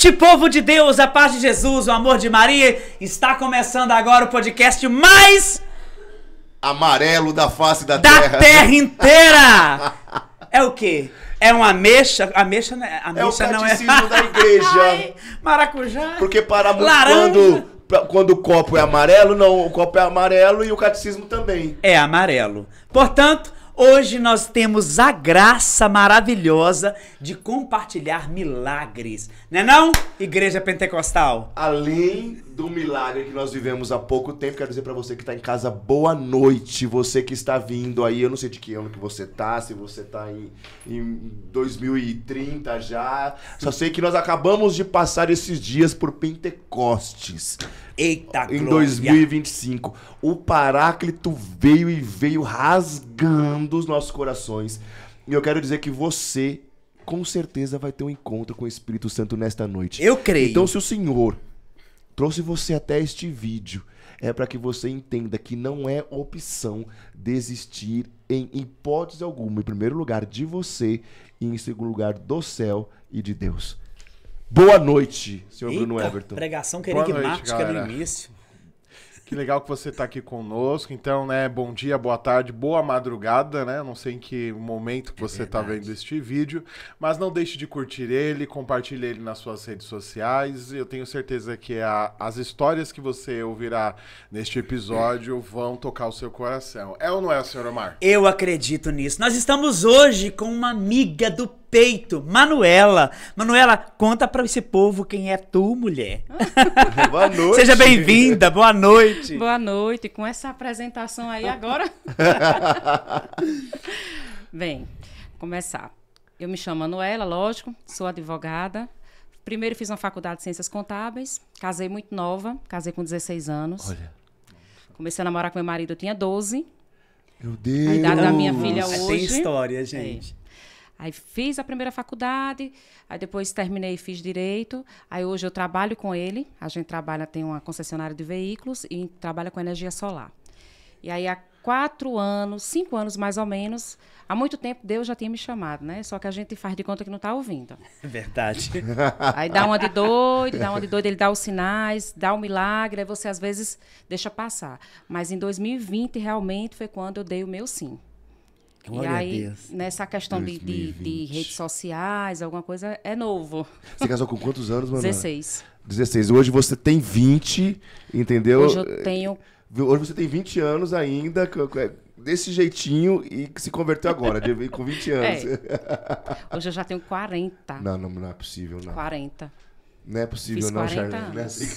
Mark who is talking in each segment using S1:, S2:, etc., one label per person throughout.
S1: noite, povo de Deus, a paz de Jesus, o amor de Maria. Está começando agora o podcast mais
S2: amarelo da face da terra
S1: inteira. É o quê? É uma ameixa? Ameixa não é. Ameixa
S2: é o catecismo da igreja.
S1: Ai, maracujá.
S2: Porque para
S1: laranja.
S2: Quando o copo é amarelo, não, o copo é amarelo e o catecismo também.
S1: É amarelo. Portanto, hoje nós temos a graça maravilhosa de compartilhar milagres. Não é não, Igreja Pentecostal?
S2: Além do milagre que nós vivemos há pouco tempo, quero dizer pra você que tá em casa, boa noite. Você que está vindo aí, eu não sei de que ano que você tá, se você tá em 2030 já. Só sei que nós acabamos de passar esses dias por Pentecostes.
S1: Eita,
S2: em
S1: glória.
S2: 2025. O Paráclito veio rasgando os nossos corações. E eu quero dizer que você, com certeza, vai ter um encontro com o Espírito Santo nesta noite.
S1: Eu creio.
S2: Então, se o Senhor trouxe você até este vídeo, é para que você entenda que não é opção desistir em hipótese alguma. Em primeiro lugar, de você, e em segundo lugar, do céu e de Deus. Boa noite, senhor Bruno Everton.
S1: Pregação querigmática no início.
S3: Que legal que você está aqui conosco. Então, né, bom dia, boa tarde, boa madrugada, né? Não sei em que momento que você está vendo este vídeo, mas não deixe de curtir ele, compartilhe ele nas suas redes sociais. Eu tenho certeza que as histórias que você ouvirá neste episódio vão tocar o seu coração. É ou não é, senhor Omar?
S1: Eu acredito nisso. Nós estamos hoje com uma amiga do peito, Manuela. Manuela, conta para esse povo quem é tu, mulher.
S2: Boa noite.
S1: Seja bem-vinda, boa noite.
S4: Boa noite, com essa apresentação aí agora. Bem, começar. Eu me chamo Manuela, lógico, sou advogada. Primeiro fiz uma faculdade de Ciências Contábeis, casei muito nova, casei com 16 anos.
S2: Olha.
S4: Comecei a namorar com meu marido, eu tinha 12.
S2: Meu Deus.
S4: A idade da minha filha hoje.
S1: Tem história, gente.
S4: Aí fiz a primeira faculdade, aí depois terminei e fiz direito. Aí hoje eu trabalho com ele. A gente trabalha, tem uma concessionária de veículos e trabalha com energia solar. E aí há 4 anos, 5 anos mais ou menos, há muito tempo Deus já tinha me chamado, né? Só que a gente faz de conta que não está ouvindo.
S1: Verdade.
S4: Aí dá uma de doido, ele dá os sinais, dá o milagre, aí você às vezes deixa passar. Mas em 2020 realmente foi quando eu dei o meu sim.
S1: Glória
S4: e aí,
S1: a Deus.
S4: nessa questão de redes sociais, alguma coisa, é novo.
S2: Você casou com quantos anos, mano?
S4: 16.
S2: 16. Hoje você tem 20, entendeu?
S4: Hoje eu tenho...
S2: Hoje você tem 20 anos ainda, desse jeitinho, e que se converteu agora, com 20 anos.
S4: Hoje eu já tenho 40.
S2: Não é possível, não.
S4: 40.
S2: Não é possível,
S4: Fiz
S2: não,
S4: 40
S2: Charlene.
S4: anos.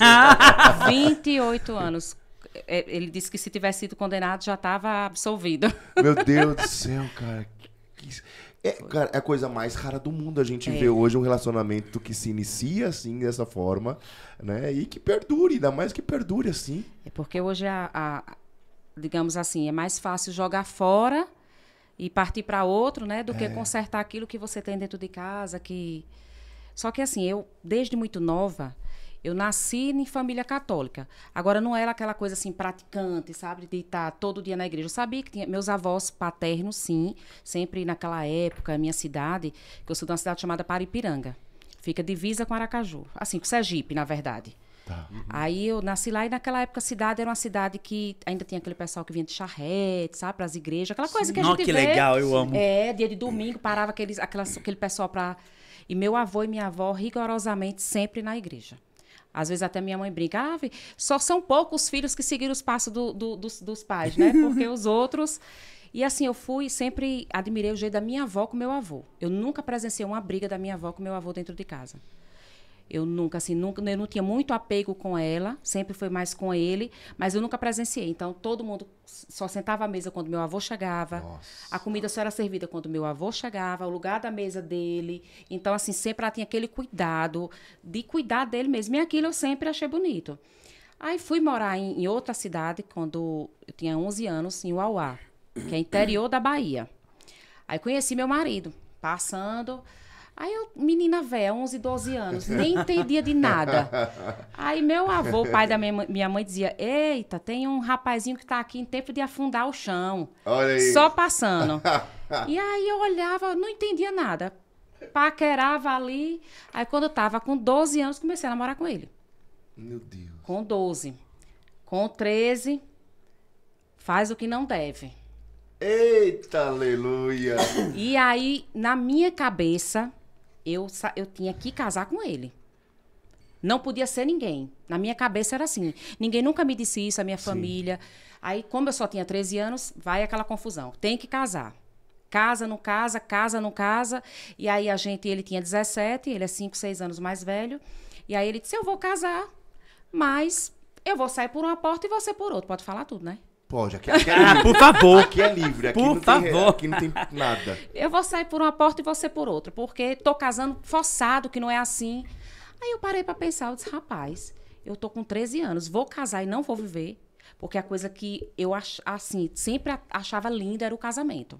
S4: 28 anos. Ele disse que se tivesse sido condenado já estava absolvido.
S2: Meu Deus do céu, cara. Cara, é a coisa mais rara do mundo a gente ver hoje um relacionamento que se inicia assim, dessa forma, né? E que perdure, ainda mais que perdure assim.
S4: É porque hoje, digamos assim, é mais fácil jogar fora e partir para outro, né? Do que consertar aquilo que você tem dentro de casa. Só que assim, eu, desde muito nova... Eu nasci em família católica. Agora, não era aquela coisa assim, praticante, sabe? De estar todo dia na igreja. Eu sabia que tinha meus avós paternos, sim. Sempre naquela época, minha cidade, que eu sou de uma cidade chamada Paripiranga. Fica divisa com Aracaju. Assim, com Sergipe, na verdade.
S2: Tá.
S4: Aí eu nasci lá e naquela época a cidade era uma cidade que ainda tinha aquele pessoal que vinha de charrete, sabe? Para as igrejas. Aquela coisa que a gente
S1: que
S4: vê.
S1: Legal, eu amo.
S4: Dia de domingo, parava aquele pessoal para... E meu avô e minha avó, rigorosamente, sempre na igreja. Às vezes até minha mãe brinca, só são poucos os filhos que seguiram os passos dos pais, né? Porque os outros... E assim, eu sempre admirei o jeito da minha avó com meu avô. Eu nunca presenciei uma briga da minha avó com meu avô dentro de casa. Eu não tinha muito apego com ela, sempre foi mais com ele, mas eu nunca presenciei. Então, todo mundo só sentava à mesa quando meu avô chegava.
S2: Nossa.
S4: A comida só era servida quando meu avô chegava, o lugar da mesa dele. Então, assim, sempre ela tinha aquele cuidado de cuidar dele mesmo. E aquilo eu sempre achei bonito. Aí fui morar em outra cidade, quando eu tinha 11 anos, em Uauá, que é interior da Bahia. Aí conheci meu marido, passando... Aí eu, menina velha, 11, 12 anos, nem entendia de nada. Aí meu avô, pai da minha mãe, dizia, eita, tem um rapazinho que tá aqui em tempo de afundar o chão.
S2: Olha aí.
S4: Só passando. E aí eu olhava, não entendia nada. paquerava ali. Aí quando eu tava com 12 anos, comecei a namorar com ele.
S2: Meu Deus.
S4: Com 12. Com 13, faz o que não deve.
S2: Eita, aleluia.
S4: E aí, na minha cabeça, eu tinha que casar com ele. Não podia ser ninguém. Na minha cabeça era assim. Ninguém nunca me disse isso, a minha família. Aí, como eu só tinha 13 anos, vai aquela confusão. Tem que casar. Casa, não casa, casa, não casa. E aí, ele tinha 17, ele é 5, 6 anos mais velho. E aí, ele disse, eu vou casar, mas eu vou sair por uma porta e você por outra. Pode falar tudo, né?
S2: Pode, aqui é livre.
S1: Por favor.
S2: Aqui é livre, aqui,
S1: Por
S2: não
S1: favor.
S2: Tem, aqui não tem nada.
S4: Eu vou sair por uma porta e você por outra, porque tô casando forçado, que não é assim. Aí eu parei pra pensar, eu disse, rapaz, eu tô com 13 anos, vou casar e não vou viver, porque a coisa que eu, assim, sempre achava linda era o casamento.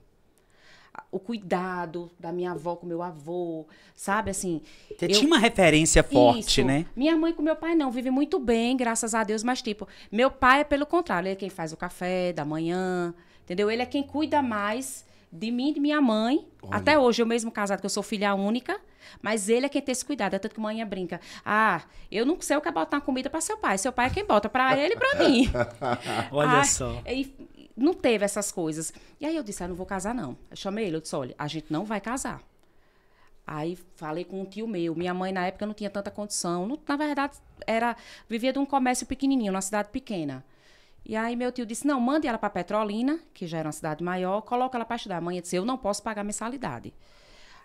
S4: O cuidado da minha avó com meu avô, sabe, assim...
S1: Você tinha uma referência forte,
S4: Isso.
S1: né?
S4: Minha mãe com meu pai não, vive muito bem, graças a Deus, mas tipo, meu pai é pelo contrário, ele é quem faz o café da manhã, entendeu? Ele é quem cuida mais de mim e de minha mãe.
S2: Olha.
S4: Até hoje, eu mesmo casado, que eu sou filha única, mas ele é quem tem esse cuidado. É tanto que a mãe brinca. Ah, eu não sei o que é botar comida para seu pai é quem bota para ele e para mim.
S1: Olha só.
S4: E não teve essas coisas. E aí eu disse, não vou casar não. Eu chamei ele, eu disse, olha, a gente não vai casar. Aí falei com um tio meu. Minha mãe, na época, não tinha tanta condição. Não, na verdade, vivia de um comércio pequenininho, numa cidade pequena. E aí meu tio disse, não, mande ela para Petrolina, que já era uma cidade maior, coloca ela para estudar. A mãe disse, eu não posso pagar mensalidade.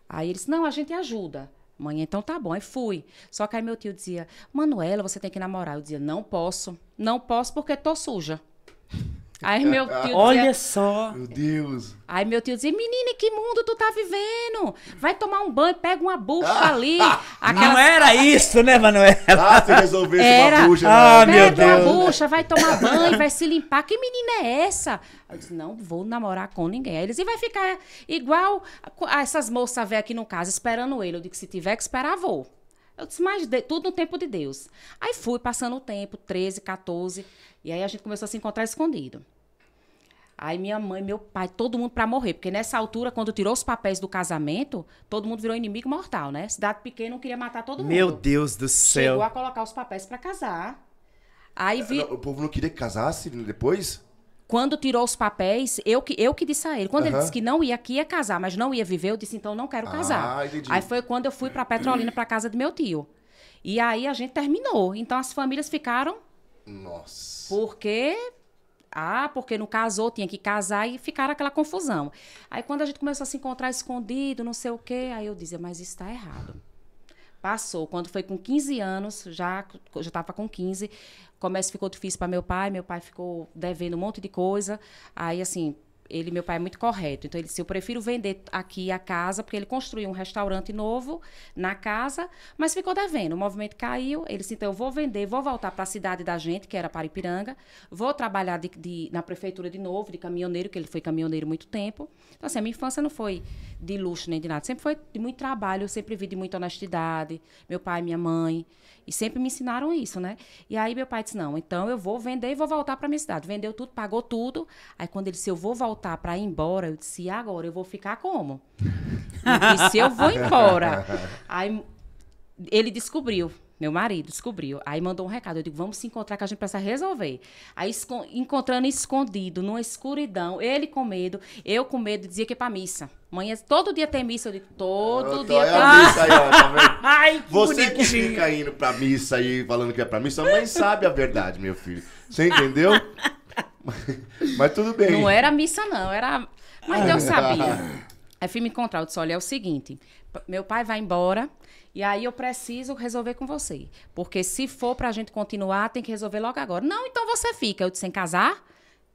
S4: Aí ele disse, não, a gente ajuda. Mãe, então tá bom. Aí fui. Só que aí meu tio dizia, Manuela, você tem que namorar. Eu dizia, não posso porque tô suja. Aí meu tio dizia,
S1: Olha só.
S2: Meu Deus.
S4: Aí meu tio dizia, menina, em que mundo tu tá vivendo? Vai tomar um banho, pega uma bucha ali.
S1: Não era isso, né, Manuela?
S2: Ah, se resolvesse
S4: Era.
S2: uma bucha.
S1: Ah,
S2: né?
S1: meu
S4: Pega uma
S1: Deus.
S4: bucha, vai tomar banho, vai se limpar. Que menina é essa? Eu disse, não vou namorar com ninguém. Aí eles, e vai ficar igual essas moças velhas aqui no caso, esperando ele. Eu disse, se tiver que esperar, vou. Eu disse, mas tudo no tempo de Deus. Aí fui passando o tempo, 13, 14, e aí a gente começou a se encontrar escondido. Aí minha mãe, meu pai, todo mundo pra morrer. Porque nessa altura, quando tirou os papéis do casamento, todo mundo virou inimigo mortal, né? Cidade pequena não queria matar todo mundo.
S1: Meu Deus do céu.
S4: Chegou a colocar os papéis pra casar. Aí
S2: O povo não queria que casasse depois?
S4: Quando tirou os papéis, eu que disse a ele. Quando ele disse que não ia, que ia casar, mas não ia viver, eu disse, então não quero casar.
S2: Entendi.
S4: Aí foi quando eu fui pra Petrolina, pra casa do meu tio. E aí a gente terminou. Então as famílias ficaram...
S2: Nossa.
S4: Porque não casou, tinha que casar e ficaram aquela confusão. Aí quando a gente começou a se encontrar escondido, não sei o quê, aí eu dizia, mas isso tá errado. Passou. Quando foi com 15 anos, já estava com 15, o comércio ficou difícil para meu pai ficou devendo um monte de coisa. Aí, assim, meu pai é muito correto. Então, ele disse, eu prefiro vender aqui a casa, porque ele construiu um restaurante novo na casa, mas ficou devendo. O movimento caiu. Ele disse, então, eu vou vender, vou voltar para a cidade da gente, que era Paripiranga, vou trabalhar na prefeitura de novo, de caminhoneiro, que ele foi caminhoneiro muito tempo. Então, assim, a minha infância não foi de luxo nem de nada. Sempre foi de muito trabalho, eu sempre vi de muita honestidade. Meu pai e minha mãe. E sempre me ensinaram isso, né? E aí meu pai disse, não, então eu vou vender e vou voltar para minha cidade. Vendeu tudo, pagou tudo. Aí quando ele disse, eu vou voltar para ir embora, eu disse, e agora? Eu vou ficar como? Ele disse, eu vou embora. Aí ele descobriu. Meu marido descobriu. Aí mandou um recado. Eu digo, vamos se encontrar que a gente precisa resolver. Aí encontrando escondido, numa escuridão, ele com medo, eu com medo, dizia que ia pra missa. Manhã, todo dia tem missa. Eu digo, todo dia tem
S2: a
S4: missa.
S2: missa aí, ó, tá vendo?
S1: Ai, que
S2: Você que
S1: bonitinho.
S2: fica indo pra missa aí, falando que é pra missa, a mãe sabe a verdade, meu filho. Você entendeu? Mas tudo bem.
S4: Não era missa, não. Era... Mas Deus sabia. Aí fui me encontrar. Eu disse, olha, é o seguinte. Meu pai vai embora... E aí eu preciso resolver com você. Porque se for pra gente continuar, tem que resolver logo agora. Não, então você fica. Eu disse, sem casar?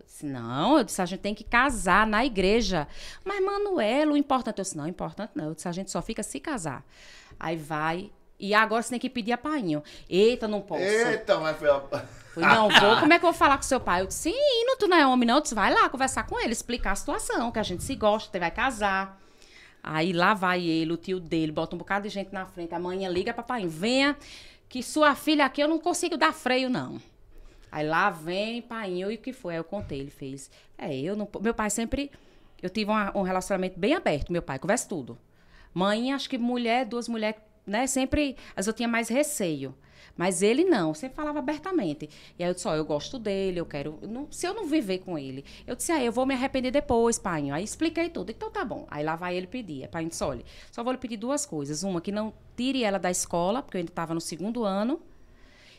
S4: Eu disse, não. Eu disse, a gente tem que casar na igreja. Mas, Manuela, o importante... Eu disse, não, importante não. Eu disse, a gente só fica se casar. Aí vai... E agora você tem que pedir a painho. Eita, não posso.
S2: Eita, mas foi...
S4: Não vou, como é que eu vou falar com seu pai? Eu disse, sim, tu não é homem não. Eu disse, vai lá conversar com ele, explicar a situação, que a gente se gosta, você vai casar. Aí lá vai ele, o tio dele, bota um bocado de gente na frente. Amanhã liga, papai, venha, que sua filha aqui eu não consigo dar freio, não. Aí lá vem, painho, e o que foi? Aí eu contei, ele fez. Eu não... Meu pai sempre... Eu tive um relacionamento bem aberto, meu pai, conversa tudo. Mãe, acho que mulher, duas mulheres, né? Sempre, eu tinha mais receio. Mas ele não, sempre falava abertamente. E aí eu disse, ó, eu gosto dele, eu quero... se eu não viver com ele... Eu disse, eu vou me arrepender depois, pai. Aí expliquei tudo. Então tá bom. Aí lá vai ele pedir. Pai disse, olha, só vou lhe pedir duas coisas. Uma, que não tire ela da escola, porque eu ainda estava no 2º ano.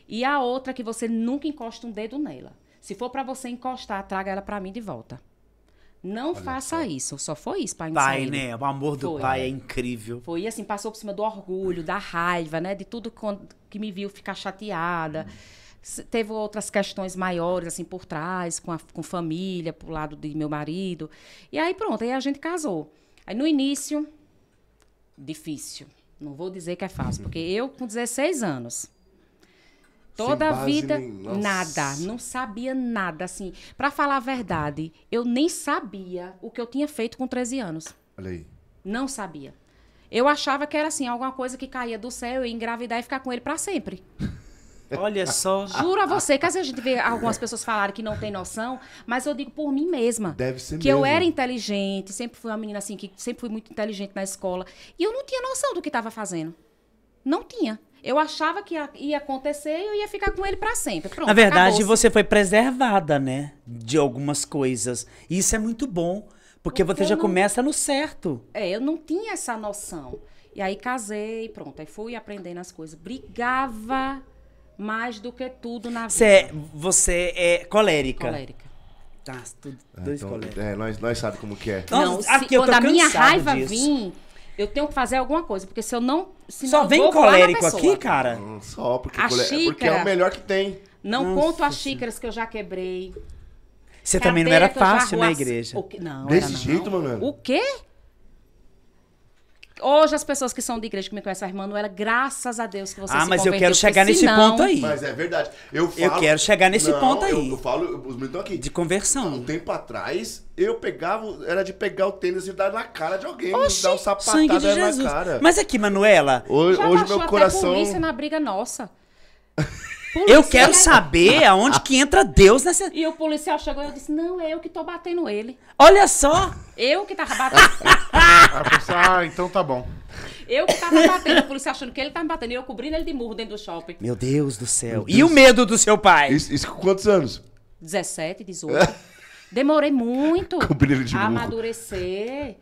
S4: E a outra, que você nunca encosta um dedo nela. Se for para você encostar, traga ela para mim de volta. Não faça isso. Só foi isso, pai.
S1: Pai, né? O amor do
S4: Foi.
S1: pai é incrível.
S4: Foi assim, passou por cima do orgulho, da raiva, né? De tudo que me viu ficar chateada. Teve outras questões maiores, assim, por trás, com família, pro lado de meu marido. E aí, pronto, aí a gente casou. Aí, no início, difícil. Não vou dizer que é fácil, porque eu, com 16 anos... Toda a vida, nada, não sabia nada, assim. Pra falar a verdade, eu nem sabia o que eu tinha feito com 13 anos.
S2: Olha aí.
S4: Não sabia. Eu achava que era assim, alguma coisa que caía do céu, eu ia engravidar e ficar com ele pra sempre.
S1: Olha só.
S4: Juro a você, que às vezes a gente vê algumas pessoas falarem que não tem noção, mas eu digo por mim mesma.
S2: Deve ser
S4: que
S2: mesmo.
S4: eu era inteligente, sempre fui uma menina assim, que sempre fui muito inteligente na escola. E eu não tinha noção do que estava fazendo. Não tinha. Eu achava que ia acontecer e eu ia ficar com ele pra sempre. Pronto,
S1: Na verdade,
S4: acabou-se.
S1: você foi preservada, né? De algumas coisas. E isso é muito bom. Porque você já começa no certo.
S4: Eu não tinha essa noção. E aí casei, pronto. Aí fui aprendendo as coisas. Brigava mais do que tudo na vida.
S1: Você é colérica.
S4: Colérica.
S1: Tá, dois
S2: Então,
S1: coléricos.
S2: nós sabemos como que é.
S4: Não,
S1: Nossa, aqui eu tô
S4: quando a minha
S1: cansado
S4: raiva
S1: disso.
S4: vir, eu tenho que fazer alguma coisa. Porque se eu não... senão
S1: Só
S4: eu
S1: vem
S4: vou voar na
S1: colérico
S4: pessoa.
S1: aqui, cara?
S2: Só porque,
S4: A
S2: porque é
S4: xícara-
S2: o melhor que tem.
S4: Não conto as xícaras que eu já quebrei.
S1: Você também não era
S4: Cadeira que eu já
S1: fácil na
S4: arruace-
S1: igreja.
S4: O quê? Não,
S2: Desse
S4: era não.
S2: jeito, mano?
S4: O quê? Hoje as pessoas que são de igreja que me conhecem, a irmã Manuela, graças a Deus que você se
S1: Ah, mas eu
S4: converteu,
S1: quero
S4: porque
S1: chegar nesse
S4: senão-
S1: ponto aí.
S2: Mas é verdade. Eu
S1: quero chegar nesse ponto aí.
S2: Eu falo, os meninos estão aqui.
S1: De conversão.
S2: Um tempo atrás, eu pegava, era de pegar o tênis e dar na cara de alguém,
S1: Oxi,
S2: dar um
S1: sangue de
S2: sapatada na
S1: Jesus.
S2: cara.
S1: Mas aqui, Manuela,
S2: Hoje,
S4: Já
S2: hoje
S4: baixou
S2: meu
S4: até
S2: coração...
S4: polícia na briga nossa.
S1: eu
S4: Polícia,
S1: quero
S4: né?
S1: saber aonde que entra Deus nessa...
S4: E o policial chegou e eu disse, não, é eu que tô batendo ele.
S1: Olha só.
S4: Eu que tava batendo.
S3: Aí eu pensei, então tá bom.
S4: Eu que tava batendo. O policial achando que ele tava me batendo. E eu cobrindo ele de murro dentro do shopping.
S1: Meu Deus do céu.
S2: Meu
S1: E
S2: Deus.
S1: o medo do seu pai?
S2: Isso com quantos anos?
S4: 17, 18. Demorei muito
S2: Cobrindo ele de
S4: a
S2: murro.
S4: amadurecer.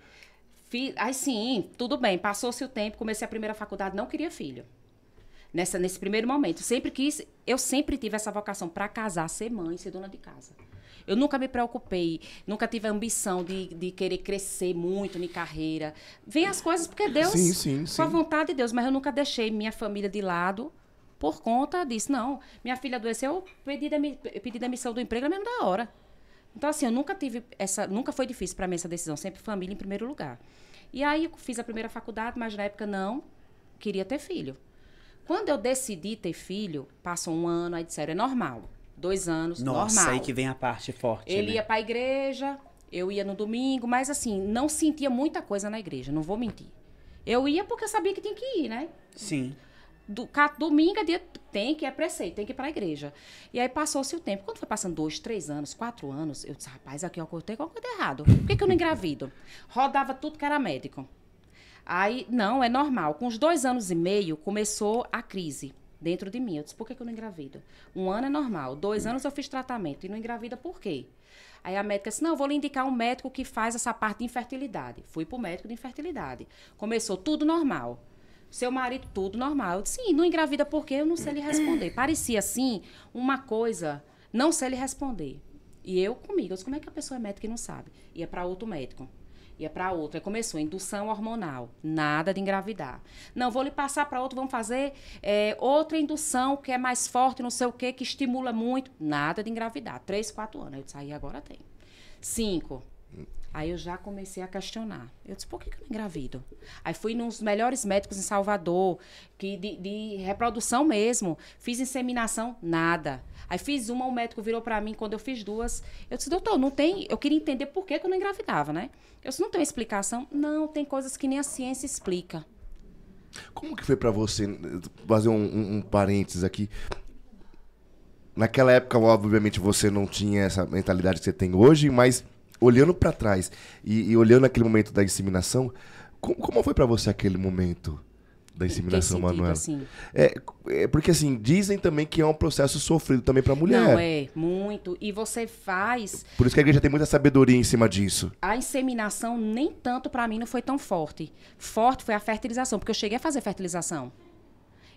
S4: Aí sim, tudo bem. Passou-se o tempo, comecei a primeira faculdade, não queria filho. Nesse primeiro momento. Eu sempre tive essa vocação para casar, ser mãe, ser dona de casa. Eu nunca me preocupei, nunca tive a ambição de querer crescer muito em carreira. Vem as coisas porque Deus,
S2: Sim.
S4: com a vontade de Deus, mas eu nunca deixei minha família de lado por conta disso. Não, minha filha adoeceu, eu pedi demissão do emprego na mesma da hora. Então, assim, eu nunca tive nunca foi difícil para mim essa decisão, sempre família em primeiro lugar. E aí eu fiz a primeira faculdade, mas na época não queria ter filho. Quando eu decidi ter filho, passou um ano, aí disseram, é normal. 2 anos,
S1: Nossa,
S4: normal.
S1: aí que vem a parte forte,
S4: Ele
S1: né?
S4: ia pra igreja, eu ia no domingo, mas assim, não sentia muita coisa na igreja, não vou mentir. Eu ia porque eu sabia que tinha que ir, né?
S1: Sim.
S4: Domingo é dia, é preceito, tem que ir pra igreja. E aí passou-se o tempo. Quando foi passando 2, 3 anos, 4 anos, eu disse, rapaz, aqui eu tenho alguma coisa errado. Por que eu não engravido? Rodava tudo que era médico. Aí, não, é normal. Com uns 2 anos e meio, começou a crise dentro de mim. Eu disse, por que eu não engravido? 1 ano é normal. 2 anos eu fiz tratamento e não engravida por quê? Aí a médica disse, não, eu vou lhe indicar um médico que faz essa parte de infertilidade. Fui pro médico de infertilidade. Começou tudo normal. Seu marido, tudo normal. Eu disse, sim, não engravida por quê? Eu não sei lhe responder. Parecia, assim, uma coisa, não sei lhe responder. E eu comigo, eu disse, como é que a pessoa é médica e não sabe? Ia para outro médico. Ia para outro. Aí começou, indução hormonal. Nada de engravidar. Não, vou lhe passar para outro, vamos fazer outra indução que é mais forte, não sei o quê, que estimula muito. Nada de engravidar. 3, 4 anos. Eu disse, aí agora tem. 5. Aí eu já comecei a questionar. Eu disse, por que eu não engravido? Aí fui nos melhores médicos em Salvador, que de reprodução mesmo. Fiz inseminação, nada. Aí fiz uma, o médico virou pra mim, quando eu fiz 2, eu disse, doutor, não tem... Eu queria entender por que eu não engravidava, né? Eu disse, não tem explicação? Não, tem coisas que nem a ciência explica.
S2: Como que foi pra você, fazer um parênteses aqui, naquela época, obviamente, você não tinha essa mentalidade que você tem hoje, mas olhando pra trás e olhando aquele momento da inseminação, Como foi pra você aquele momento da inseminação,
S4: sentido,
S2: Manuela?
S4: assim?
S2: Porque assim, dizem também que é um processo sofrido também pra mulher.
S4: Não, muito. E você faz...
S2: Por isso que a igreja tem muita sabedoria em cima disso.
S4: A inseminação, nem tanto pra mim, não foi tão forte. Forte foi a fertilização, porque eu cheguei a fazer fertilização.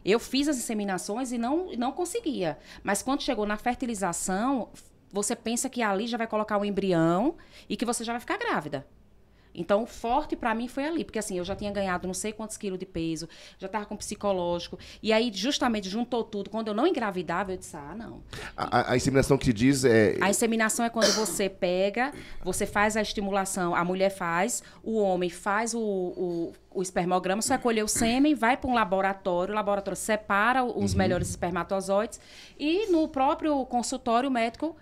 S4: Eu fiz as inseminações e não conseguia. Mas quando chegou na fertilização, você pensa que ali já vai colocar o embrião e que você já vai ficar grávida. Então, o forte pra mim foi ali, porque assim, eu já tinha ganhado não sei quantos quilos de peso, já tava com psicológico, e aí justamente juntou tudo. Quando eu não engravidava, eu disse, não.
S2: A inseminação que diz é...
S4: A inseminação é quando você pega, você faz a estimulação, a mulher faz, o homem faz o espermograma, você colhe o sêmen, vai para um laboratório, o laboratório separa os melhores espermatozoides, e no próprio consultório o médico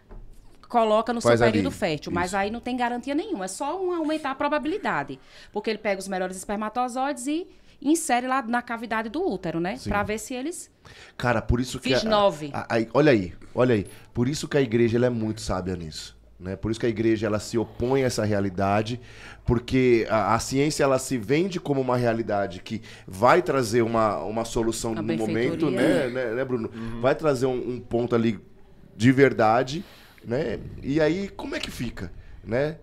S4: coloca no seu período fértil, mas aí não tem garantia nenhuma, é só aumentar a probabilidade, porque ele pega os melhores espermatozoides e insere lá na cavidade do útero, né? Pra ver se eles...
S2: Cara, por isso que...
S4: Fiz 9.
S2: Olha aí. Por isso que a igreja ela é muito sábia nisso, né? Por isso que a igreja ela se opõe a essa realidade, porque a ciência ela se vende como uma realidade que vai trazer uma solução no momento, né, Bruno? Vai trazer um ponto ali de verdade, né? E aí, como é que fica? Né?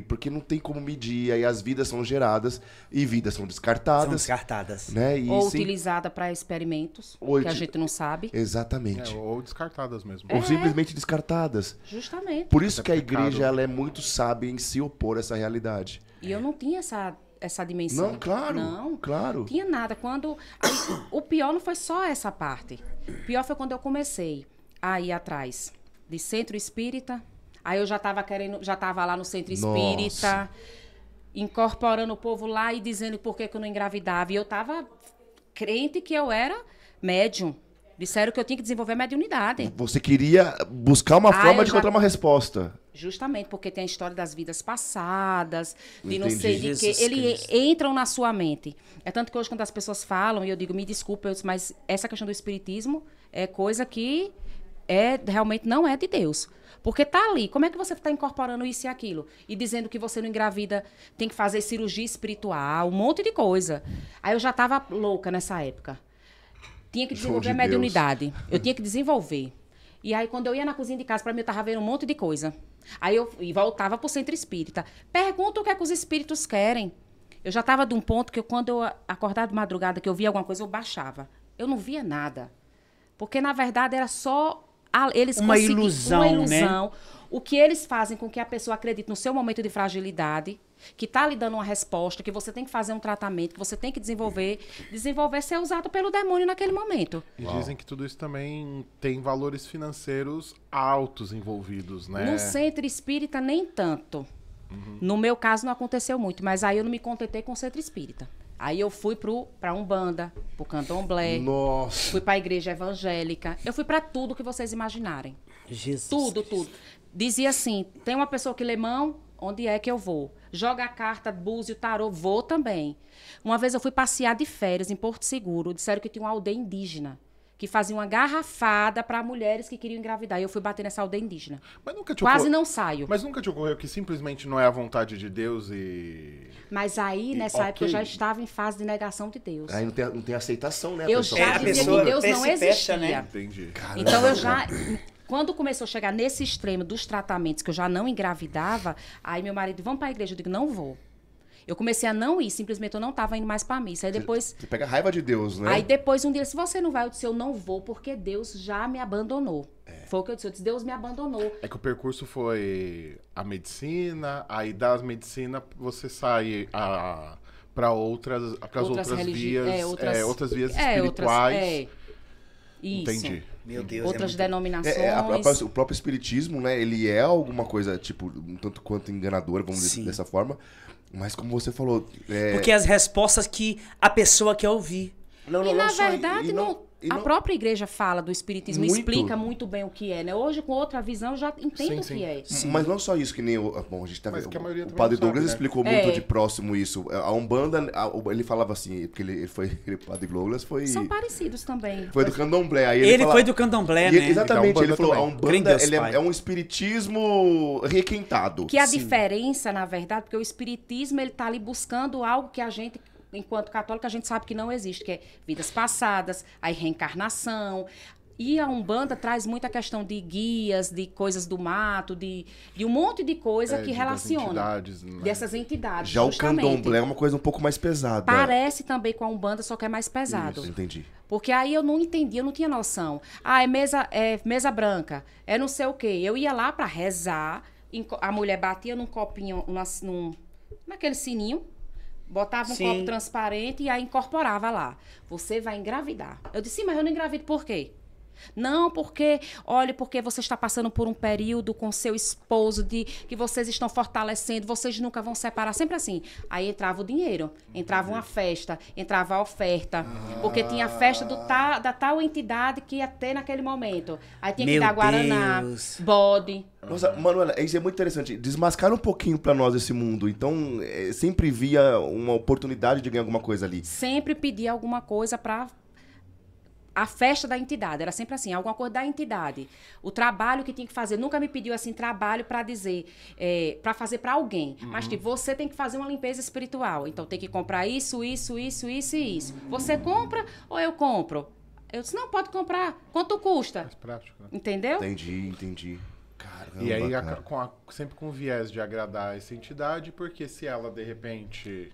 S2: Porque não tem como medir, aí as vidas são geradas e vidas são descartadas. Né? E
S4: ou utilizada para experimentos, que a gente não sabe.
S2: Exatamente.
S3: Ou descartadas mesmo.
S2: Ou simplesmente descartadas.
S4: Justamente.
S2: Por isso que a igreja ela é muito sábia em se opor a essa realidade.
S4: E eu não tinha essa dimensão.
S2: Não, claro.
S4: Não
S2: claro.
S4: tinha nada. Aí, o pior não foi só essa parte. O pior foi quando eu comecei a ir atrás de centro espírita. Aí eu já estava lá no centro espírita, incorporando o povo lá e dizendo por que eu não engravidava. E eu estava crente que eu era médium. Disseram que eu tinha que desenvolver mediunidade.
S2: Você queria buscar uma forma de encontrar uma resposta.
S4: Justamente, porque tem a história das vidas passadas, de não
S2: Entendi.
S4: sei de que. Eles entram na sua mente. É tanto que hoje, quando as pessoas falam, e eu digo, me desculpa, mas essa questão do espiritismo é coisa que realmente não é de Deus. Porque tá ali, como é que você está incorporando isso e aquilo? E dizendo que você não engravida, tem que fazer cirurgia espiritual, um monte de coisa. Aí eu já estava louca nessa época. Tinha que desenvolver a mediunidade. Eu tinha que desenvolver. E aí, quando eu ia na cozinha de casa, para mim, eu estava vendo um monte de coisa. Aí eu voltava para o centro espírita. Pergunta o que é que os espíritos querem. Eu já estava de um ponto que quando eu acordava de madrugada, que eu via alguma coisa, eu baixava. Eu não via nada. Porque, na verdade, era só...
S1: Uma ilusão, né?
S4: O que eles fazem com que a pessoa acredite no seu momento de fragilidade, que está lhe dando uma resposta, que você tem que fazer um tratamento, que você tem que desenvolver ser usado pelo demônio naquele momento.
S3: E dizem que tudo isso também tem valores financeiros altos envolvidos, né?
S4: No centro espírita, nem tanto. No meu caso, não aconteceu muito, mas aí eu não me contentei com o centro espírita. Aí eu fui pra Umbanda, pro Candomblé.
S2: Nossa.
S4: Fui pra igreja evangélica. Eu fui pra tudo que vocês imaginarem.
S1: Jesus.
S4: Tudo. Dizia assim, tem uma pessoa que lê mão, onde é que eu vou? Joga a carta, búzio, tarô, vou também. Uma vez eu fui passear de férias em Porto Seguro, disseram que tinha uma aldeia indígena, que fazia uma garrafada para mulheres que queriam engravidar. E eu fui bater nessa aldeia indígena.
S3: Mas nunca te
S4: Quase não saio.
S3: Mas nunca te ocorreu que simplesmente não é a vontade de Deus e...
S4: Mas aí, nessa época, eu já estava em fase de negação de Deus.
S2: Aí não tem aceitação, né?
S4: Eu já dizia que Deus não existia.
S1: Né?
S3: Entendi.
S2: Caramba.
S4: Então eu já... Quando começou a chegar nesse extremo dos tratamentos, que eu já não engravidava, aí meu marido, vamos para a igreja. Eu digo, não vou. Eu comecei a não ir, simplesmente eu não estava indo mais para a missa. Aí depois...
S2: Você pega a raiva de Deus, né?
S4: Aí depois um dia, se você não vai, eu disse, eu não vou, porque Deus já me abandonou. Foi o que eu disse, Deus me abandonou.
S3: É que o percurso foi a medicina, aí das medicina você sai para outras vias, outras vias espirituais.
S4: Isso.
S3: Entendi.
S1: Meu Deus,
S4: outras denominações.
S2: O próprio espiritismo, né? Ele é alguma coisa, tipo, um tanto quanto enganadora, vamos dizer dessa forma. Mas como você falou...
S1: Porque as respostas que a pessoa quer ouvir.
S4: Na verdade,
S2: E
S4: A
S2: não-
S4: própria igreja fala do espiritismo,
S2: Muito.
S4: explica muito bem o que é, né? Hoje, com outra visão, eu já entendo
S3: Sim,
S4: o que é.
S2: Mas não só isso, que nem o. Bom, a gente tá
S3: Mas
S2: vendo.
S3: que a maioria
S2: O
S3: também
S2: padre
S3: não sabe,
S2: Douglas
S3: né?
S2: explicou muito
S4: É.
S2: de próximo isso. A Umbanda, ele falava assim, porque ele foi. O padre Douglas foi.
S4: São parecidos também.
S2: Foi do Candomblé. Aí
S1: Ele
S2: falava-
S1: foi do Candomblé,
S2: E ele-
S1: né?
S2: exatamente,
S3: Da Umbanda
S2: ele falou: a
S3: também.
S1: Crê em
S2: Umbanda
S1: Deus, pai.
S2: é um espiritismo requentado.
S4: Que a diferença, na verdade, porque o espiritismo, ele tá ali buscando algo que a gente, enquanto católico, a gente sabe que não existe, que é vidas passadas, a reencarnação. E a Umbanda traz muita questão de guias, de coisas do mato, de um monte de coisa que
S3: das
S4: relaciona.
S3: entidades, né?
S4: Dessas entidades,
S2: Já o
S4: justamente.
S2: Candomblé é uma coisa um pouco mais pesada.
S4: Parece também com a Umbanda, só que é mais pesado.
S2: Entendi.
S4: Porque aí eu não entendia, eu não tinha noção. Ah, é mesa branca, é não sei o quê. Eu ia lá pra rezar, a mulher batia num copinho, naquele sininho, botava um
S1: Sim.
S4: copo transparente e aí incorporava lá. Você vai engravidar. Eu disse, sim, mas eu não engravido por quê? Não, porque, olha, porque você está passando por um período com seu esposo que vocês estão fortalecendo, vocês nunca vão separar, sempre assim. Aí entrava o dinheiro, entrava uma festa, entrava a oferta, porque tinha a festa da tal entidade que ia ter naquele momento. Aí tinha que
S1: Meu
S4: dar guaraná,
S1: Deus.
S4: bode.
S2: Nossa, Manuela, isso é muito interessante. Desmascara um pouquinho pra nós esse mundo. Então, sempre via uma oportunidade de ganhar alguma coisa ali.
S4: Sempre pedia alguma coisa para a festa da entidade, era sempre assim, alguma coisa da entidade. O trabalho que tinha que fazer, nunca me pediu assim trabalho para dizer, para fazer para alguém, mas tipo, você tem que fazer uma limpeza espiritual, então tem que comprar isso, isso, isso, isso e isso. Você compra ou eu compro? Eu disse, não, pode comprar. Quanto custa?
S3: Mais prático, né?
S4: Entendeu?
S2: Entendi. Caramba,
S3: E aí,
S2: cara.
S3: sempre com o viés de agradar essa entidade, porque se ela, de repente,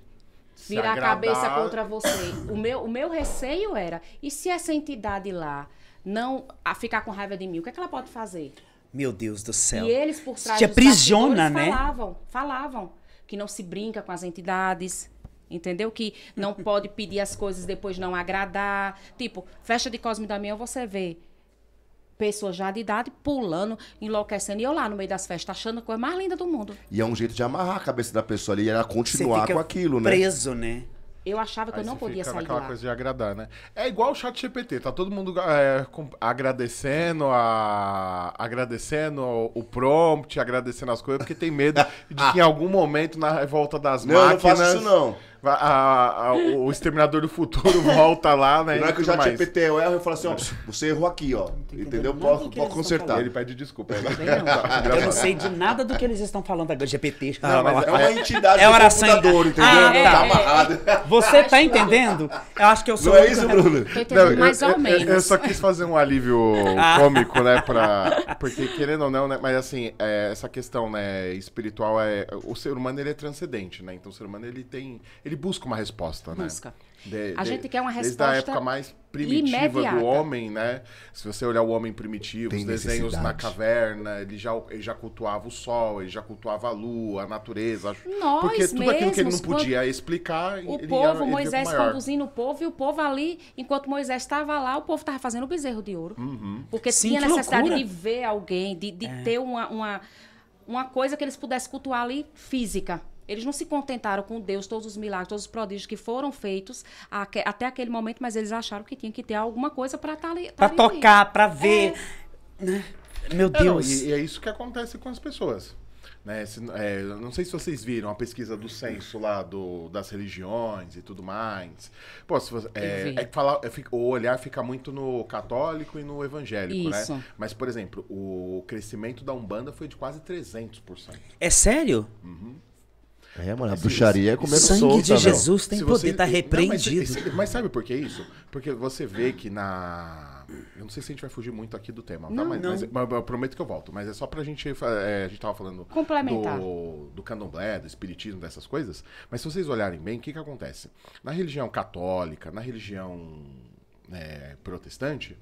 S3: se
S4: Virar a cabeça
S3: agradar-
S4: contra você. O meu receio era, e se essa entidade lá não ficar com raiva de mim, o que é que ela pode fazer?
S1: Meu Deus do céu.
S4: E eles por trás
S1: Te
S4: dos
S1: aprisiona,
S4: bastidores
S1: né?
S4: falavam que não se brinca com as entidades, entendeu? Que não pode pedir as coisas depois não agradar. Tipo, festa de Cosme e Damião, você vê pessoas já de idade pulando, enlouquecendo. E eu lá no meio das festas, achando a coisa mais linda do mundo.
S2: E é um jeito de amarrar a cabeça da pessoa ali e ela
S1: Você
S2: continuar
S1: fica
S2: com aquilo, né?
S1: preso, né?
S4: Eu achava que
S3: Aí
S4: eu não
S3: você
S4: podia
S3: fica
S4: sair de
S3: naquela
S4: lá.
S3: coisa de agradar, né? É igual o chat GPT, tá todo mundo agradecendo o prompt, agradecendo as coisas, porque tem medo de que em algum momento na revolta das
S2: Não, eu não
S3: máquinas...
S2: faço isso não.
S3: O Exterminador do Futuro volta lá, né?
S2: Não é que o
S3: e tudo mais.
S2: ChatGPT eu erro e falo assim, ó, você errou aqui, ó. Entendeu?
S1: nada do
S2: Pode
S1: que eles
S2: consertar.
S3: E ele pede desculpa. Né?
S1: Eu não sei de nada do que eles estão falando agora. GPT.
S2: Não, mas é uma entidade
S1: É
S2: do
S1: oração.
S2: computador, entendeu?
S1: Ah,
S2: Não
S1: tá.
S2: tá amarrado.
S1: Você tá entendendo? Eu acho que eu sou
S2: Não
S1: o
S2: é
S1: único-
S2: isso, Bruno?
S4: Tô entendendo mais ou menos.
S3: Eu só quis fazer um alívio cômico, né? Porque, querendo ou não, né? Mas assim, essa questão, né, espiritual o ser humano ele é transcendente, né? Então o ser humano ele busca uma resposta, né?
S4: Busca. A gente quer uma
S3: Desde a
S4: resposta
S3: época mais primitiva
S4: imediata.
S3: do homem, né? Se você olhar o homem primitivo,
S2: Tem
S3: os desenhos na
S2: necessidade.
S3: caverna, ele já cultuava o sol, ele já cultuava a lua, a natureza.
S4: Nós
S3: Porque tudo aquilo que ele não
S4: mesmos,
S3: podia explicar,
S4: O
S3: ele
S4: povo,
S3: ele
S4: Moisés
S3: via maior.
S4: conduzindo o povo, e o povo ali, enquanto Moisés estava lá, o povo estava fazendo o bezerro de ouro. Porque
S1: Sim,
S4: tinha
S1: que
S4: necessidade
S1: loucura.
S4: de ver alguém, de ter uma coisa que eles pudessem cultuar ali física. Eles não se contentaram com Deus, todos os milagres, todos os prodígios que foram feitos até aquele momento, mas eles acharam que tinha que ter alguma coisa para estar ali.
S1: Pra
S4: ali.
S1: tocar, pra ver. Né? Meu
S3: Não,
S1: Deus.
S3: e é isso que acontece com as pessoas. Né? Não sei se vocês viram a pesquisa do censo lá das religiões e tudo mais. Pô, se você,
S4: vi.
S3: o olhar fica muito no católico e no evangélico,
S4: Isso.
S3: né? Mas, por exemplo, o crescimento da Umbanda foi de quase 300%.
S1: É sério?
S2: É, mano, a bruxaria é comer
S1: Sangue
S2: solta,
S1: de
S2: velho.
S1: Jesus tem
S3: Se
S1: poder,
S3: você-
S1: tá
S3: Não,
S1: repreendido.
S3: mas sabe por que isso? Porque você vê que eu não sei se a gente vai fugir muito aqui do tema, tá? Mas eu prometo que eu volto. Mas é só pra gente... a gente tava falando
S4: Complementar.
S3: do candomblé, do espiritismo, dessas coisas. Mas se vocês olharem bem, o que acontece? Na religião católica, na religião protestante,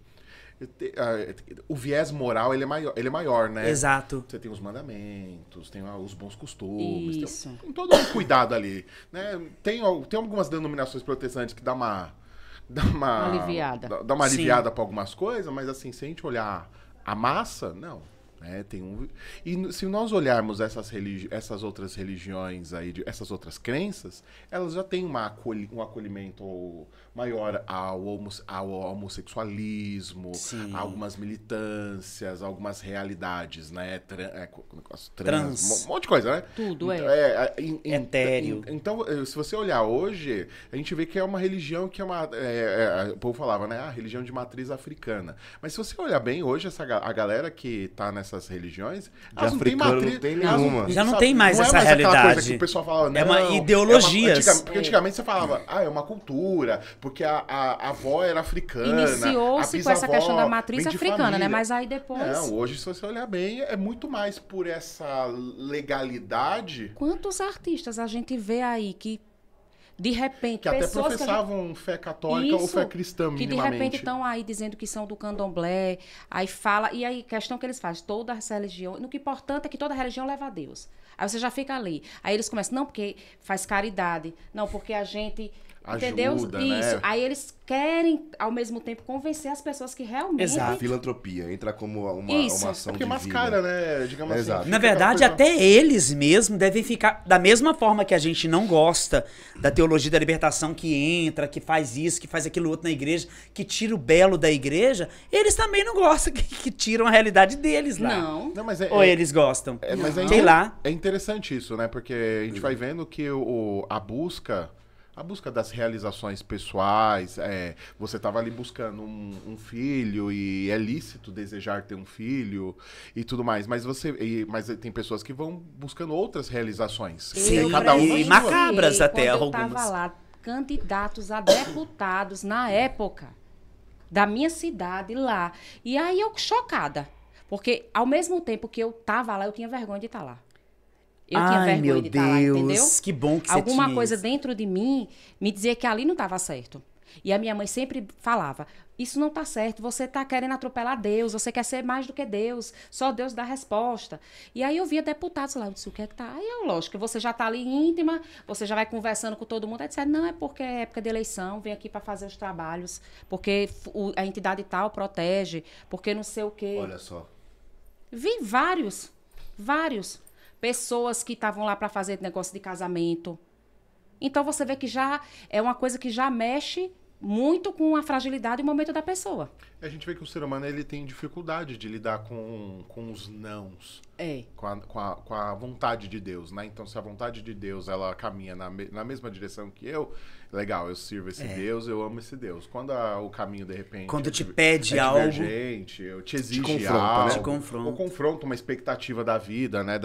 S3: o viés moral ele é maior, né?
S1: Exato.
S3: Você tem os mandamentos, tem os bons costumes,
S4: Isso.
S3: tem todo um cuidado ali, né? Tem algumas denominações protestantes que dá uma
S4: Aliviada.
S3: Dá uma
S1: Sim.
S3: aliviada para algumas coisas, mas assim, se a gente olhar a massa, não. né? E se nós olharmos essas outras religiões aí, essas outras crenças, elas já têm um acolhimento maior ao homossexualismo, a algumas militâncias, algumas realidades, né? Trans, um monte de coisa, né?
S4: Tudo,
S1: etéreo.
S3: Então, se você olhar hoje, a gente vê que é uma religião que é uma... o povo falava, né? A religião de matriz africana. Mas se você olhar bem, hoje a galera que tá nessas religiões,
S2: de africano não tem nenhuma.
S1: Já não tem mais
S3: não
S1: essa
S3: é mais
S1: realidade.
S3: Aquela coisa que o pessoal falava, não,
S1: é uma ideologias.
S3: Porque antigamente você falava, é uma cultura, porque a avó era africana.
S4: Iniciou-se com essa questão da matriz africana, né? Mas aí depois...
S3: Não, hoje, se você olhar bem, é muito mais por essa legalidade.
S4: Quantos artistas a gente vê aí que, de repente,
S3: que até professavam fé católica ou fé cristã, minimamente.
S4: Que de repente estão aí dizendo que são do candomblé, aí fala... E aí, questão que eles fazem, toda essa religião... No que é importante é que toda religião leva a Deus. Aí você já fica ali. Aí eles começam, não, porque faz caridade. Não, porque a gente... Entendeu?
S3: Ajuda,
S4: isso.
S3: Né?
S4: Aí eles querem, ao mesmo tempo, convencer as pessoas que realmente...
S2: Exato. A filantropia entra como uma ação
S3: porque
S2: divina.
S3: mascara, né? Digamos assim.
S1: Na verdade, até eles mesmos devem ficar... Da mesma forma que a gente não gosta da teologia da libertação que entra, que faz isso, que faz aquilo outro na igreja, que tira o belo da igreja, eles também não gostam que tiram a realidade deles lá.
S4: Não
S3: mas
S1: ou eles gostam.
S3: Mas
S1: sei lá.
S3: É interessante isso, né? Porque a gente vai vendo que a busca das realizações pessoais, você estava ali buscando um filho e é lícito desejar ter um filho e tudo mais, mas tem pessoas que vão buscando outras realizações.
S1: Sim, cada um e macabras até algumas.
S4: Eu estava lá, candidatos a deputados na época da minha cidade lá, e aí eu chocada, porque ao mesmo tempo que eu estava lá, eu tinha vergonha de estar lá. Eu tinha vergonha de estar lá, entendeu?
S1: Que bom que você
S4: Alguma
S1: tinha
S4: coisa
S1: isso.
S4: dentro de mim me dizia que ali não estava certo. E a minha mãe sempre falava, isso não está certo, você está querendo atropelar Deus, você quer ser mais do que Deus, só Deus dá resposta. E aí eu via deputados lá, eu disse, o que é que tá? Aí lógico, você já está ali íntima, você já vai conversando com todo mundo, aí disseram, não, é porque é época de eleição, vem aqui para fazer os trabalhos, porque a entidade tal protege, porque não sei o quê.
S2: Olha só.
S4: Vi vários pessoas que estavam lá para fazer negócio de casamento. Então você vê que já é uma coisa que já mexe muito com a fragilidade e o momento da pessoa.
S3: A gente vê que o ser humano ele tem dificuldade de lidar com os nãos. Com a vontade de Deus, né? Então, se a vontade de Deus ela caminha na mesma direção que eu, legal, eu sirvo esse Deus, eu amo esse Deus. Quando o caminho, de repente...
S1: Quando te pede algo...
S3: eu te exige
S2: algo.
S3: Né?
S1: Te confronta.
S3: Ou confronta uma expectativa da vida, né?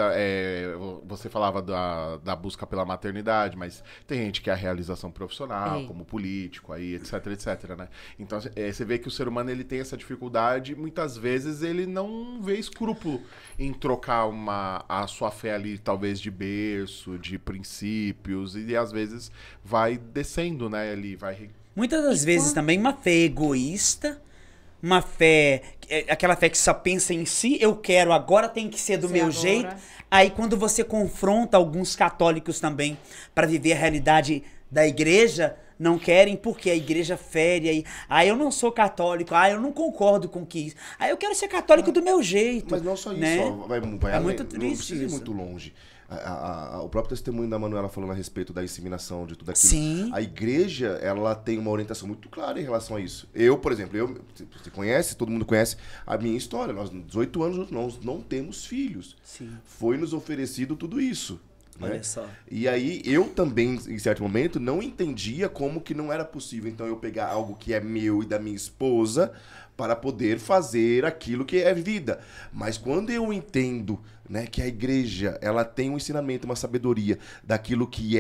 S3: Você falava da busca pela maternidade, mas tem gente que é a realização profissional, como político, aí, etc, né? Então, você vê que o ser humano ele tem essa dificuldade, muitas vezes ele não vê escrúpulo em trocar a sua fé ali, talvez de berço, de princípios, e às vezes vai descendo, né? Ali vai...
S1: Muitas das vezes também uma fé egoísta, uma fé, aquela fé que só pensa em si, eu quero, agora tem que ser do meu jeito. Aí quando você confronta alguns católicos também para viver a realidade da igreja, não querem porque a igreja fere. Aí eu não sou católico, eu não concordo com que isso. Aí eu quero ser católico do meu jeito.
S2: Mas não só isso,
S1: né?
S2: vai além,
S1: muito triste
S2: não precisa ir
S1: isso.
S2: muito longe. O próprio testemunho da Manuela falando a respeito da inseminação, de tudo aquilo.
S1: Sim.
S2: A igreja, ela tem uma orientação muito clara em relação a isso. Eu, por exemplo, você conhece, todo mundo conhece a minha história. Nós, 18 anos, nós não temos filhos.
S1: Sim.
S2: Foi nos oferecido tudo isso.
S1: Olha
S2: né?
S1: só.
S2: E aí eu também, em certo momento, não entendia como que não era possível. Então eu pegar algo que é meu e da minha esposa para poder fazer aquilo que é vida. Mas quando eu entendo, né, que a igreja ela tem um ensinamento, uma sabedoria daquilo que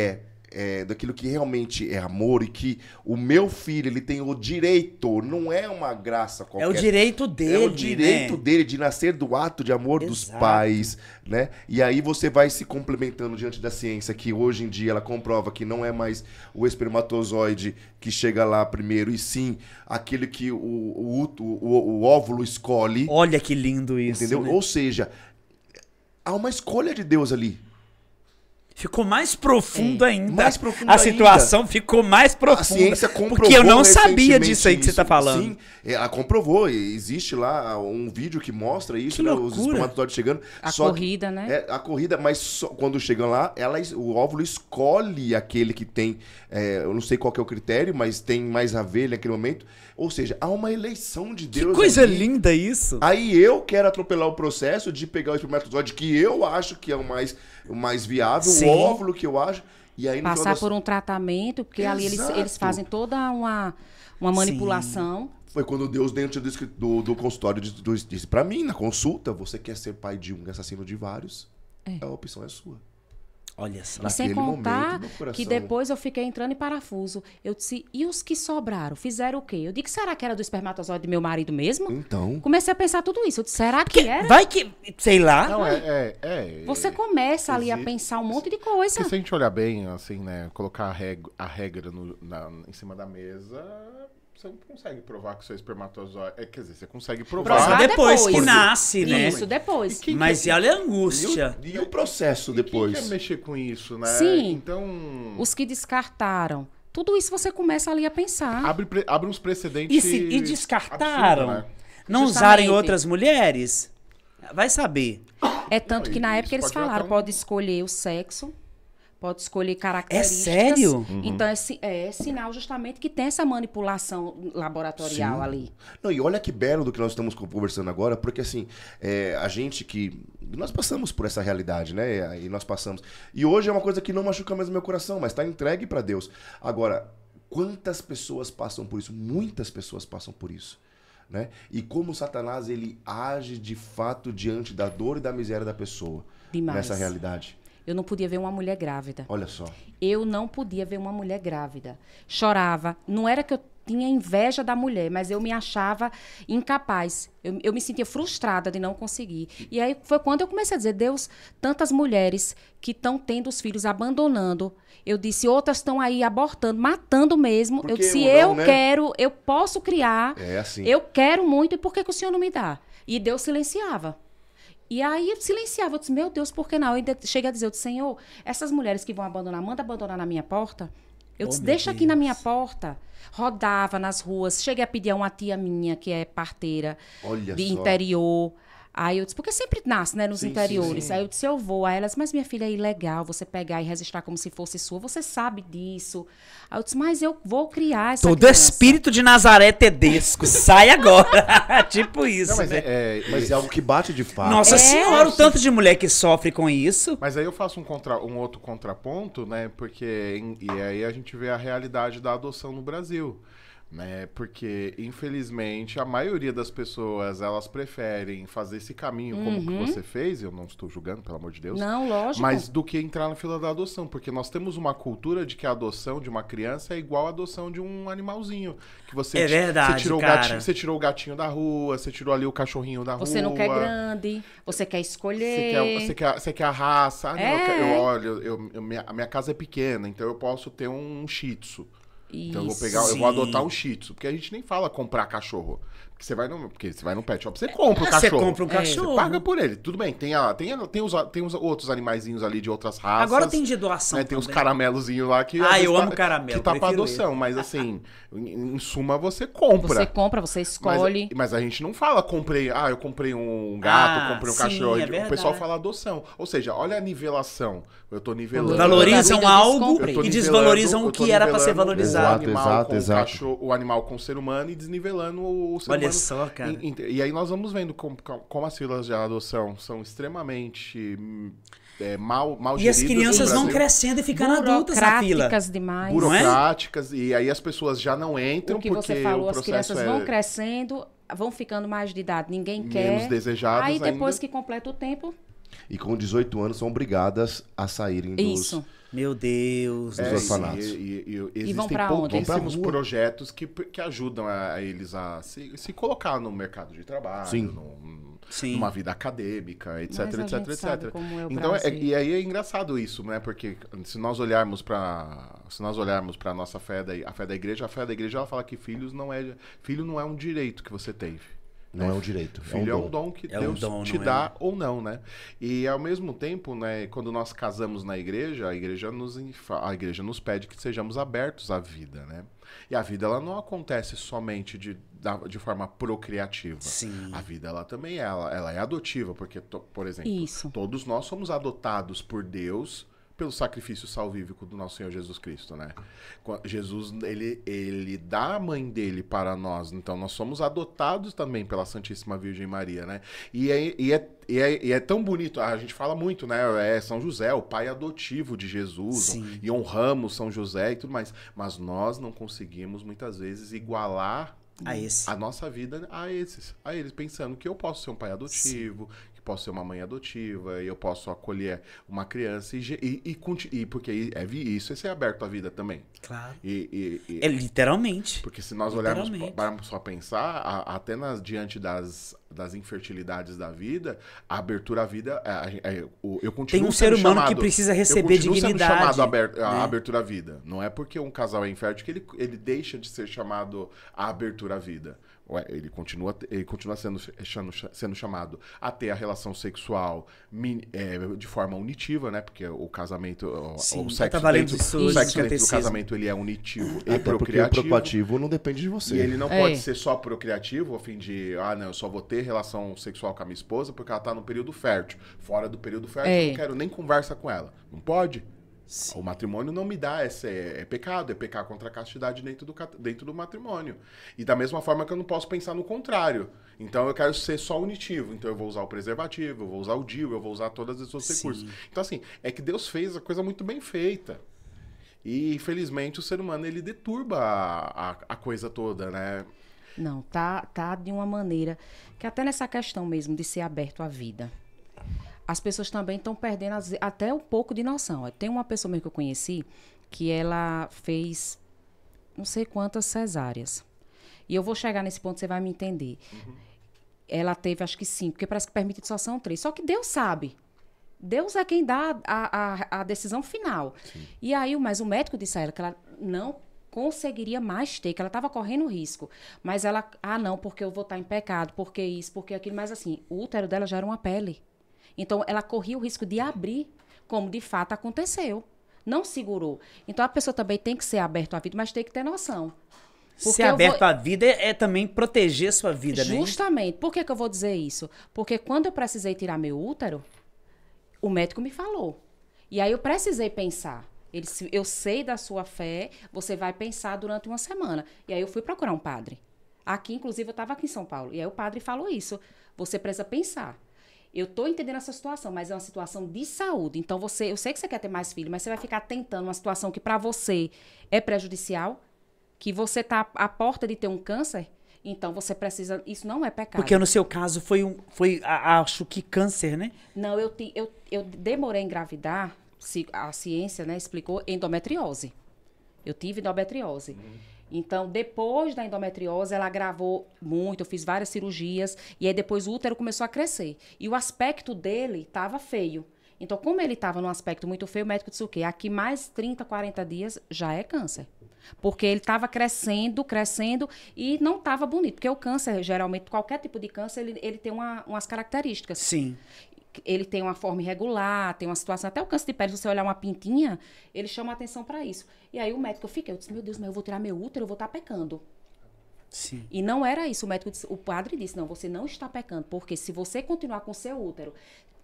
S2: daquilo que realmente é amor e que o meu filho ele tem o direito, não é uma graça qualquer.
S1: É o direito dele,
S2: é o direito
S1: né?
S2: dele de nascer do ato de amor dos
S1: Exato.
S2: pais, né? E aí você vai se complementando diante da ciência que hoje em dia ela comprova que não é mais o espermatozoide que chega lá primeiro, e sim aquele que o óvulo escolhe.
S1: Olha que lindo isso,
S2: entendeu?
S1: né?
S2: Ou seja, há uma escolha de Deus ali.
S1: Ficou mais profundo ainda.
S2: Mais profundo
S1: a situação ficou mais profunda.
S2: A ciência comprovou
S1: porque eu não sabia disso aí que
S2: isso.
S1: você tá falando.
S2: Sim, ela comprovou. Existe lá um vídeo que mostra isso,
S1: Que
S2: né?
S1: loucura.
S2: Os espermatozoides chegando.
S4: A
S2: Só
S4: corrida, né?
S2: A corrida, mas quando chegam lá, o óvulo escolhe aquele que tem, eu não sei qual que é o critério, mas tem mais a ver naquele momento. Ou seja, há uma eleição de Deus.
S1: Que coisa
S2: ali.
S1: linda isso.
S2: Aí eu quero atropelar o processo de pegar o espermatozoide que eu acho que é o mais viável,
S1: Sim.
S2: o óvulo que eu acho, e aí no
S4: Passar
S2: final
S4: por um tratamento, porque ali
S2: Exato.
S4: eles fazem toda uma manipulação.
S2: Foi quando Deus, dentro do consultório, disse pra mim, na consulta, você quer ser pai de um e assassino de vários? A opção é sua.
S1: Olha só.
S4: E sem
S2: Naquele
S4: contar
S2: momento, meu coração-
S4: que depois eu fiquei entrando em parafuso. Eu disse, e os que sobraram? Fizeram o quê? Eu disse, será que era do espermatozoide do meu marido mesmo?
S2: Então,
S4: Comecei a pensar tudo isso. Eu disse, será que era?
S1: Vai que, sei lá.
S3: Não,
S4: Você começa ali a pensar um monte de coisa.
S3: Porque se a gente olhar bem, assim, né? Colocar a regra em cima da mesa, você não consegue provar que o seu espermatozoide... quer dizer, você consegue provar.
S1: Só
S4: Provar
S1: depois que
S4: depois.
S1: nasce, né?
S4: Isso, depois.
S1: Mas e olha a angústia.
S2: e o processo
S3: Quem
S2: depois?
S3: quer mexer com isso, né?
S4: Sim.
S3: Então,
S4: Os que descartaram. Tudo isso você começa ali a pensar.
S3: abre uns precedentes
S1: E descartaram?
S3: absurdos, né?
S1: Não
S4: Justamente.
S1: usarem outras mulheres? Vai saber.
S4: É tanto que na época
S3: isso
S4: eles
S3: pode virar
S4: falaram,
S3: até um-
S4: pode escolher o sexo, pode escolher características.
S1: sério?
S4: Então é sinal justamente que tem essa manipulação laboratorial
S2: Sim.
S4: ali.
S2: Não, e olha que belo do que nós estamos conversando agora, porque assim, a gente que... Nós passamos por essa realidade, né? E nós passamos. E hoje é uma coisa que não machuca mais o meu coração, mas está entregue para Deus. Agora, quantas pessoas passam por isso? Muitas pessoas passam por isso. Né? E como Satanás ele age de fato diante da dor e da miséria da pessoa.
S4: Demais.
S2: Nessa realidade.
S4: Eu não podia ver uma mulher grávida.
S2: Olha só.
S4: Eu não podia ver uma mulher grávida. Chorava. Não era que eu tinha inveja da mulher, mas eu me achava incapaz. Eu me sentia frustrada de não conseguir. E aí foi quando eu comecei a dizer, Deus, tantas mulheres que estão tendo os filhos abandonando. Eu disse, outras estão aí abortando, matando mesmo.
S2: Por
S4: Eu
S2: que
S4: disse,
S2: não,
S4: eu
S2: né?
S4: quero, eu posso criar.
S2: É assim.
S4: Eu quero muito, e por que o Senhor não me dá? E Deus silenciava. E aí eu silenciava, eu disse, meu Deus, por que não? Eu ainda cheguei a dizer, eu disse, Senhor, essas mulheres que vão abandonar, manda abandonar na minha porta. Eu disse,
S1: meu
S4: deixa aqui na
S1: Deus.
S4: minha porta. Rodava nas ruas, cheguei a pedir a uma tia minha, que é parteira
S2: Olha
S4: de
S2: só.
S4: interior. Aí eu disse, porque sempre nasce, né, nos
S2: Sim,
S4: interiores.
S2: sim.
S4: Aí eu disse, eu vou. Aí elas, mas minha filha, é ilegal você pegar e registrar como se fosse sua. Você sabe disso. Aí eu disse, mas eu vou criar essa
S1: Todo
S4: criança.
S1: espírito de Nazaré tedesco, sai agora. Tipo isso,
S3: Não, mas
S1: né?
S2: Mas é algo que bate de fato.
S1: Nossa
S4: É.
S1: senhora, o tanto de mulher que sofre com isso.
S3: Mas aí eu faço um outro contraponto, né? Porque e aí a gente vê a realidade da adoção no Brasil, né? Porque infelizmente a maioria das pessoas elas preferem fazer esse caminho como que você fez. Eu não estou julgando, pelo amor de Deus.
S4: Não, lógico.
S3: Mas do que entrar na fila da adoção, porque nós temos uma cultura de que a adoção de uma criança é igual a adoção de um animalzinho. Que você,
S1: É verdade,
S3: você tirou
S1: cara.
S3: o gatinho, você tirou o gatinho da rua, você tirou ali o cachorrinho da
S4: Você
S3: rua.
S4: não quer grande, você quer escolher.
S3: Você quer a raça. Ah, não,
S4: É.
S3: olha, a minha casa é pequena, então eu posso ter um Shih Tzu. Então eu vou
S4: Isso.
S3: eu vou adotar um Shih Tzu. Porque a gente nem fala comprar cachorro. Porque você vai no pet shop, você compra o
S1: Você
S3: cachorro.
S1: compra um cachorro.
S3: Você paga por ele. Tudo bem, tem os outros animaizinhos ali de outras raças.
S1: Agora tem de doação
S3: Né, tem os
S1: também.
S3: caramelozinhos lá que...
S1: Ah,
S3: às vezes
S1: eu amo caramelo,
S3: Que tá pra
S1: prefiro
S3: adoção, mas assim, em suma você compra.
S4: Você compra, você escolhe.
S3: Mas a gente não fala eu comprei um gato,
S1: Ah,
S3: comprei um
S1: sim,
S3: cachorro.
S1: é
S3: O
S1: verdade.
S3: pessoal fala adoção. Ou seja, olha a nivelação. Eu tô nivelando.
S1: Valorizam
S4: Eu tô
S1: algo
S4: nivelando-
S1: e
S3: Eu tô
S1: desvalorizam o
S3: eu tô
S1: que era pra ser
S3: nivelando
S1: valorizado.
S3: O animal
S2: Exato,
S3: com
S2: exato.
S3: o cachorro, o animal com o ser humano e desnivelando o ser
S1: Olha
S3: humano.
S1: só, cara.
S3: E aí nós vamos vendo como as filas de adoção são extremamente mal
S1: E as
S3: geridas no
S1: crianças vão
S3: Brasil.
S1: crescendo e ficando adultas na fila.
S4: Burocráticas demais.
S1: Não é?
S3: Burocráticas, e aí as pessoas já não entram
S4: O que
S3: porque
S4: você falou,
S3: o
S4: as
S3: processo
S4: crianças
S3: é
S4: vão crescendo, vão ficando mais de idade, ninguém
S3: menos
S4: quer.
S3: desejadas
S4: Aí depois
S3: ainda.
S4: que completa o tempo,
S2: E com 18 anos são obrigadas a saírem dos...
S4: isso.
S1: Meu Deus.
S2: Dos
S1: do céu.
S2: orfanatos.
S3: E
S4: vão
S3: existem
S4: pra onde?
S3: pouquíssimos
S2: Vão pra rua.
S3: projetos que ajudam a eles a se colocar no mercado de trabalho,
S2: Sim.
S1: Sim.
S3: numa vida acadêmica, etc,
S4: Mas a
S3: etc,
S4: gente
S3: etc.
S4: sabe como é o
S3: Então,
S4: Brasil.
S3: e aí é engraçado isso, né? Porque se nós olharmos para a nossa fé a fé da igreja ela fala que filho não é um direito que você teve.
S2: Não é um direito.
S3: Filho é um dom que Deus te dá ou não, né? E ao mesmo tempo, né, quando nós casamos na igreja, a igreja nos pede que sejamos abertos à vida, né? E a vida, ela não acontece somente de forma procriativa.
S1: Sim.
S3: A vida, ela também ela é adotiva, porque, por exemplo,
S4: Isso.
S3: todos nós somos adotados por Deus pelo sacrifício salvífico do nosso Senhor Jesus Cristo, né? Jesus, ele dá a mãe dele para nós, então nós somos adotados também pela Santíssima Virgem Maria, né? E é tão bonito, a gente fala muito, né? É São José, o pai adotivo de Jesus,
S1: Sim.
S3: e honramos São José e tudo mais, mas nós não conseguimos muitas vezes igualar a nossa vida a eles, pensando que eu posso ser um pai adotivo, que posso ser uma mãe adotiva, e eu posso acolher uma criança e porque isso é ser aberto à vida também.
S1: Claro. É literalmente.
S3: Porque se nós olharmos para só pensar, até diante das infertilidades da vida, a abertura à vida, eu continuo
S1: Tem um ser humano que precisa receber dignidade.
S3: Sendo chamado a abertura à vida. Não é porque um casal é infértil que ele deixa de ser chamado à abertura à vida. Ele continua sendo chamado a ter a relação sexual de forma unitiva, né? Porque o casamento, o sexo dentro do casamento, ele é unitivo e procriativo.
S2: Porque o procreativo não depende de você.
S3: E ele não pode ser só procriativo, a fim de, não, eu só vou ter relação sexual com a minha esposa porque ela tá no período fértil. Fora do período fértil, eu não quero nem conversa com ela. Não pode. Sim. O matrimônio não me dá, é pecado, é pecar contra a castidade dentro do matrimônio. E da mesma forma que eu não posso pensar no contrário. Então eu quero ser só unitivo, então eu vou usar o preservativo, eu vou usar o DIU, eu vou usar todos esses outros recursos. Então assim, é que Deus fez a coisa muito bem feita. E infelizmente o ser humano, ele deturba a coisa toda, né?
S4: Não, tá de uma maneira que até nessa questão mesmo de ser aberto à vida, as pessoas também estão perdendo até um pouco de noção. Tem uma pessoa mesmo que eu conheci que ela fez não sei quantas cesáreas. E eu vou chegar nesse ponto, você vai me entender. Uhum. Ela teve, acho que 5, porque parece que permitido só são 3. Só que Deus sabe. Deus é quem dá a decisão final. Sim. E aí, mas o médico disse a ela que ela não conseguiria mais ter, que ela estava correndo risco. Mas ela, não, porque eu vou estar em pecado, porque isso, porque aquilo. Mas assim, o útero dela já era uma pele. Então, ela corria o risco de abrir, como de fato aconteceu. Não segurou. Então, a pessoa também tem que ser aberta à vida, mas tem que ter noção.
S1: Ser aberto à vida é também proteger sua vida, né?
S4: Justamente. Por que eu vou dizer isso? Porque quando eu precisei tirar meu útero, o médico me falou. E aí eu precisei pensar. Ele disse, eu sei da sua fé, você vai pensar durante uma semana. E aí eu fui procurar um padre. Aqui, inclusive, eu estava aqui em São Paulo. E aí o padre falou isso. Você precisa pensar. Eu estou entendendo essa situação, mas é uma situação de saúde. Então, eu sei que você quer ter mais filhos, mas você vai ficar tentando uma situação que para você é prejudicial, que você está à porta de ter um câncer, então você precisa... Isso não é pecado.
S1: Porque no seu caso acho que câncer, né?
S4: Não, eu demorei a engravidar, a ciência, né, explicou, endometriose. Eu tive endometriose. Então, depois da endometriose, ela agravou muito, eu fiz várias cirurgias, e aí depois o útero começou a crescer. E o aspecto dele estava feio. Então, como ele estava num aspecto muito feio, o médico disse o quê? Aqui mais 30, 40 dias já é câncer. Porque ele estava crescendo, e não estava bonito. Porque o câncer, geralmente, qualquer tipo de câncer, ele tem umas características.
S1: Sim.
S4: Ele tem uma forma irregular, tem uma situação... Até o câncer de pele, se você olhar uma pintinha, ele chama a atenção para isso. E aí o médico eu disse, meu Deus, mas eu vou tirar meu útero, eu vou estar pecando.
S1: Sim. E
S4: não era isso. O padre disse, não, você não está pecando, porque se você continuar com o seu útero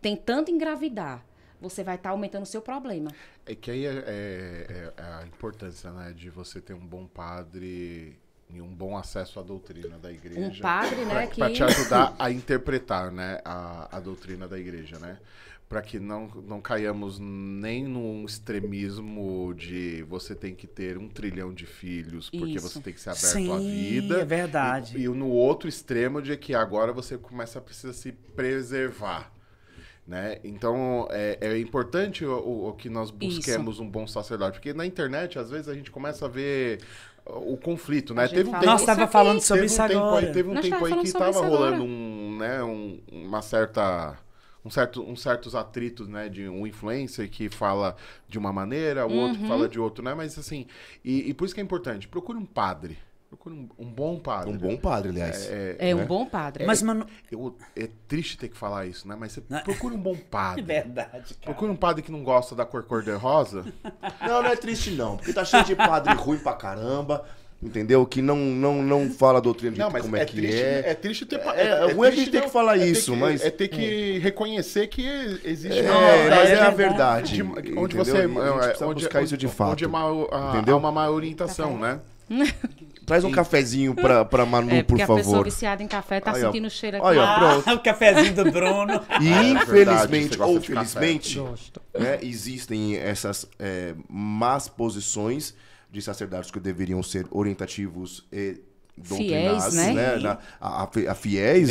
S4: tentando engravidar, você vai estar aumentando o seu problema.
S3: É que aí é a importância, né, de você ter um bom padre e um bom acesso à doutrina da igreja.
S4: Um padre, né,
S3: para te ajudar a interpretar, né, a doutrina da igreja, né? Para que não caiamos nem num extremismo de você tem que ter 1 trilhão de filhos, porque você tem que ser aberto à vida.
S1: É verdade.
S3: E no outro extremo de que agora você precisa se preservar. Né? Então, é importante o que nós busquemos um bom sacerdote, porque na internet, às vezes, a gente começa a ver o conflito, né?
S1: Teve um tempo, nós estava falando sobre isso agora.
S3: Teve um tempo aí que estava rolando certos atritos, né? De um influencer que fala de uma maneira, o outro fala de outro, né? Mas assim, e por isso que é importante, procure um padre. Procure um bom padre.
S2: Um bom padre, aliás.
S4: Um bom padre.
S1: Mas, mano...
S3: É triste ter que falar isso, né? Mas você procure um bom padre.
S1: É verdade, cara.
S3: Procure um padre que não gosta da cor cor-de-rosa.
S2: Não é triste não, porque tá cheio de padre ruim pra caramba, entendeu? Que não fala a doutrina de como é que
S3: triste,
S2: é.
S3: É triste ter...
S2: ruim a gente ter que falar isso, mas...
S3: É ter que reconhecer que existe...
S2: mas é a verdade.
S3: Onde
S2: entendeu?
S3: você...
S2: E a gente precisa buscar isso de fato.
S3: Onde há uma má orientação, né?
S2: Traz um cafezinho pra Manu, por
S4: porque a pessoa
S2: favor.
S4: viciada em café tá
S2: Aí, ó.
S4: sentindo o cheiro aqui.
S2: Aí, ó, pronto.
S1: O cafezinho do Bruno.
S2: E
S3: verdade,
S2: infelizmente
S3: você gosta
S2: ou
S3: de café.
S2: felizmente, né, existem essas más posições de sacerdotes que deveriam ser orientativos e doutrinados,
S4: Fiéis,
S2: né? A fiéis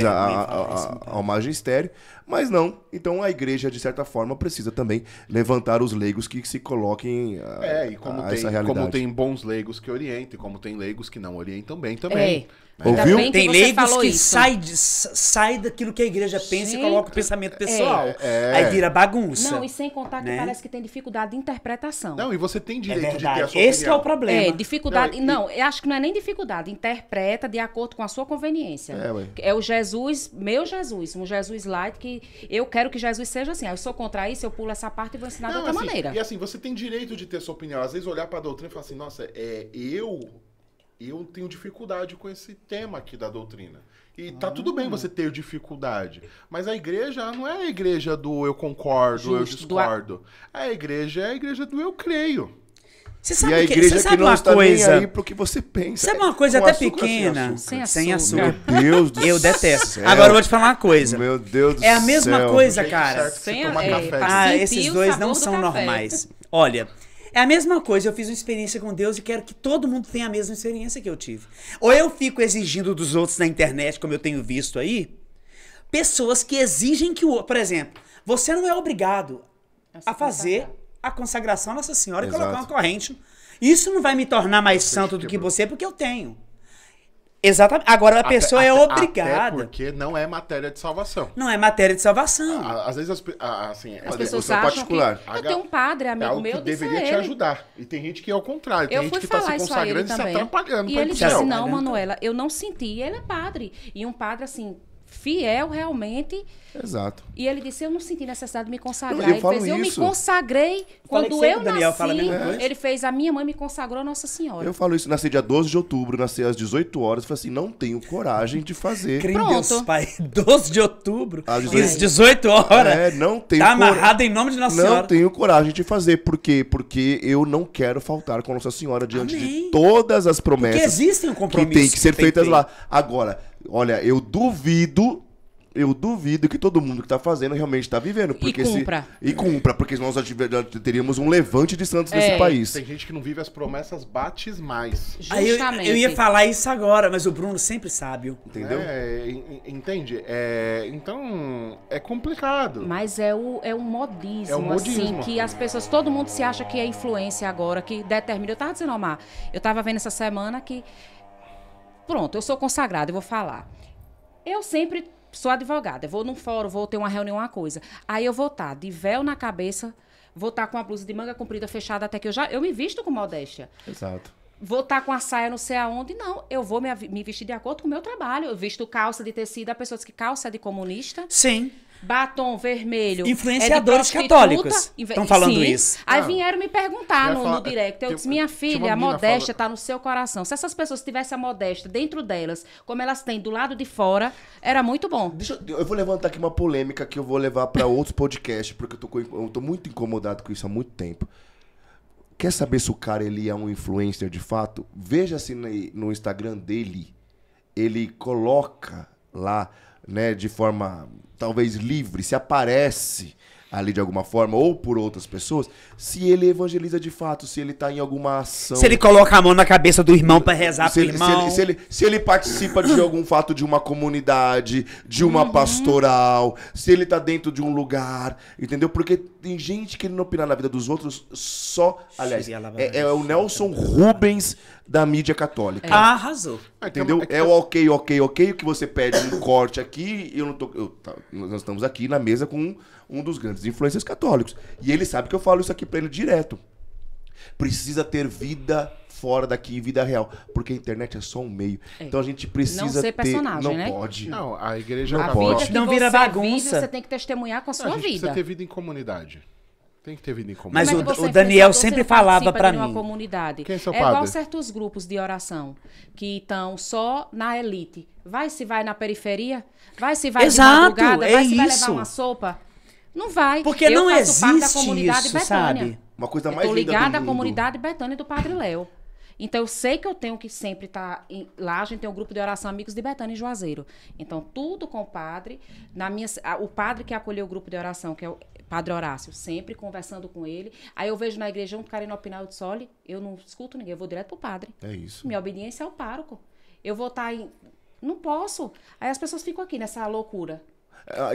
S2: ao magistério, mas não. Então a igreja, de certa forma, precisa também levantar os leigos que se coloquem
S3: E como
S2: a essa realidade.
S3: como tem bons leigos que orientem, como tem leigos que não orientam bem também.
S2: Ouviu?
S4: Ainda bem que
S1: Tem
S4: você
S1: leigos
S4: falou
S1: que
S4: isso.
S1: sai daquilo que a igreja pensa
S4: Gente,
S1: e coloca o pensamento pessoal.
S3: É.
S1: Aí vira bagunça.
S4: Não, e sem contar que
S1: né?
S4: parece que tem dificuldade de interpretação.
S3: Não, e você tem
S1: É
S3: direito de ter a
S1: verdade.
S3: sua
S1: Esse que é o
S3: opinião.
S1: problema.
S4: Dificuldade.
S3: Não,
S4: Eu acho que não é nem dificuldade. Interpreta de acordo com a sua conveniência.
S2: Ué.
S4: É o Jesus, meu Jesus, um Jesus light que eu quero que Jesus seja assim. Eu sou contra isso, eu pulo essa parte e vou ensinar de outra
S3: assim,
S4: maneira.
S3: E assim, você tem direito de ter sua opinião. Às vezes olhar pra doutrina e falar assim, nossa, eu tenho dificuldade com esse tema aqui da doutrina. E tá tudo bem você ter dificuldade. Mas a igreja não é a igreja do eu concordo, eu discordo. A igreja é a igreja do eu creio.
S1: Você
S2: E
S1: sabe
S2: a
S1: você
S2: igreja que
S1: sabe
S2: não
S1: uma
S2: está nem
S1: coisa?
S2: aí pro que você pensa.
S1: Sabe uma coisa
S3: Com
S1: até
S3: açúcar ou sem
S1: pequena?
S3: açúcar?
S4: Sem
S1: açúcar.
S2: Meu Deus do céu.
S1: Eu detesto. Agora eu vou te falar uma coisa.
S2: Meu Deus do
S1: É a mesma
S2: céu.
S1: coisa,
S3: Jeito
S1: cara.
S3: certo que você
S4: Sem
S3: toma
S4: a-
S3: café.
S4: pra sentir
S1: Esses
S4: o
S1: dois
S4: sabor
S1: não
S4: do
S1: são
S4: café.
S1: normais. Olha, é a mesma coisa. Eu fiz uma experiência com Deus e quero que todo mundo tenha a mesma experiência que eu tive. Ou eu fico exigindo dos outros na internet, como eu tenho visto aí, pessoas que exigem que o outro... Por exemplo, você não é obrigado a fazer a consagração à Nossa Senhora e
S2: Exato.
S1: colocar uma corrente. Isso não vai me tornar mais santo do que você, porque eu tenho. Exatamente. Agora a pessoa é
S3: Até
S1: obrigada.
S3: porque não é matéria de salvação.
S1: não é matéria de salvação.
S3: Às vezes, assim...
S4: As
S2: Olha,
S4: pessoas
S2: devoção
S4: acham
S2: particular.
S4: que... Eu tenho um padre,
S3: É
S4: amigo
S3: algo
S4: meu,
S3: que
S4: disse
S3: deveria
S4: a
S3: te
S4: ele.
S3: ajudar. E tem gente que é ao contrário. Tem
S4: Eu
S3: gente
S4: fui
S3: que tá se
S4: falar isso a ele
S3: consagrando e se
S4: também.
S3: atrapalhando
S4: E
S3: pra ir
S4: ele
S3: pro
S4: disse,
S3: céu.
S4: não, Manuela, eu não senti. Ele é padre. E um padre, assim, fiel realmente.
S2: Exato.
S4: E ele disse, eu não senti necessidade de me consagrar.
S2: Eu
S4: Ele
S2: falo
S4: fez, eu me
S2: isso.
S4: consagrei.
S1: Falei
S4: Quando
S1: que sempre
S4: eu
S1: o Daniel fala a mesma
S4: nasci,
S1: coisa.
S4: ele fez, a minha mãe me consagrou a Nossa Senhora.
S2: Eu falo isso, nasci dia 12 de outubro, nasci às 18 horas, falei assim, não tenho coragem de fazer.
S1: Crê em
S4: Pronto.
S1: Deus, pai. 12 de outubro.
S2: Às
S1: Às 18 horas.
S2: Não tenho
S1: Tá amarrado em nome de Nossa
S2: Não
S1: Senhora.
S2: tenho coragem de fazer. Por quê? Porque eu não quero faltar com Nossa Senhora diante
S1: Amém.
S2: de todas as
S1: Porque
S2: promessas
S1: existem um
S2: que
S1: compromisso.
S2: tem que ser
S1: tem
S2: feitas
S1: feito.
S2: lá. Agora, olha, eu duvido que todo mundo que tá fazendo realmente tá vivendo. Porque
S4: cumpra.
S2: E cumpra, porque nós já teríamos um levante de santos nesse país.
S3: Tem gente que não vive as promessas batismais.
S1: Aí
S4: Justamente.
S1: eu ia falar isso agora, mas o Bruno sempre sábio.
S2: Entendeu?
S3: Entende? Então, é complicado.
S4: Mas é um modismo,
S3: É um modismo.
S4: assim, que as pessoas, todo mundo se acha que é influência agora, que determina. Eu tava dizendo, Omar, eu tava vendo essa semana que, pronto, eu sou consagrada, eu vou falar. Eu sempre sou advogada, eu vou num fórum, vou ter uma reunião, uma coisa. Aí eu vou estar de véu na cabeça, vou estar com a blusa de manga comprida fechada até que eu me visto com modéstia.
S2: Exato.
S4: Vou estar com a saia não sei aonde. Não, eu vou me vestir de acordo com o meu trabalho. Eu visto calça de tecido, a pessoa diz que calça é de comunista.
S1: Sim.
S4: Batom vermelho.
S1: Influenciadores
S4: é de prostituta.
S1: católicos estão falando
S4: Sim.
S1: isso.
S4: Aí
S3: Ah.
S4: vieram me perguntar
S3: Eu ia
S4: no
S3: falar-
S4: direct. Eu
S3: tem-
S4: disse, minha
S3: tinha
S4: filha,
S3: uma
S4: a
S3: menina
S4: modéstia está no seu coração. Se essas pessoas tivessem a modéstia dentro delas, como elas têm do lado de fora, era muito bom.
S2: Eu vou levantar aqui uma polêmica que eu vou levar pra outros podcasts, porque eu tô muito incomodado com isso há muito tempo. Quer saber se o cara ele é um influencer de fato? Veja se no Instagram dele ele coloca lá, né, de forma talvez livre, se aparece ali de alguma forma ou por outras pessoas, se ele evangeliza de fato, se ele tá em alguma ação.
S1: Se ele coloca a mão na cabeça do irmão pra rezar
S2: Se
S1: pro
S2: ele,
S1: irmão.
S2: se ele participa de algum fato de uma comunidade, de uma pastoral, se ele tá dentro de um lugar, entendeu? Porque tem gente querendo opinar na vida dos outros só... Aliás, é o Nelson Rubens da mídia católica.
S1: Arrasou.
S2: Entendeu? É o ok, que você pede um corte aqui e eu não tô... nós estamos aqui na mesa com um dos grandes influencers católicos. E ele sabe que eu falo isso aqui pra ele direto. Precisa ter vida fora daqui, vida real. Porque a internet é só um meio. Então a gente precisa
S4: Não ser personagem,
S2: não
S4: né?
S2: pode.
S3: Não, a igreja...
S2: Não
S4: A
S2: pode.
S4: vida que
S1: Não vira
S4: você
S1: bagunça.
S4: vive, você tem que testemunhar com a
S3: Não,
S4: sua
S3: a gente precisa
S4: vida.
S3: ter vida em comunidade. Tem que ter vida em
S1: Mas
S3: comunidade.
S4: Como é que
S1: o
S4: você é
S1: Daniel
S4: influenciador,
S1: sempre
S4: você não
S1: falava
S4: participa
S1: pra
S4: de uma
S1: mim.
S4: comunidade.
S3: Quem é seu
S4: igual
S3: padre?
S4: certos grupos de oração que estão só na elite. Vai na periferia? Vai
S1: Exato,
S4: de madrugada?
S1: é
S4: Vai levar
S1: isso.
S4: uma sopa? Não vai.
S1: Porque
S4: eu
S1: não
S4: faço parte da
S1: existe
S4: comunidade
S1: isso,
S4: Betânia.
S1: sabe?
S2: Uma coisa
S4: Eu
S2: mais
S4: tô
S2: linda
S4: ligada
S2: do
S4: à
S2: mundo.
S4: comunidade Betânia do Padre Léo. Então, eu sei que eu tenho que sempre estar lá. A gente tem um grupo de oração Amigos de Betânia em Juazeiro. Então, tudo com o padre. O padre que acolheu o grupo de oração, que é o Padre Horácio, sempre conversando com ele. Aí eu vejo na igreja um querendo opinar, eu disse, olha, eu não escuto ninguém, eu vou direto pro padre.
S2: É isso.
S4: Minha obediência é o pároco. Eu vou estar em... Não posso. Aí as pessoas ficam aqui nessa loucura.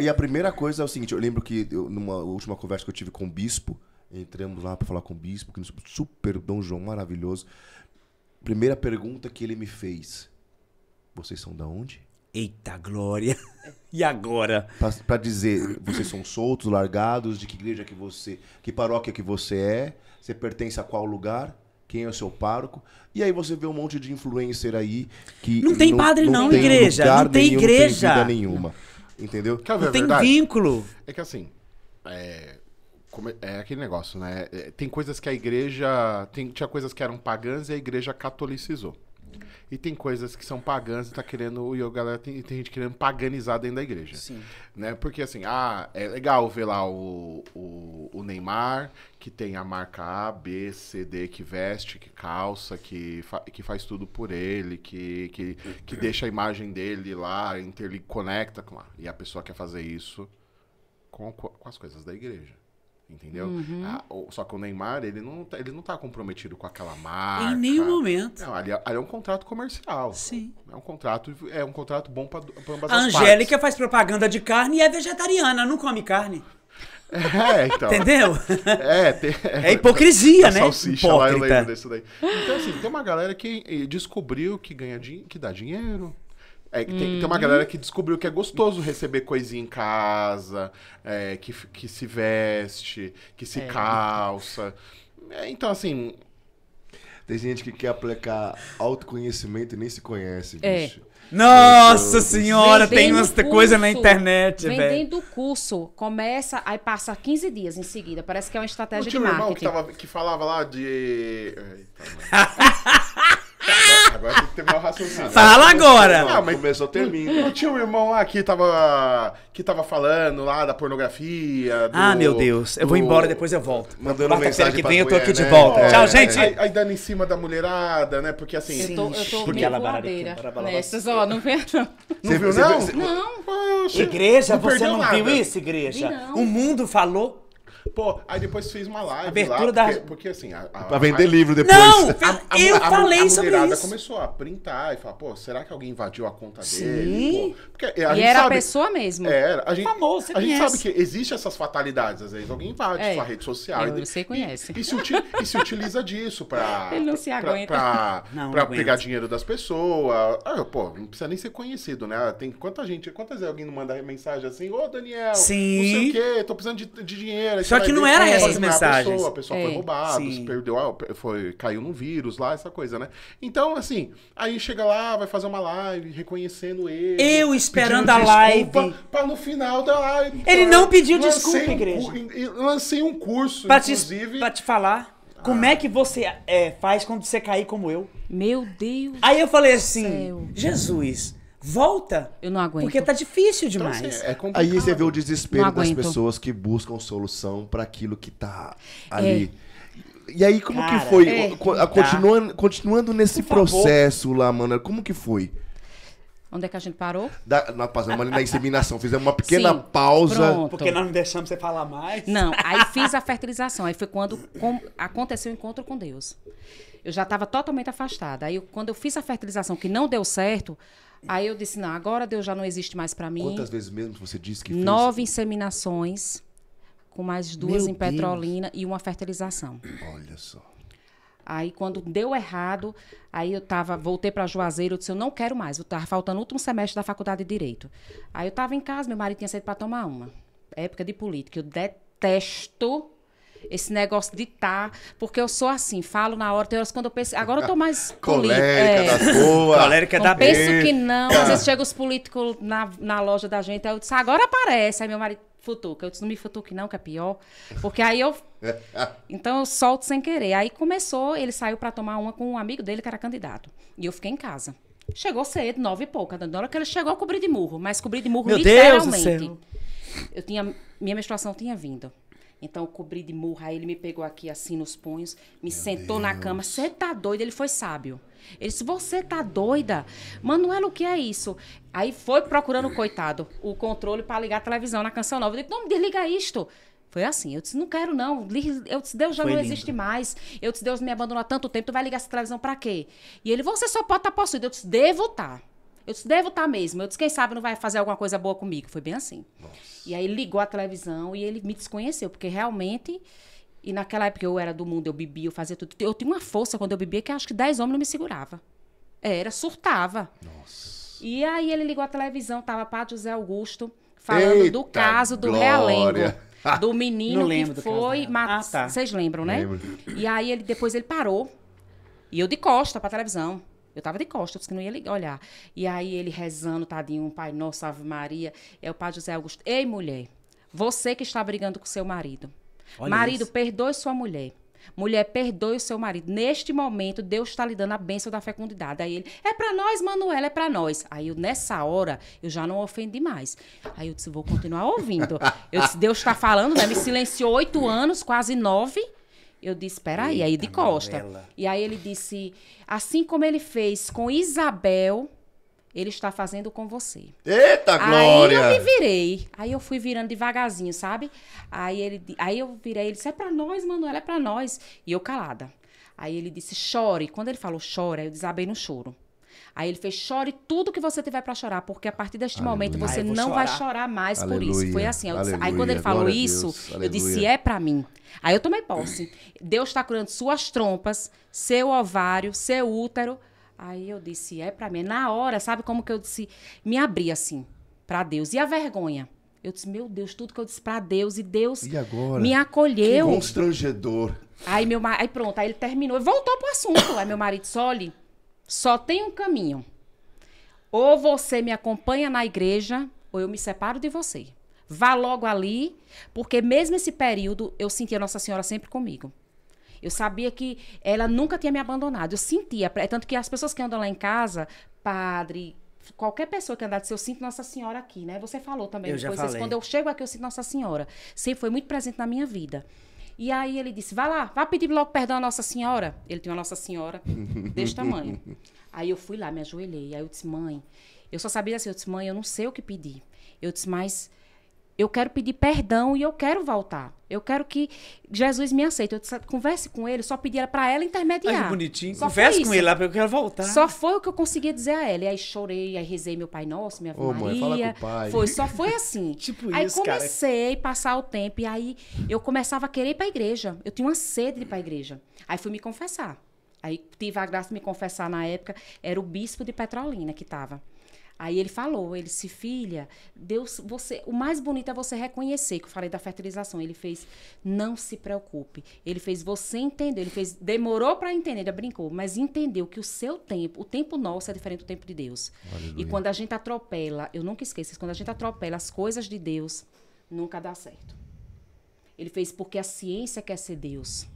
S2: E a primeira coisa é o seguinte, eu lembro que numa última conversa que eu tive com o bispo, entramos lá para falar com o bispo, que super Dom João, maravilhoso. Primeira pergunta que ele me fez, vocês são da onde?
S1: Eita, glória. E agora?
S2: Pra dizer, vocês são soltos, largados, de que igreja que você, que paróquia que você pertence a qual lugar, quem é o seu pároco, e aí você vê um monte de influencer aí que...
S1: Não tem padre não,
S2: tem
S1: igreja,
S2: lugar
S1: não tem
S2: nenhum,
S1: igreja.
S2: Não tem vida nenhuma, entendeu?
S3: Quer ver
S1: Não
S3: a
S1: tem
S3: verdade?
S1: vínculo.
S3: É que assim, é aquele negócio, né? Tem coisas que a igreja... Tinha coisas que eram pagãs e a igreja catolicizou. E tem coisas que são pagãs e tá querendo... E a galera tem gente querendo paganizar dentro da igreja.
S1: Sim.
S3: Né? Porque assim, é legal ver lá o Neymar, que tem a marca A, B, C, D, que veste, que calça, que faz tudo por ele, que deixa a imagem dele lá, interconecta com lá. E a pessoa quer fazer isso com as coisas da igreja. Entendeu? Só que o Neymar, ele não tá comprometido com aquela marca.
S1: Em nenhum momento.
S3: Não, ali é um contrato comercial.
S1: Sim.
S3: É um contrato bom para ambas
S1: A
S3: as
S1: Angélica
S3: partes.
S1: faz propaganda de carne e é vegetariana, não come carne.
S3: Então.
S1: Entendeu?
S3: Tem,
S1: É hipocrisia,
S3: a
S1: né?
S3: salsicha lá, eu
S1: Hipócrita.
S3: lembro disso daí. Então, assim, tem uma galera que descobriu que que dá dinheiro. Tem uma galera que descobriu que é gostoso receber coisinha em casa, que se veste, que se calça. Então, assim...
S2: Tem gente que quer aplicar autoconhecimento e nem se conhece, bicho.
S1: Nossa senhora, tem
S4: Vendendo
S1: umas coisa na
S4: curso,
S1: internet, velho.
S4: Vendendo o curso, começa, aí passa 15 dias em seguida. Parece que é uma
S3: Não
S4: estratégia
S3: tinha
S4: de
S3: um irmão
S4: marketing.
S3: que falava lá de... Eita, agora tem que terminar o raciocínio.
S1: Fala agora!
S3: Não, mas
S2: Começou, termina.
S3: não tinha um irmão lá que tava falando lá da pornografia.
S1: Ah, meu Deus. Eu vou embora, depois eu volto.
S2: Mandando
S1: Quarta-feira
S2: mensagem
S1: que
S2: pra
S1: vem eu tô
S2: mulher,
S1: aqui de
S2: né?
S1: volta. Tchau, gente!
S3: Aí dando em cima da mulherada, né? Porque assim...
S4: Eu tô
S1: Porque
S4: meio
S1: ela
S4: voadeira
S1: barabara-
S4: nessas, ó, não vê não.
S3: Não viu,
S2: Você-
S3: não?
S2: você-
S4: Não,
S3: Poxa,
S1: Igreja,
S3: não
S1: você
S3: perdeu
S1: não
S3: nada.
S1: viu isso, igreja?
S4: Vi não.
S1: O mundo falou.
S3: Pô, aí depois fez uma live
S1: Abertura
S3: lá,
S1: da-
S3: porque assim...
S2: Pra vender livro depois.
S1: Não! Eu
S3: a
S1: falei sobre
S3: mulherada
S1: isso.
S3: começou a printar e falar, pô, será que alguém invadiu a conta
S1: Sim.
S3: dele? Pô, porque a
S4: e
S3: gente
S4: era a
S3: sabe,
S4: pessoa mesmo.
S3: a gente,
S1: Famoso, você
S3: a gente
S1: conhece.
S3: sabe que existe essas fatalidades. Às vezes alguém invade
S4: É.
S3: sua rede social.
S4: Você conhece.
S3: E se utiliza disso pra...
S4: Ele não se aguenta.
S1: Não
S3: pra
S1: aguento.
S3: pegar dinheiro das pessoas. Pô, não precisa nem ser conhecido, né? Tem quantas vezes alguém não manda mensagem assim, ô Daniel,
S1: Sim.
S3: não sei o quê, tô precisando de dinheiro. Aí
S1: Só
S3: você
S1: que
S3: vai
S1: não
S3: ver,
S1: era
S3: só
S1: essas
S3: que não é
S1: mensagens.
S3: A pessoa foi roubada,
S1: Sim.
S3: se perdeu, caiu num vírus lá, essa coisa, né? Então, assim, aí chega lá, vai fazer uma live reconhecendo ele.
S1: Eu esperando
S3: pedindo
S1: a
S3: desculpa,
S1: live.
S3: Pra no final da live.
S1: Ele não pediu
S3: lancei
S1: desculpa,
S3: um
S1: igreja.
S3: Lancei um curso,
S1: Pra te,
S3: inclusive.
S1: pra te falar, como é que você faz quando você cair como eu?
S4: Meu Deus.
S1: Aí eu falei assim,
S4: Céu.
S1: Jesus, volta.
S4: Eu não aguento.
S1: Porque tá difícil
S3: Então,
S1: demais.
S3: assim, é complicado.
S2: Aí você vê o desespero
S4: Não
S2: das
S4: aguento.
S2: pessoas que buscam solução pra aquilo que tá ali. E aí, como
S1: Cara,
S2: que foi? Continuando nesse
S1: Por favor.
S2: processo lá, mano, como que foi?
S4: Onde é que a gente parou?
S2: Nós passamos ali na inseminação, fizemos uma pequena
S4: Sim,
S2: pausa.
S4: pronto.
S1: Porque nós não deixamos você falar mais.
S4: Não, aí fiz a fertilização. Aí foi quando aconteceu o encontro com Deus. Eu já estava totalmente afastada. Aí, quando eu fiz a fertilização, que não deu certo, aí eu disse, não, agora Deus já não existe mais para mim.
S2: Quantas vezes mesmo você disse que fez?
S4: 9 inseminações, com mais 2
S1: Meu
S4: em Petrolina e uma fertilização.
S2: Olha só.
S4: Aí, quando deu errado, aí voltei para Juazeiro, eu disse, eu não quero mais. Eu estava faltando o último semestre da faculdade de Direito. Aí eu estava em casa, meu marido tinha saído para tomar uma. Época de política. Eu detesto esse negócio de porque eu sou assim, falo na hora, tem horas quando eu penso, agora eu tô mais
S2: colérica da boa.
S1: Colérica da
S4: penso que não, às vezes chega os políticos na loja da gente, aí eu disse, agora aparece, aí meu marido futuca, eu disse, não me futuque não, que é pior, porque aí então eu solto sem querer, aí começou, ele saiu pra tomar uma com um amigo dele que era candidato, e eu fiquei em casa. Chegou cedo, 9 e pouca, na hora que ele chegou eu cobri de murro, mas cobri de murro
S1: Meu Deus do
S4: literalmente.
S1: céu.
S4: Minha menstruação tinha vindo. Então, eu cobri de murro, aí ele me pegou aqui, assim, nos punhos, me sentou na cama. Você tá doida? Ele foi sábio. Ele disse, você tá doida? Manuela, o que é isso? Aí foi procurando, coitado, o controle para ligar a televisão na Canção Nova. Eu disse, não, me desliga isto. Foi assim, eu disse, não quero não. Eu disse, Deus já
S1: Foi
S4: não
S1: lindo.
S4: existe mais. Eu disse, Deus me abandonou há tanto tempo, tu vai ligar essa televisão para quê? E ele, você só pode estar possuído. Eu disse, devo estar. Eu disse, devo estar mesmo. Eu disse, quem sabe não vai fazer alguma coisa boa comigo. Foi bem assim. Nossa. E aí ele ligou a televisão e ele me desconheceu, porque realmente... E naquela época eu era do mundo, eu bebia, eu fazia tudo. Eu tinha uma força quando eu bebia que acho que 10 homens não me seguravam. Surtava. Nossa. E aí ele ligou a televisão, tava Padre José Augusto, falando do caso do Realengo. Do menino que foi...
S1: tá.
S4: Vocês lembram, né?
S2: Lembro.
S4: E aí depois ele parou. E eu de costa pra televisão. Eu tava de costas, eu disse que não ia olhar. E aí ele rezando, tadinho, um Pai Nosso, Ave Maria. É o Padre José Augusto. Ei, mulher, você que está brigando com seu marido.
S1: Olha
S4: marido,
S1: isso.
S4: perdoe sua mulher. Mulher, perdoe o seu marido. Neste momento, Deus está lhe dando a bênção da fecundidade. Aí ele, é pra nós, Manuela, é pra nós. Aí nessa hora, eu já não ofendi mais. Aí eu disse, vou continuar ouvindo. Eu disse, Deus está falando, né? Me silenciou 8 anos, quase 9. Eu disse, espera aí, aí de costa.
S1: Manuela.
S4: E aí ele disse, assim como ele fez com Isabel, ele está fazendo com você.
S2: Eita, glória!
S4: Aí eu me virei. Aí eu fui virando devagarzinho, sabe? Aí eu virei, ele disse, é pra nós, Manuela, é pra nós. E eu calada. Aí ele disse, chore. Quando ele falou chore, eu desabei no choro. Aí ele fez, chore tudo que você tiver pra chorar, porque a partir deste momento você não vai chorar mais por isso. Foi assim. Aí quando ele falou isso, eu disse, é pra mim. Aí eu tomei posse. Deus está curando suas trompas, seu ovário, seu útero. Aí eu disse, é pra mim. Na hora, sabe como que eu disse? Me abri assim, pra Deus. E a vergonha? Eu disse, meu Deus, tudo que eu disse pra Deus, e Deus me acolheu.
S2: Que constrangedor.
S4: Aí pronto, aí ele terminou e voltou pro assunto. Aí meu marido disse, olha, só tem um caminho. Ou você me acompanha na igreja, ou eu me separo de você. Vá logo ali, porque mesmo esse período, eu sentia Nossa Senhora sempre comigo. Eu sabia que ela nunca tinha me abandonado. Eu sentia. Tanto que as pessoas que andam lá em casa, padre, qualquer pessoa que andar, eu sinto Nossa Senhora aqui, né? Você falou também.
S1: Eu já falei.
S4: Quando eu chego aqui, eu sinto Nossa Senhora. Sempre foi muito presente na minha vida. E aí ele disse, vai lá, vai pedir logo perdão à Nossa Senhora. Ele tinha uma Nossa Senhora desse tamanho. Aí eu fui lá, me ajoelhei. Aí eu disse, mãe, eu só sabia assim, eu disse, mãe, eu não sei o que pedir. Eu disse, mas eu quero pedir perdão e eu quero voltar. Eu quero que Jesus me aceite. Eu disse, converse com ele, só pedir para ela intermediar.
S1: Ai, que bonitinho.
S4: Só
S1: Converse
S4: foi
S1: com
S4: isso.
S1: ele lá, porque eu quero voltar.
S4: Só foi o que eu conseguia dizer a ela. E aí chorei, aí rezei meu Pai Nosso, minha Ave Maria.
S2: Mãe, fala com o pai.
S4: Só foi assim.
S1: Tipo
S4: aí
S1: isso, cara.
S4: comecei a passar o tempo e aí eu começava a querer ir para a igreja. Eu tinha uma sede de ir para a igreja. Aí fui me confessar. Aí tive a graça de me confessar na época. Era o bispo de Petrolina que estava. Aí ele falou, ele disse, filha, Deus, o mais bonito é você reconhecer, que eu falei da fertilização. Ele fez, não se preocupe. Ele fez você entender, ele fez, demorou para entender, ele brincou, mas entendeu que o seu tempo, o tempo nosso é diferente do tempo de Deus. Aleluia. E quando a gente atropela, eu nunca esqueço isso, quando a gente atropela as coisas de Deus, nunca dá certo. Ele fez porque a ciência quer ser Deus.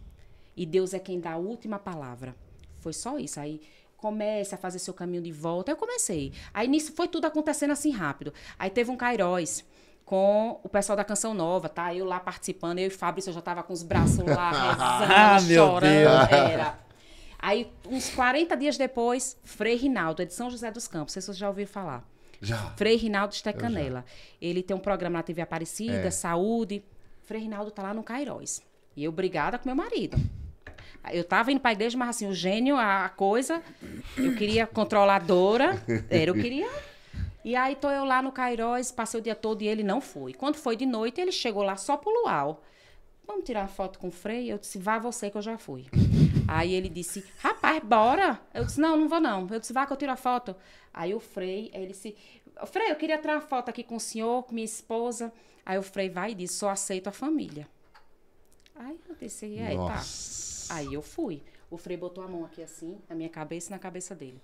S4: E Deus é quem dá a última palavra. Foi só isso. Aí comece a fazer seu caminho de volta. Eu comecei. Aí nisso foi tudo acontecendo assim rápido. Aí teve um Cairós com o pessoal da Canção Nova, tá? Eu lá participando, eu e Fabrício, eu já tava com os braços lá, rezando, chorando. Era. Aí, uns 40 dias depois, Frei Rinaldo, é de São José dos Campos. Não sei se vocês já ouviram falar.
S2: Já.
S4: Frei Rinaldo Estecanela. Ele tem um programa na TV Aparecida, Saúde. Frei Rinaldo tá lá no Cairós. E eu brigada com meu marido. Eu tava indo pra igreja, mas assim, o gênio, a coisa, eu queria controladora, eu queria... E aí tô eu lá no Cairós, passei o dia todo e ele não foi. Quando foi de noite, ele chegou lá só pro luau. Vamos tirar uma foto com o Frei? Eu disse, vá você que eu já fui. Aí ele disse, rapaz, bora. Eu disse, não vou não. Eu disse, vá que eu tiro a foto. Aí o Frei, ele disse, Frei, eu queria tirar uma foto aqui com o senhor, com minha esposa. Aí o Frei vai e disse, só aceito a família. Aí eu disse, e aí, tá. Aí eu fui. O Frei botou a mão aqui assim, na minha cabeça e na cabeça dele.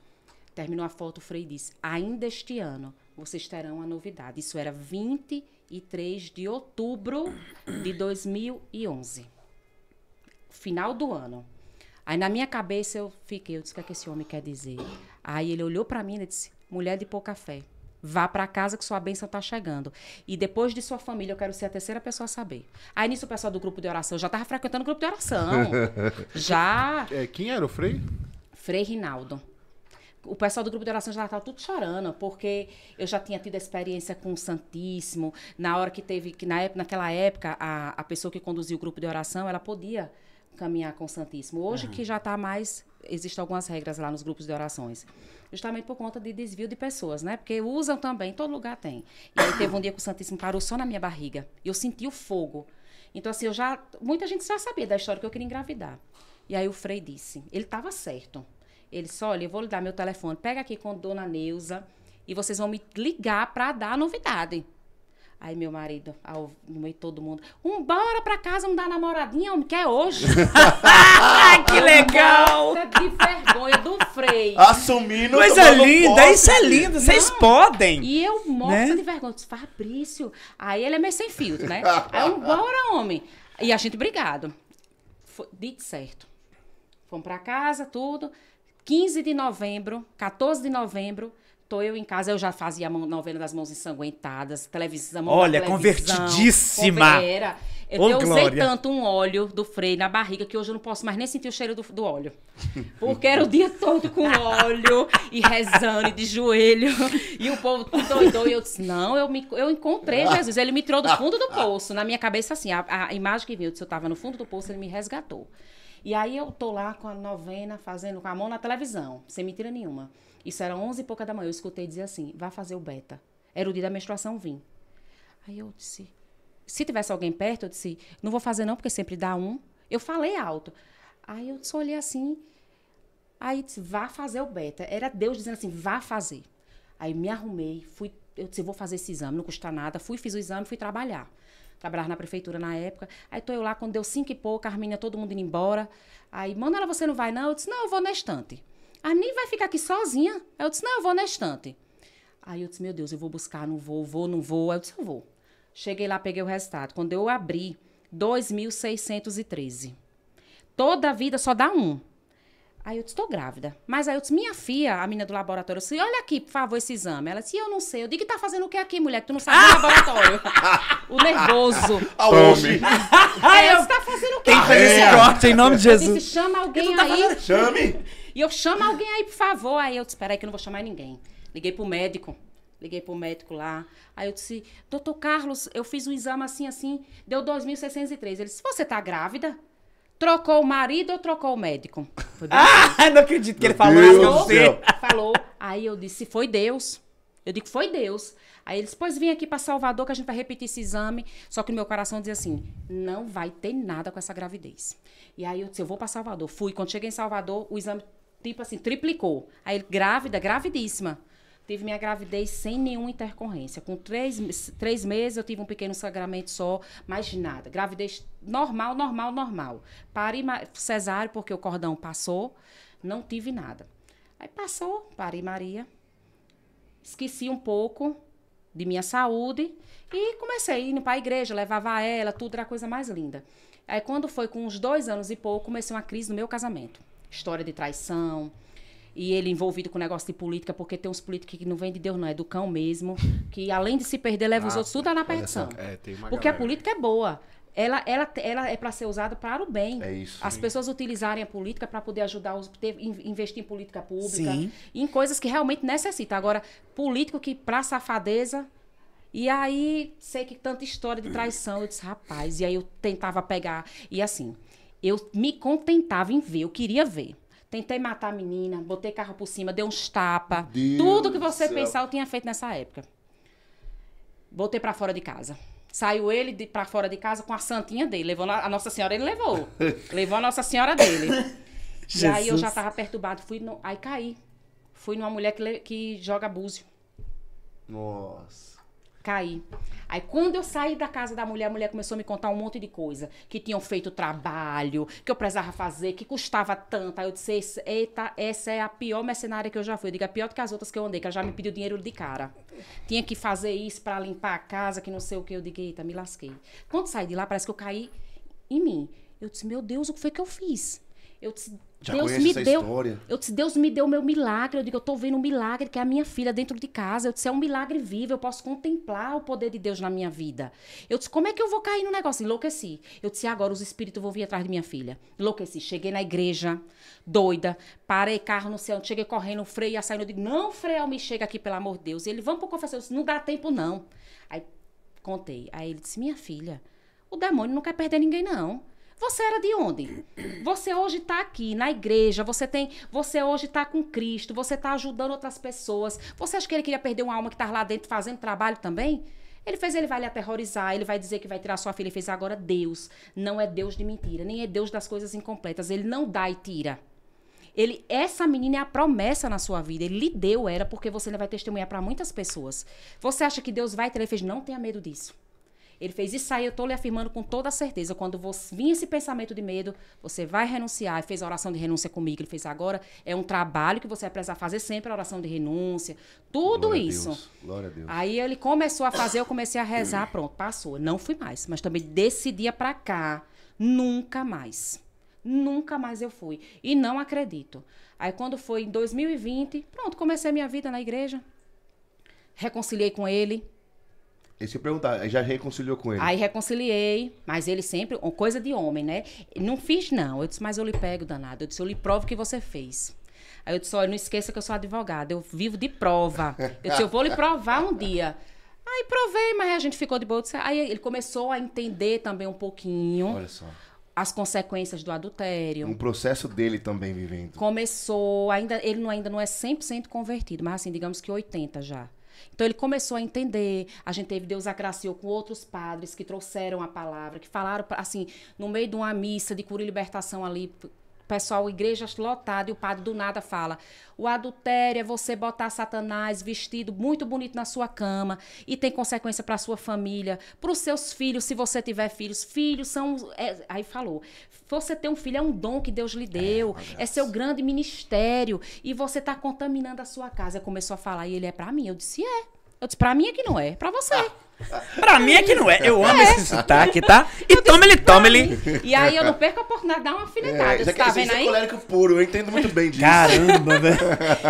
S4: Terminou a foto, o Frei disse, ainda este ano vocês terão uma novidade. Isso era 23 de outubro de 2011. Final do ano. Aí na minha cabeça eu disse, o que é que esse homem quer dizer? Aí ele olhou pra mim e disse, mulher de pouca fé, vá pra casa que sua bênção tá chegando. E depois de sua família, eu quero ser a terceira pessoa a saber. Aí nisso o pessoal do grupo de oração, eu já tava frequentando o grupo de oração. Já.
S3: Quem era o Frei?
S4: Frei Rinaldo. O pessoal do grupo de oração já estava tudo chorando, porque eu já tinha tido experiência com o Santíssimo. Na hora que teve, naquela época, a pessoa que conduzia o grupo de oração, ela podia caminhar com o Santíssimo. Hoje que já está mais, existem algumas regras lá nos grupos de orações. Justamente por conta de desvio de pessoas, né? Porque usam também, todo lugar tem. E aí teve um dia que o Santíssimo parou só na minha barriga. E eu senti o fogo. Então, assim, muita gente já sabia da história que eu queria engravidar. E aí o Frei disse, ele estava certo. Ele disse, olha, eu vou lhe dar meu telefone, pega aqui com Dona Neuza e vocês vão me ligar para dar a novidade. Aí meu marido, no meio de todo mundo, bora pra casa, vamos dar a namoradinha, homem, quer hoje?
S1: Que legal!
S4: Morta de vergonha do Frei.
S2: Assumindo.
S1: Coisa linda, isso é lindo, vocês podem.
S4: E eu morta
S1: né?
S4: de vergonha, eu disse, Fabrício. Aí ele é meio sem filtro, né? Aí bora, homem. E a gente, obrigado. Dito certo. Fomos pra casa, tudo. 15 de novembro, 14 de novembro, tô eu em casa, eu já fazia a novela das mãos ensanguentadas, televisão.
S1: Olha, convertidíssima.
S4: Eu usei tanto um óleo do Frei na barriga que hoje eu não posso mais nem sentir o cheiro do óleo. Porque era o dia todo com óleo e rezando e de joelho. E o povo doidou. E eu disse, não, eu encontrei Jesus. Ele me tirou do fundo do poço. Na minha cabeça, assim, a imagem que viu, eu estava no fundo do poço, ele me resgatou. E aí eu tô lá com a novena, fazendo com a mão na televisão, sem mentira nenhuma. Isso era 11 e pouca da manhã, eu escutei dizer assim, vá fazer o beta. Era o dia da menstruação, vim. Aí eu disse, se tivesse alguém perto, eu disse, não vou fazer não, porque sempre dá um. Eu falei alto. Aí eu só olhei assim, aí disse, vá fazer o beta. Era Deus dizendo assim, vá fazer. Aí me arrumei, eu disse, vou fazer esse exame, não custa nada. Fiz o exame, fui trabalhar. Trabalhava na prefeitura na época. Aí tô eu lá, quando deu 5 e pouco, a Arminha, todo mundo indo embora. Aí, Manuela, você não vai não? Eu disse, não, eu vou na estante. A Arminha vai ficar aqui sozinha? Aí eu disse, não, eu vou na estante. Aí eu disse, meu Deus, eu vou buscar, não vou. Aí eu disse, eu vou. Cheguei lá, peguei o resultado. Quando eu abri, 2.613. Toda a vida só dá um. Aí eu disse, estou grávida. Mas aí eu disse, minha filha, a menina do laboratório, eu disse, olha aqui, por favor, esse exame. Ela disse, eu não sei. Eu digo, tá fazendo o que aqui, mulher? Que tu não sabe do laboratório. O nervoso.
S2: Homem.
S4: Aí eu disse, tá fazendo o quê?
S1: Tem que fazer esse corte em nome de Jesus.
S4: Eu disse, chama alguém aí.
S2: Chame.
S4: E eu, chamo alguém aí, por favor. Aí eu disse, espera aí que eu não vou chamar ninguém. Liguei pro médico lá. Aí eu disse, doutor Carlos, eu fiz um exame assim, deu 2.603. Ele disse, você tá grávida? Trocou o marido ou trocou o médico? Foi bem assim.
S1: Não acredito que ele falou isso com você.
S4: Falou. Aí eu disse, foi Deus. Eu digo, foi Deus. Aí ele disse, pois vem aqui para Salvador que a gente vai repetir esse exame. Só que no meu coração dizia assim, não vai ter nada com essa gravidez. E aí eu disse, eu vou para Salvador. Fui. Quando cheguei em Salvador, o exame, tipo assim, triplicou. Aí ele, gravidíssima. Tive minha gravidez sem nenhuma intercorrência. Com 3 meses eu tive um pequeno sangramento só, mas nada. Gravidez normal. Parei cesárea porque o cordão passou, não tive nada. Aí passou, parei Maria. Esqueci um pouco de minha saúde e comecei indo para a igreja, levava ela, tudo era a coisa mais linda. Aí quando foi com uns 2 anos e pouco, comecei uma crise no meu casamento. História de traição. E ele envolvido com negócio de política, porque tem uns políticos que não vêm de Deus, não, é do cão mesmo, que além de se perder, leva os outros tudo na perdição. Porque a política é boa. Ela é para ser usada para o bem.
S2: É isso.
S4: As pessoas utilizarem a política para poder ajudar, investir em política pública,
S1: Sim.
S4: em coisas que realmente necessitam. Agora, político que para safadeza. E aí, sei que tanta história de traição, eu disse, rapaz, e aí eu tentava pegar. E assim, eu me contentava em ver, eu queria ver. Tentei matar a menina, botei carro por cima, dei uns tapas. Tudo que você pensar eu tinha feito nessa época. Botei pra fora de casa. Saiu ele pra fora de casa com a santinha dele. Levou a Nossa Senhora, ele levou. Levou a Nossa Senhora dele. E aí eu já tava perturbado. Aí caí. Fui numa mulher que joga búzio.
S2: Nossa.
S4: Caí. Aí quando eu saí da casa da mulher, a mulher começou a me contar um monte de coisa. Que tinham feito trabalho, que eu precisava fazer, que custava tanto. Aí eu disse, eita, essa é a pior mercenária que eu já fui. Eu digo, é pior do que as outras que eu andei, que ela já me pediu dinheiro de cara. Tinha que fazer isso pra limpar a casa, que não sei o que. Eu digo, eita, me lasquei. Quando saí de lá, parece que eu caí em mim. Eu disse, meu Deus, o que foi que eu fiz? Eu disse, Deus me deu. História. Eu disse, Deus me deu o meu milagre. Eu digo, eu tô vendo um milagre que é a minha filha dentro de casa. Eu disse, é um milagre vivo. Eu posso contemplar o poder de Deus na minha vida. Eu disse, como é que eu vou cair no negócio? Enlouqueci. Eu disse, agora os espíritos vão vir atrás de minha filha. Enlouqueci. Cheguei na igreja, doida. Parei carro no céu. Cheguei correndo, o freio ia saindo. Eu digo, não, freio, me chega aqui, pelo amor de Deus. E ele, vamos pro confessor. Eu disse, não dá tempo, não. Aí, contei. Aí ele disse, minha filha, o demônio não quer perder ninguém, não. Você era de onde? Você hoje está aqui, na igreja, você hoje está com Cristo, você está ajudando outras pessoas. Você acha que ele queria perder uma alma que está lá dentro fazendo trabalho também? Ele vai lhe aterrorizar, ele vai dizer que vai tirar sua filha. Ele fez, agora Deus não é Deus de mentira, nem é Deus das coisas incompletas. Ele não dá e tira. Essa menina é a promessa na sua vida. Ele lhe deu, era porque você vai testemunhar para muitas pessoas. Você acha que Deus vai ter? Ele fez, não tenha medo disso. Ele fez isso aí, eu estou lhe afirmando com toda a certeza. Quando vir esse pensamento de medo, você vai renunciar. Ele fez a oração de renúncia comigo. Ele fez agora. É um trabalho que você vai precisar fazer sempre, a oração de renúncia. Tudo glória isso. A Deus. Glória a Deus. Aí ele começou a fazer, eu comecei a rezar, pronto, passou. Não fui mais. Mas também desse dia pra cá, nunca mais. Nunca mais eu fui. E não acredito. Aí quando foi em 2020, pronto, comecei a minha vida na igreja. Reconciliei com ele.
S2: E se eu perguntar, já reconciliou com ele?
S4: Aí reconciliei, mas ele sempre, coisa de homem, né? Não fiz, não. Eu disse, mas eu lhe pego, danado. Eu disse, eu lhe provo o que você fez. Aí eu disse, olha, não esqueça que eu sou advogada, eu vivo de prova. Eu disse, eu vou lhe provar um dia. Aí provei, mas a gente ficou de boa. Aí ele começou a entender também um pouquinho.
S2: Olha só.
S4: As consequências do adultério.
S2: Um processo dele também vivendo.
S4: Começou, ele ainda não é 100% convertido, mas assim, digamos que 80% já. Então ele começou a entender, a gente teve, Deus agraciou com outros padres que trouxeram a palavra, que falaram, assim, no meio de uma missa de cura e libertação ali, pessoal, igreja lotada, e o padre do nada fala, o adultério é você botar Satanás vestido muito bonito na sua cama e tem consequência para a sua família, para os seus filhos, se você tiver filhos. Filhos são... aí falou, você ter um filho é um dom que Deus lhe deu, é seu grande ministério e você está contaminando a sua casa. Começou a falar e ele, é para mim. Eu disse, Eu disse, pra mim é que não é, pra você.
S1: Pra mim é que não é. Eu amo esse sotaque, tá? E toma ele.
S4: E aí eu não perco a oportunidade de dar uma alfinetada. Você tá vendo aí?
S2: Colérico puro, eu entendo muito bem disso.
S1: Caramba, velho.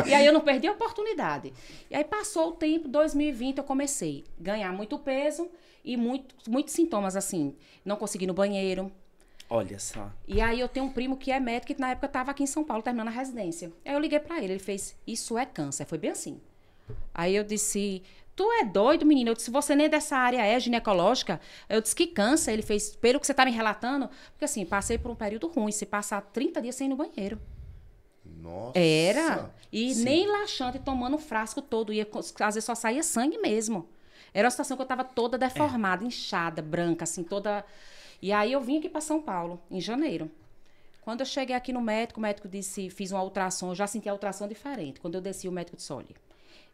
S4: E aí eu não perdi a oportunidade. E aí passou o tempo, 2020 eu comecei a ganhar muito peso e muitos sintomas assim. Não consegui ir no banheiro.
S1: Olha só.
S4: E aí eu tenho um primo que é médico que na época tava aqui em São Paulo, terminando a residência. Aí eu liguei pra ele, ele fez, isso é câncer. Foi bem assim. Aí eu disse, tu é doido, menina? Eu disse, você nem dessa área é ginecológica? Eu disse, que câncer? Ele fez, pelo que você tá me relatando, porque assim, passei por um período ruim, se passar 30 dias sem ir no banheiro.
S2: Nossa.
S4: Era. E
S2: Sim.
S4: nem laxante, tomando o frasco todo, às vezes só saía sangue mesmo. Era uma situação que eu tava toda deformada, inchada, branca, assim, toda... E aí eu vim aqui para São Paulo, em janeiro. Quando eu cheguei aqui no médico, o médico disse, fiz uma ultrassom, eu já senti a ultrassom diferente. Quando eu desci, o médico disse, olha,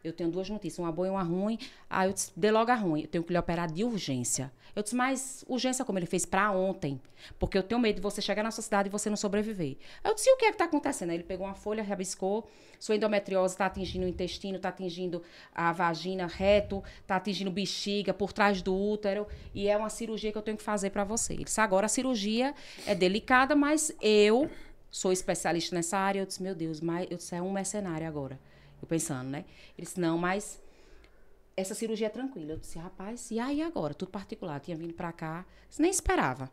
S4: eu tenho duas notícias, uma boa e uma ruim. Aí eu disse, dê logo a ruim, eu tenho que lhe operar de urgência. Eu disse, mas urgência como? Ele fez para ontem, porque eu tenho medo de você chegar na sua cidade e você não sobreviver. Aí eu disse, e o que é que está acontecendo? Aí ele pegou uma folha, rabiscou, sua endometriose está atingindo o intestino, está atingindo a vagina reto, está atingindo bexiga, por trás do útero, e é uma cirurgia que eu tenho que fazer para você. Ele disse, agora a cirurgia é delicada, mas eu sou especialista nessa área. Eu disse, meu Deus, mas eu disse, é um mercenário agora. Eu pensando, né? Ele disse, não, mas essa cirurgia é tranquila. Eu disse, rapaz, e aí agora? Tudo particular. Eu tinha vindo pra cá, nem esperava.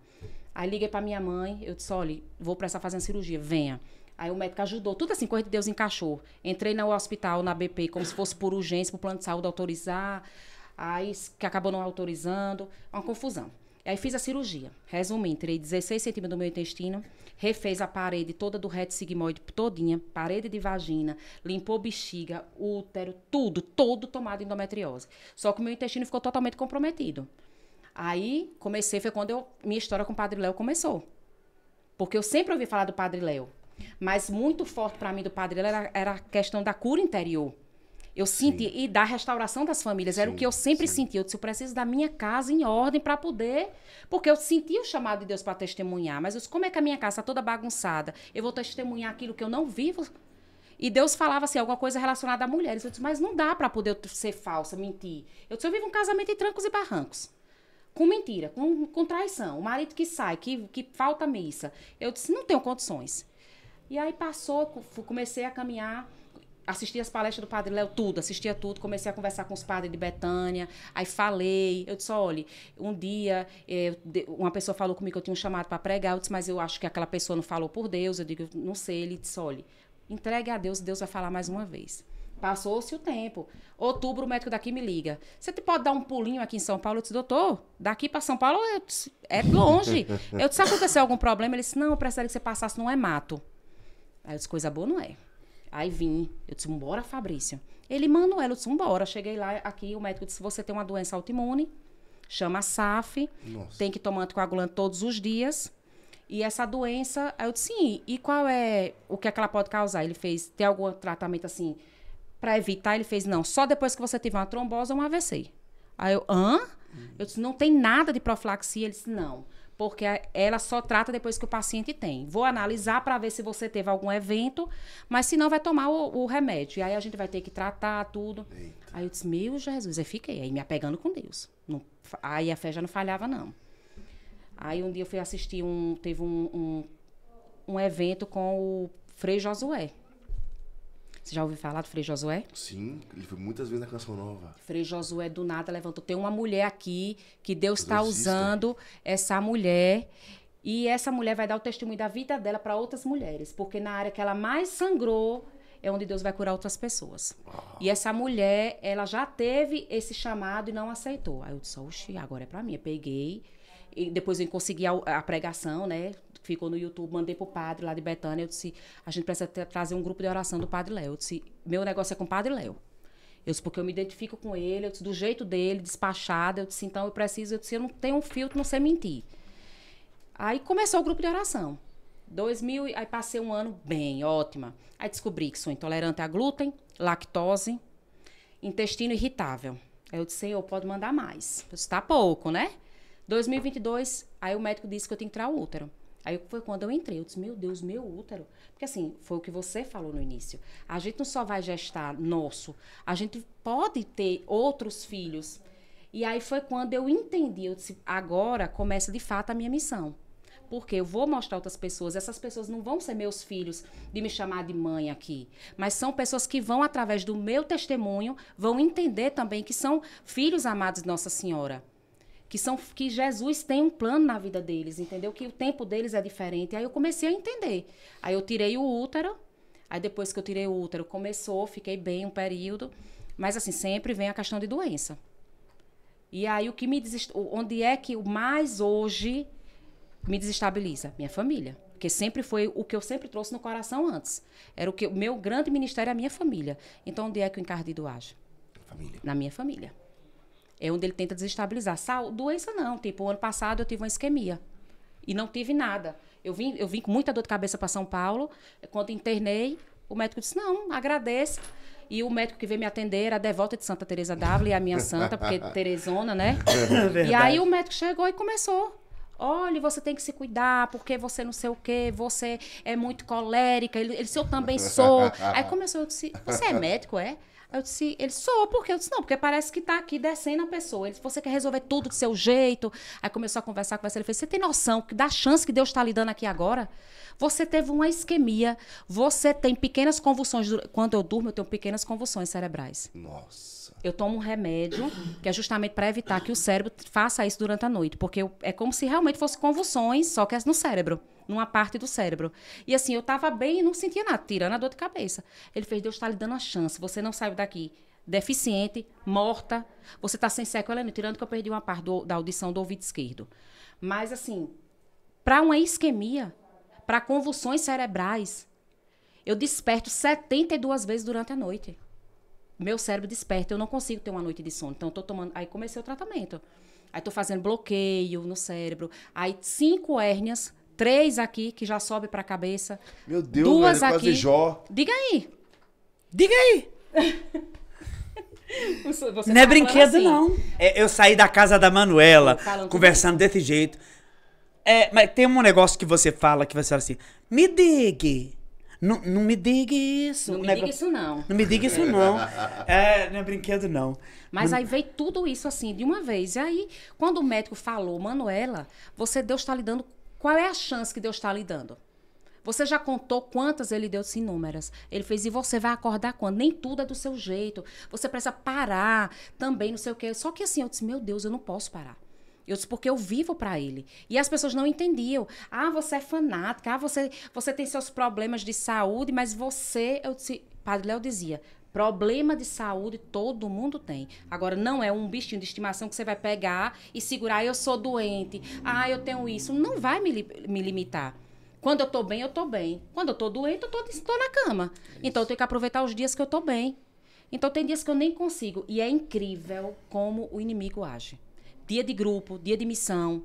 S4: Aí liguei pra minha mãe, eu disse, olha, vou precisar fazer uma cirurgia, venha. Aí o médico ajudou, tudo assim, coisa de Deus encaixou. Entrei no hospital, na BP, como se fosse por urgência, pro plano de saúde autorizar. Aí, que acabou não autorizando, uma confusão. Aí fiz a cirurgia. Resumindo, tirei 16 centímetros do meu intestino, refez a parede toda do reto sigmoide todinha, parede de vagina, limpou bexiga, útero, tudo, todo tomado de endometriose. Só que o meu intestino ficou totalmente comprometido. Aí comecei, foi quando minha história com o Padre Léo começou. Porque eu sempre ouvi falar do Padre Léo. Mas muito forte para mim do Padre Léo era a questão da cura interior. Eu senti, e da restauração das famílias, era o que eu sempre senti. Eu disse, eu preciso da minha casa em ordem para poder... Porque eu senti o chamado de Deus para testemunhar. Mas eu disse, como é que a minha casa está toda bagunçada? Eu vou testemunhar aquilo que eu não vivo? E Deus falava assim, alguma coisa relacionada a mulheres. Eu disse, mas não dá para poder ser falsa, mentir. Eu disse, eu vivo um casamento em trancos e barrancos. Com mentira, com traição. O marido que sai, que falta missa. Eu disse, não tenho condições. E aí passou, comecei a caminhar... Assisti as palestras do Padre Léo, assistia tudo, comecei a conversar com os padres de Betânia, aí falei, eu disse, olha, um dia uma pessoa falou comigo que eu tinha um chamado para pregar, eu disse, mas eu acho que aquela pessoa não falou por Deus, eu digo, não sei, ele disse, olha, entregue a Deus, Deus vai falar mais uma vez. Passou-se o tempo, outubro o médico daqui me liga, você pode dar um pulinho aqui em São Paulo? Eu disse, doutor, daqui para São Paulo é longe, eu disse, aconteceu algum problema? Ele disse, não, eu precisaria que você passasse no hemato. Aí eu disse, coisa boa não é. Aí vim, eu disse, vambora, Fabrício. Ele, Manuel, eu disse, vambora. Cheguei lá, aqui, o médico disse, você tem uma doença autoimune, chama SAF, tem que tomar anticoagulante todos os dias. E essa doença, aí eu disse, sim, e qual é, o que é que ela pode causar? Ele fez, tem algum tratamento assim, para evitar? Ele fez, não, só depois que você tiver uma trombose ou um AVC. Aí eu, hã? Eu disse, não tem nada de profilaxia? Ele disse, não. Porque ela só trata depois que o paciente tem. Vou analisar para ver se você teve algum evento, mas se não, vai tomar o remédio. E aí a gente vai ter que tratar tudo. Eita. Aí eu disse, meu Jesus, aí fiquei aí me apegando com Deus. Não, aí a fé já não falhava, não. Aí um dia eu fui assistir, teve um evento com o Frei Josué. Você já ouviu falar do Frei Josué?
S2: Sim, ele foi muitas vezes na Canção Nova.
S4: Frei Josué do nada levantou. Tem uma mulher aqui que Deus está usando essa mulher. E essa mulher vai dar o testemunho da vida dela para outras mulheres. Porque na área que ela mais sangrou é onde Deus vai curar outras pessoas. E essa mulher, ela já teve esse chamado e não aceitou. Aí eu disse, oxi, agora é para mim. Eu peguei. E depois eu consegui a pregação, né? Ficou no YouTube, mandei pro padre lá de Betânia. Eu disse, a gente precisa trazer um grupo de oração do Padre Léo. Eu disse, meu negócio é com o Padre Léo. Eu disse, porque eu me identifico com ele, eu disse, do jeito dele, despachada. Eu disse, então eu preciso, eu disse, eu não tenho um filtro, não sei mentir. Aí começou o grupo de oração. 2000, aí passei um ano bem, ótima. Aí descobri que sou intolerante a glúten, lactose, intestino irritável. Aí eu disse, Senhor, pode mandar mais. Eu disse, tá pouco, né? 2022, aí o médico disse que eu tinha que tirar o útero. Aí foi quando eu entrei, eu disse, meu Deus, meu útero. Porque assim, foi o que você falou no início. A gente não só vai gestar nosso, a gente pode ter outros filhos. E aí foi quando eu entendi, eu disse, agora começa de fato a minha missão. Porque eu vou mostrar a outras pessoas, essas pessoas não vão ser meus filhos de me chamar de mãe aqui, mas são pessoas que vão, através do meu testemunho, vão entender também que são filhos amados de Nossa Senhora. Que Jesus tem um plano na vida deles, entendeu? Que o tempo deles é diferente. Aí eu comecei a entender. Aí eu tirei o útero, aí depois que eu tirei o útero, fiquei bem um período, mas assim, sempre vem a questão de doença. E aí onde é que o mais hoje me desestabiliza? Minha família. Porque sempre foi o que eu sempre trouxe no coração antes. Era o meu grande ministério é a minha família. Então, onde é que o encardido age?
S2: Família.
S4: Na minha família. É onde ele tenta desestabilizar. Doença não. Tipo, o ano passado eu tive uma isquemia. E não tive nada. Eu vim com muita dor de cabeça para São Paulo. Quando internei, o médico disse, não, agradeça. E o médico que veio me atender era a devota de Santa Teresa d'Ávila, a minha santa, porque Teresona, né? E aí o médico chegou e começou. Olha, você tem que se cuidar, porque você não sei o quê, você é muito colérica. Ele disse, eu também sou. Aí começou, eu disse, você é médico, é? Eu disse, ele sou, por quê? Eu disse, não, porque parece que tá aqui descendo a pessoa. Ele disse, você quer resolver tudo do seu jeito. Aí começou a conversar. Ele fez, você tem noção da chance que Deus está lhe dando aqui agora? Você teve uma isquemia, você tem pequenas convulsões. Quando eu durmo, eu tenho pequenas convulsões cerebrais.
S2: Nossa.
S4: Eu tomo um remédio, que é justamente para evitar que o cérebro faça isso durante a noite. Porque é como se realmente fosse convulsões, só que é no cérebro, numa parte do cérebro. E assim, eu estava bem e não sentia nada, tirando a dor de cabeça. Ele fez, Deus está lhe dando a chance, você não saiu daqui deficiente, morta, você está sem sequela, tirando que eu perdi uma parte da audição do ouvido esquerdo. Mas assim, para uma isquemia, para convulsões cerebrais, eu desperto 72 vezes durante a noite. Meu cérebro desperta, eu não consigo ter uma noite de sono. Então, eu tô tomando... Aí comecei o tratamento. Aí tô fazendo bloqueio no cérebro. Aí 5 hérnias, 3 aqui, que já sobe pra cabeça.
S2: Meu Deus,
S4: 2
S2: velho,
S4: aqui.
S2: quase Jó.
S4: Diga aí.
S1: Diga aí! Não é brinquedo,
S4: assim.
S1: não. Eu saí da casa da Manuela,
S4: Falando
S1: conversando desse jeito. Mas tem um negócio que você fala assim, me diga. Não me diga isso.
S4: Não me diga isso, não.
S1: Não me diga isso, não. Não é brinquedo, não.
S4: Mas aí veio tudo isso assim, de uma vez. E aí, quando o médico falou, Manuela, Deus está lhe dando... Qual é a chance que Deus está lhe dando? Você já contou quantas ele deu? Inúmeras. Ele fez, e você vai acordar quando? Nem tudo é do seu jeito. Você precisa parar também, não sei o quê. Só que assim, eu disse, meu Deus, eu não posso parar. Eu disse, porque eu vivo para ele. E as pessoas não entendiam. Você é fanática. Você tem seus problemas de saúde, mas eu disse, Padre Léo dizia, problema de saúde todo mundo tem. Agora, não é um bichinho de estimação que você vai pegar e segurar, eu sou doente, eu tenho isso. Não vai me limitar. Quando eu tô bem, eu tô bem. Quando eu tô doente, eu tô na cama. Então, eu tenho que aproveitar os dias que eu tô bem. Então, tem dias que eu nem consigo. E é incrível como o inimigo age. Dia de grupo, dia de missão,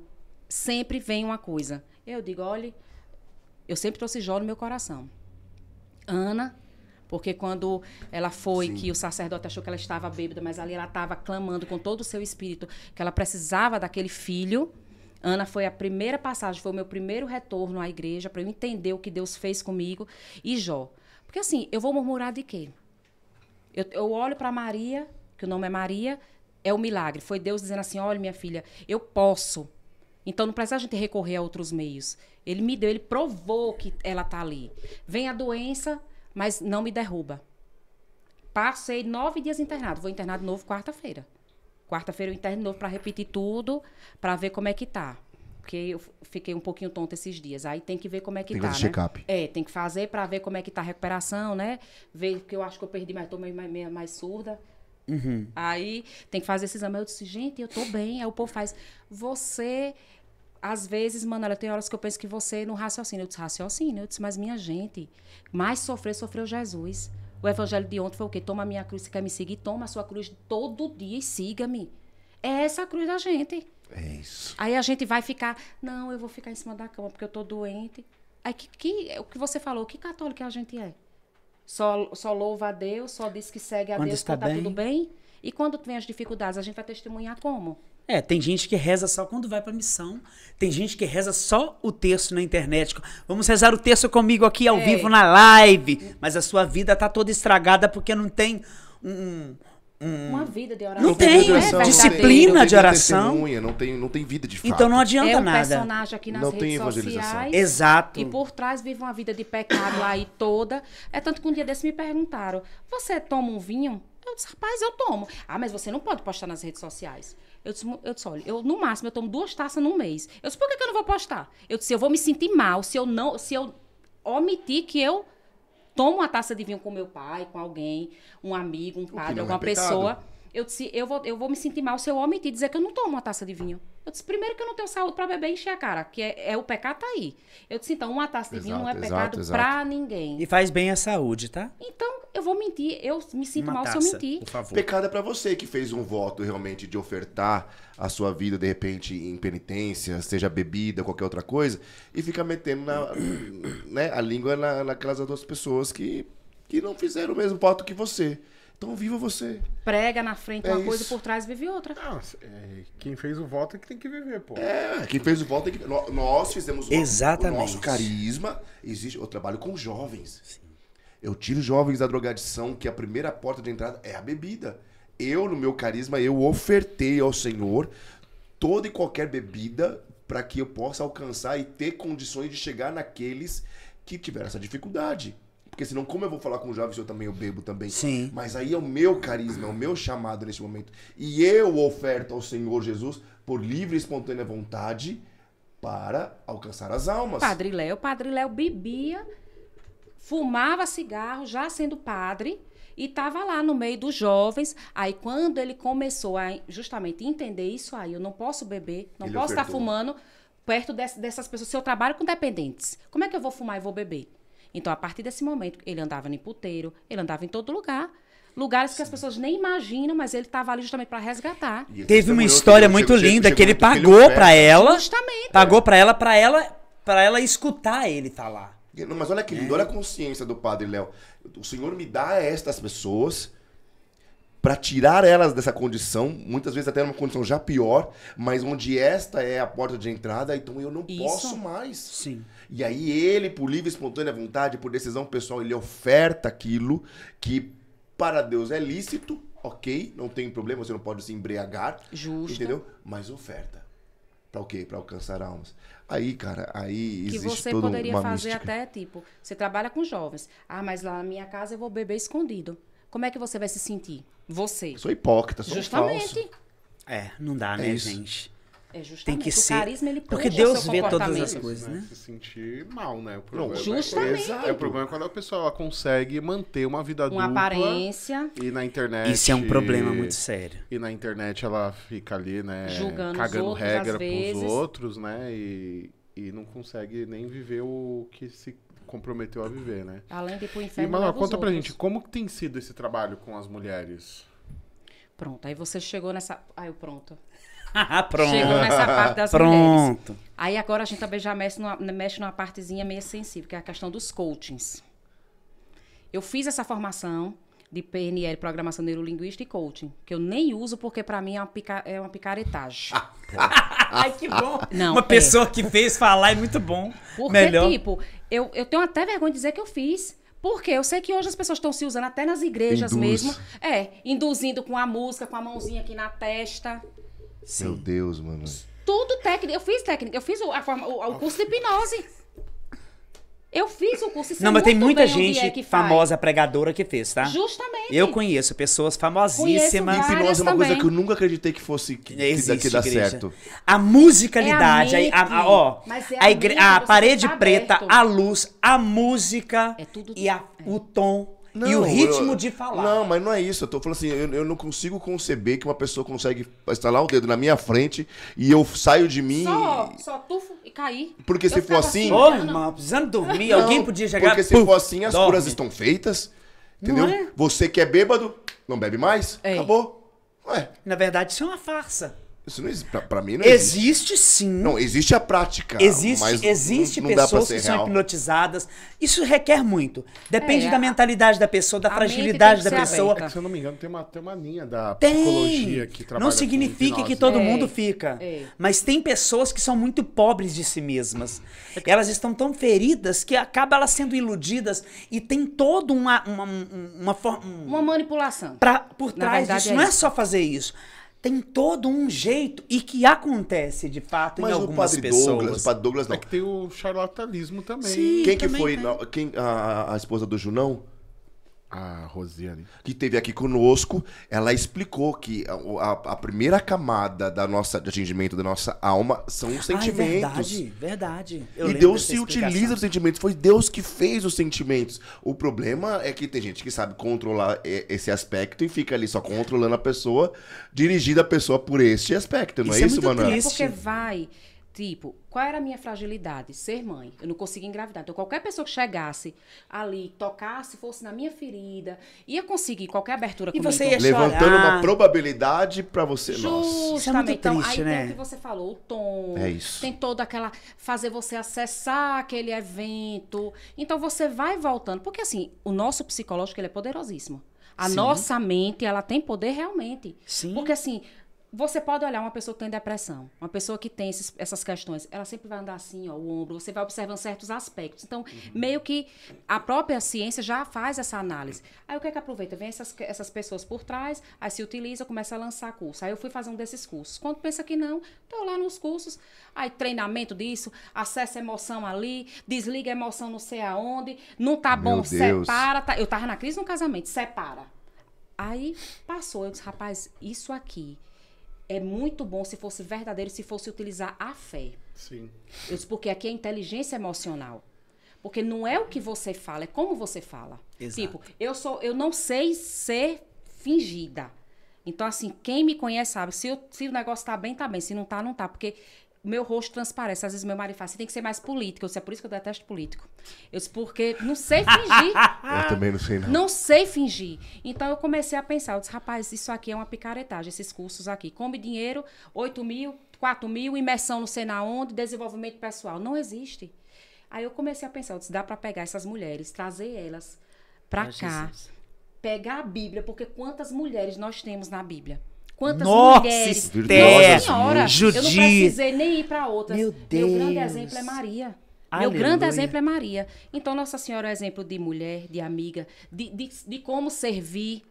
S4: sempre vem uma coisa. Eu digo, olha, eu sempre trouxe Jó no meu coração. Ana, porque quando ela foi, que o sacerdote achou que ela estava bêbada, mas ali ela estava clamando com todo o seu espírito que ela precisava daquele filho. Ana foi a primeira passagem, foi o meu primeiro retorno à igreja, para eu entender o que Deus fez comigo. E Jó. Porque assim, eu vou murmurar de quê? Eu olho para Maria, que o nome é Maria, é o milagre. Foi Deus dizendo assim, olha, minha filha, eu posso. Então não precisa a gente recorrer a outros meios. Ele me deu, ele provou que ela está ali. Vem a doença, mas não me derruba. Passei 9 dias internado. Vou internar de novo quarta-feira. Quarta-feira eu interno de novo para repetir tudo, para ver como é que tá. Porque eu fiquei um pouquinho tonta esses dias. Aí tem que ver como é que tá, né?
S2: Check-up.
S4: Tem que fazer para ver como é que tá a recuperação, né? Ver, porque eu acho que eu perdi, mas tô meio mais surda.
S1: Uhum.
S4: Aí tem que fazer esse exame. Eu disse, gente, eu tô bem. Aí o povo faz, você... Às vezes, Manuela, tem horas que eu penso que você não raciocina. Eu disse, raciocina. Eu disse, mas minha gente, mais sofreu Jesus. O evangelho de ontem foi o quê? Toma a minha cruz, você quer me seguir? Toma a sua cruz todo dia e siga-me. É essa a cruz da gente.
S2: É isso.
S4: Aí a gente vai ficar, não, eu vou ficar em cima da cama porque eu tô doente. Aí o que você falou, que católico a gente é? Só louva a Deus, só diz que segue a
S1: Quando
S4: Deus
S1: está
S4: quando tá
S1: bem.
S4: tudo bem? E quando vem as dificuldades, a gente vai testemunhar como?
S1: Tem gente que reza só quando vai pra missão. Tem gente que reza só o texto na internet. Vamos rezar o texto comigo aqui ao vivo na live. Mas a sua vida tá toda estragada porque não tem
S4: uma vida de oração.
S1: Não tem disciplina de oração.
S2: Não tem vida de fato.
S1: Então não adianta nada.
S4: É um personagem aqui nas redes sociais.
S1: Exato.
S4: E por trás vive uma vida de pecado lá e toda. É tanto que um dia desse me perguntaram, você toma um vinho? Eu disse, rapaz, eu tomo. Mas você não pode postar nas redes sociais. Eu disse, olha, no máximo eu tomo 2 taças num mês. Eu disse, por que eu não vou postar? Eu disse, eu vou me sentir mal se eu omitir que eu tomo uma taça de vinho com meu pai, com alguém, um amigo, um padre, alguma pessoa. Eu disse, eu vou me sentir mal se eu omitir dizer que eu não tomo uma taça de vinho. Eu disse, primeiro que eu não tenho saúde para beber e encher a cara, que o pecado tá aí. Eu disse, então, uma taça de vinho não é pecado para ninguém.
S1: E faz bem à saúde, tá?
S4: Então, eu vou mentir, eu me sinto
S1: Uma
S4: mal
S1: taça,
S4: se eu mentir.
S1: por favor.
S2: Pecado é pra você que fez um voto realmente de ofertar a sua vida, de repente, em penitência, seja bebida, qualquer outra coisa, e fica metendo a língua naquelas outras pessoas que não fizeram o mesmo voto que você. Então viva você.
S4: Prega na frente uma coisa e
S2: isso.
S4: por trás vive outra.
S3: Não, quem fez o voto é que tem que viver, pô.
S2: Quem fez o voto tem que... Nós fizemos
S1: Exatamente.
S2: o nosso carisma. Eu trabalho com jovens. Sim. Eu tiro jovens da drogadição, que a primeira porta de entrada é a bebida. No meu carisma, eu ofertei ao Senhor toda e qualquer bebida para que eu possa alcançar e ter condições de chegar naqueles que tiveram essa dificuldade. Porque senão, como eu vou falar com o jovem se eu bebo também?
S1: Sim.
S2: Mas aí é o meu carisma, é o meu chamado nesse momento. E eu oferto ao Senhor Jesus, por livre e espontânea vontade, para alcançar as almas.
S4: Padre Léo bebia, fumava cigarro, já sendo padre, e estava lá no meio dos jovens. Aí, quando ele começou a justamente entender isso aí, eu não posso beber, não posso estar fumando perto dessas pessoas. Se eu trabalho com dependentes, como é que eu vou fumar e vou beber? Então, a partir desse momento, ele andava em puteiro, ele andava em todo lugar. Lugares que as pessoas nem imaginam, mas ele estava ali justamente para resgatar.
S1: Teve uma história muito linda que ele pagou para ela.
S4: Justamente.
S1: Pagou para ela escutar ele tá lá.
S2: Não, mas olha que lindo, olha a consciência do Padre Léo. O Senhor me dá estas pessoas para tirar elas dessa condição, muitas vezes até numa condição já pior, mas onde esta é a porta de entrada, então eu não posso mais.
S1: Sim.
S2: E aí ele, por livre e espontânea vontade, por decisão pessoal, ele oferta aquilo que para Deus é lícito, ok, não tem problema, você não pode se embriagar.
S4: Justo.
S2: Entendeu? Mas oferta. Pra o quê? Pra alcançar almas. Aí, cara, aí
S4: que
S2: existe
S4: você
S2: toda
S4: poderia
S2: uma
S4: fazer
S2: mística.
S4: até, tipo, você trabalha com jovens. Ah, mas lá na minha casa eu vou beber escondido. Como é que você vai se sentir? Você.
S2: Sou hipócrita, sou
S4: Justamente.
S2: falso.
S1: Não dá, né,
S2: isso.
S1: gente?
S4: É justamente.
S1: Tem que
S4: o
S1: ser.
S4: carisma, ele
S1: Porque
S4: puxa
S1: Deus
S4: seu
S1: vê todas
S4: comportamento.
S1: as coisas, né?
S3: Se sentir mal, né? O problema
S4: Justamente.
S3: o problema é quando a pessoa ela consegue manter uma vida
S4: Uma
S3: dupla
S4: aparência.
S3: e na internet...
S1: Isso é um problema muito sério.
S3: E na internet ela fica ali, né?
S4: Julgando os
S3: cagando
S4: outros,
S3: regra
S4: às vezes.
S3: pros outros, né? E não consegue nem viver o que se comprometeu a viver, né?
S4: Além de ir pro
S3: E,
S4: inferno,
S3: Manoel,
S4: leva os
S3: conta pra
S4: outros.
S3: gente, como que tem sido esse trabalho com as mulheres?
S4: Pronto, aí você chegou nessa... pronto.
S1: Pronto.
S4: Chegou nessa parte das mulheres.
S1: Pronto.
S4: Aí agora a gente também já mexe numa partezinha meio sensível, que é a questão dos coachings. Eu fiz essa formação de PNL, Programação Neurolinguística e Coaching, que eu nem uso porque pra mim é uma picaretagem.
S1: Ai, que bom.
S4: Não,
S1: Uma pessoa que fez falar é muito bom.
S4: Porque,
S1: Melhor.
S4: tipo, eu tenho até vergonha de dizer que eu fiz. Porque eu sei que hoje as pessoas estão se usando até nas igrejas
S2: Induz.
S4: mesmo. Induzindo com a música, com a mãozinha aqui na testa.
S2: Meu Deus, mano.
S4: Tudo técnico. Eu fiz técnica. Eu fiz o curso de hipnose. Eu fiz o curso.
S1: Não, mas tem muita
S4: bem onde
S1: gente
S4: é que faz.
S1: famosa pregadora que fez, tá?
S4: Justamente.
S1: Eu conheço pessoas famosíssimas.
S4: Conheço
S2: Hipnose é uma coisa
S4: também.
S2: que eu nunca acreditei que fosse que
S1: Existe,
S2: dá
S1: igreja.
S2: certo.
S1: A musicalidade,
S4: É a mente.
S1: a
S4: Mas é a mente,
S1: a
S4: você
S1: parede
S4: tem que tá
S1: preta,
S4: aberto.
S1: a luz, a música
S4: É tudo-
S1: e o tom e o ritmo de falar.
S2: Não, mas não é isso. Eu tô falando assim, eu não consigo conceber que uma pessoa consegue estalar o dedo na minha frente e eu saio de mim.
S4: Só tufo e cair.
S2: Porque se
S4: Eu
S2: for
S4: ficava
S2: assim-
S1: Ô, irmão, precisando dormir, alguém podia chegar...
S2: Porque se
S1: puf,
S2: for assim, as
S1: dorme.
S2: curas estão feitas. Entendeu?
S1: Não é?
S2: Você que é bêbado, não bebe mais.
S4: É.
S2: Acabou. Ué,
S1: Na verdade, isso é uma farsa.
S2: isso não existe. Pra mim não existe.
S1: Existe sim.
S2: Não, existe a prática. mas
S1: Existe
S2: não dá pra
S1: pessoas
S2: ser
S1: que são
S2: real.
S1: hipnotizadas. Isso requer muito. Depende
S4: É,
S1: da mentalidade da pessoa, da
S4: a mente
S1: fragilidade da
S4: tem que ser
S1: pessoa.
S4: aberta.
S3: Se eu não me engano, tem uma linha da
S1: Tem.
S3: psicologia que trabalha
S1: Não
S3: com
S1: significa que
S3: hipnose.
S1: todo
S4: É.
S1: mundo fica.
S4: É.
S1: Mas tem pessoas que são muito pobres de si mesmas. Elas estão tão feridas que acabam elas sendo iludidas e tem toda uma forma.
S4: Uma manipulação.
S1: Por
S4: Na
S1: trás
S4: verdade,
S1: disso.
S4: é
S1: Não é
S4: isso.
S1: só fazer isso. Tem todo um jeito e que acontece de fato
S2: Mas
S1: em
S2: o
S1: algumas
S2: Padre
S1: pessoas.
S2: Douglas, Padre Douglas não.
S3: É que tem o charlatanismo também.
S1: Sim.
S2: Quem que
S1: também
S2: foi?
S1: tem.
S2: Não, a esposa do Junão?
S3: A Rosiane.
S2: Que esteve aqui conosco, ela explicou que a primeira camada de atingimento da nossa alma são os sentimentos.
S1: Verdade. Eu
S2: E
S1: lembro
S2: Deus
S1: dessa
S2: se
S1: explicação.
S2: utiliza dos sentimentos. Foi Deus que fez os sentimentos. O problema é que tem gente que sabe controlar esse aspecto e fica ali só controlando a pessoa, dirigindo a pessoa por este aspecto. Não
S1: Isso
S2: é
S1: é
S2: isso,
S1: muito
S2: Manuel?
S1: triste.
S4: Porque vai, tipo, qual era a minha fragilidade? Ser mãe. Eu não conseguia engravidar. Então, qualquer pessoa que chegasse ali, tocasse, fosse na minha ferida, ia conseguir qualquer abertura
S1: E
S4: comigo.
S1: você ia
S2: Levantando
S1: chorar.
S2: uma probabilidade pra você. Nossa.
S4: Justamente.
S1: Isso é muito
S4: Então,
S1: triste,
S4: aí
S1: né?
S4: tem o que você falou, o tom.
S2: É isso.
S4: Tem toda aquela... Fazer você acessar aquele evento. Então, você vai voltando. Porque, assim, o nosso psicológico, ele é poderosíssimo. A
S1: Sim.
S4: nossa mente, ela tem poder realmente.
S1: Sim.
S4: Porque, assim... Você pode olhar uma pessoa que tem depressão, uma pessoa que tem essas questões, ela sempre vai andar assim, ó, o ombro, você vai observando certos aspectos. Então, meio que a própria ciência já faz essa análise. Aí o que é que aproveita? Vem essas pessoas por trás, aí se utiliza, começa a lançar curso. Aí eu fui fazer um desses cursos. Quando pensa que não, tô lá nos cursos, aí treinamento disso, acessa a emoção ali, desliga a emoção não sei aonde, não tá bom,
S2: Meu Deus.
S4: separa. Eu tava na crise no casamento, separa. Aí passou, eu disse, rapaz, isso aqui é muito bom se fosse verdadeiro, se fosse utilizar a fé.
S3: Sim.
S4: Eu disse, porque aqui é inteligência emocional. Porque não é o que você fala, é como você fala.
S1: Exato.
S4: Tipo, eu não sei ser fingida. Então, assim, quem me conhece sabe, se o negócio tá bem, tá bem. Se não tá, não tá. Porque meu rosto transparece. Às vezes meu marido fala, você tem que ser mais político. Eu disse, é por isso que eu detesto político. Eu disse, porque não sei fingir.
S2: Eu também não sei, não.
S4: Não sei fingir. Então, eu comecei a pensar, eu disse, rapaz, isso aqui é uma picaretagem, esses cursos aqui. Come dinheiro, 8 mil, 4 mil, imersão não sei na onde, desenvolvimento pessoal. Não existe. Aí eu comecei a pensar, eu disse, dá para pegar essas mulheres, trazer elas para cá, pegar a Bíblia, porque quantas mulheres nós temos na Bíblia? Quantas
S1: Nossa,
S4: mulheres?
S1: Esther,
S4: Nossa Senhora,
S1: Judite.
S4: eu não precisei nem ir para outras.
S1: Meu
S4: Meu grande
S1: Deus.
S4: exemplo é Maria.
S1: Aleluia.
S4: Meu grande exemplo é Maria. Então, Nossa Senhora é exemplo de mulher, de amiga, de como servir,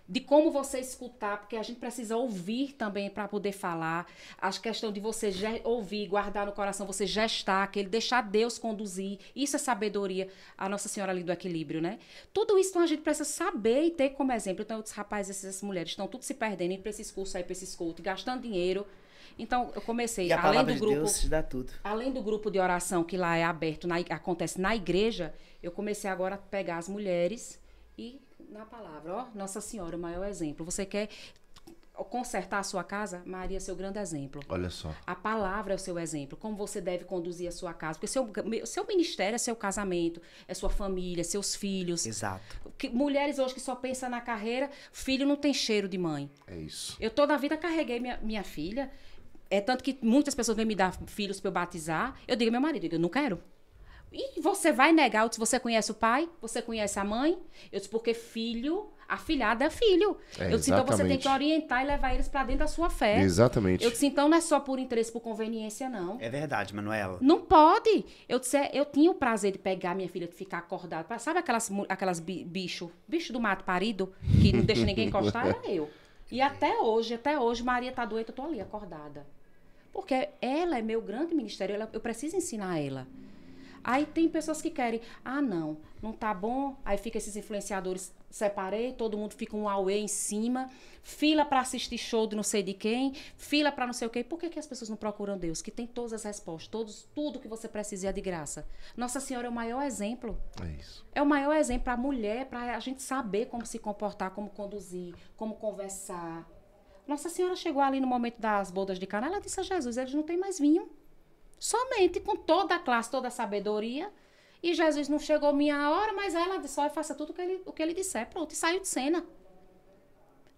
S4: de como você escutar, porque a gente precisa ouvir também para poder falar. A questão de você ouvir, guardar no coração, você gestar, aquele deixar Deus conduzir. Isso é sabedoria. A Nossa Senhora ali do equilíbrio, né? Tudo isso então, a gente precisa saber e ter como exemplo. Então, os rapazes, essas mulheres estão tudo se perdendo, indo para esses cursos, aí para esses cultos, gastando dinheiro. Então, eu comecei,
S1: E a
S4: além
S1: palavra
S4: do
S1: de
S4: grupo,
S1: Deus te dá tudo.
S4: além do grupo de oração que lá é aberto, acontece na igreja, eu comecei agora a pegar as mulheres e na palavra, ó, Nossa Senhora, o maior exemplo. Você quer consertar a sua casa? Maria é seu grande exemplo.
S2: Olha só.
S4: A palavra é o seu exemplo. Como você deve conduzir a sua casa. Porque seu ministério é seu casamento, é sua família, seus filhos.
S1: Exato.
S4: Mulheres hoje que só pensam na carreira, filho não tem cheiro de mãe.
S2: É isso.
S4: Eu toda a vida carreguei minha filha. É tanto que muitas pessoas vêm me dar filhos para eu batizar. Eu digo ao meu marido, eu não quero. E você vai negar? Eu disse, você conhece o pai? Você conhece a mãe? Eu disse, porque filho, afilhado é filho. Eu disse, então você tem que orientar e levar eles para dentro da sua fé.
S2: Exatamente.
S4: Eu disse, então não é só por interesse, por conveniência, não.
S1: É verdade, Manuela.
S4: Não pode. Eu disse, eu tinha o prazer de pegar minha filha, de ficar acordada. Sabe aquelas bicho do mato parido, que não deixa ninguém encostar? Era eu. E até hoje, Maria tá doente, eu tô ali, acordada. Porque ela é meu grande ministério, eu preciso ensinar ela. Aí tem pessoas que querem, não tá bom, aí fica esses influenciadores, separei, todo mundo fica um auê em cima, fila para assistir show de não sei de quem, fila para não sei o quê. Por que as pessoas não procuram Deus, que tem todas as respostas, tudo que você precisa é de graça? Nossa Senhora é o maior exemplo.
S2: É isso.
S4: É o maior exemplo para a mulher, para a gente saber como se comportar, como conduzir, como conversar. Nossa Senhora chegou ali no momento das bodas de Caná, ela disse a Jesus, eles não têm mais vinho. Somente com toda a classe, toda a sabedoria. E Jesus não chegou minha hora, mas ela disse, olha, faça tudo o que ele disser. Pronto, e saiu de cena.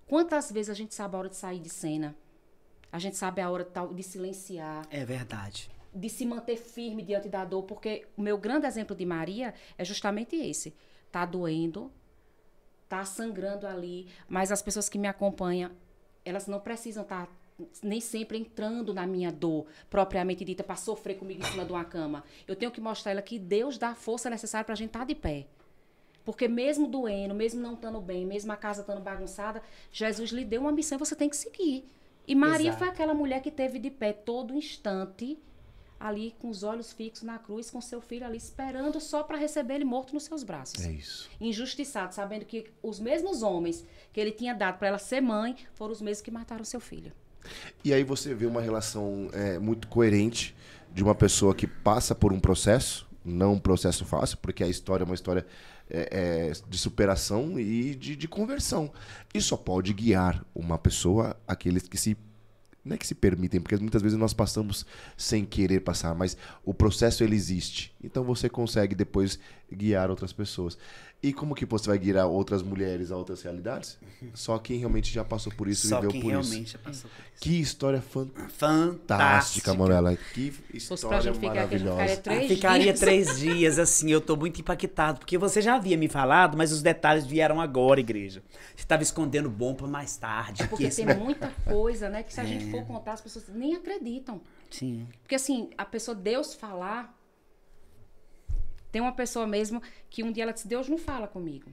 S4: Quantas vezes a gente sabe a hora de sair de cena? A gente sabe a hora de silenciar.
S1: É verdade.
S4: De se manter firme diante da dor. Porque o meu grande exemplo de Maria é justamente esse. Tá doendo, tá sangrando ali, mas as pessoas que me acompanham, elas não precisam estar nem sempre entrando na minha dor, propriamente dita, para sofrer comigo em cima de uma cama. Eu tenho que mostrar ela que Deus dá a força necessária para a gente estar de pé. Porque mesmo doendo, mesmo não estando bem, mesmo a casa estando bagunçada, Jesus lhe deu uma missão e você tem que seguir. E Maria foi aquela mulher que teve de pé todo instante, ali com os olhos fixos na cruz, com seu filho ali esperando só para receber ele morto nos seus braços.
S2: É isso.
S4: Injustiçado, sabendo que os mesmos homens que ele tinha dado para ela ser mãe foram os mesmos que mataram seu filho.
S2: E aí você vê uma relação muito coerente de uma pessoa que passa por um processo, não um processo fácil, porque a história é uma história de superação e de conversão. E só pode guiar uma pessoa, aqueles que não é que se permitem, porque muitas vezes nós passamos sem querer passar, mas o processo ele existe. Então você consegue depois guiar outras pessoas. E como que você vai guiar outras mulheres a outras realidades? Só quem realmente já passou por isso,
S1: Só
S2: viveu
S1: quem
S2: por
S1: realmente
S2: isso.
S1: já passou por isso.
S2: Que história
S1: Fantástica,
S2: fantástica, Manuela. Que
S4: Fosse pra
S2: história
S4: gente ficar aqui, a gente
S2: maravilhosa.
S4: ficaria 3
S1: Ficaria
S4: dias.
S1: 3 dias, assim, eu tô muito impactado, porque você já havia me falado, mas os detalhes vieram agora, igreja. Você estava escondendo bom pra mais tarde.
S4: Porque tem muita coisa, né? Que se a gente for contar, as pessoas nem acreditam.
S1: Sim.
S4: Porque assim, a pessoa, Deus falar... Tem uma pessoa mesmo que um dia ela disse, Deus não fala comigo.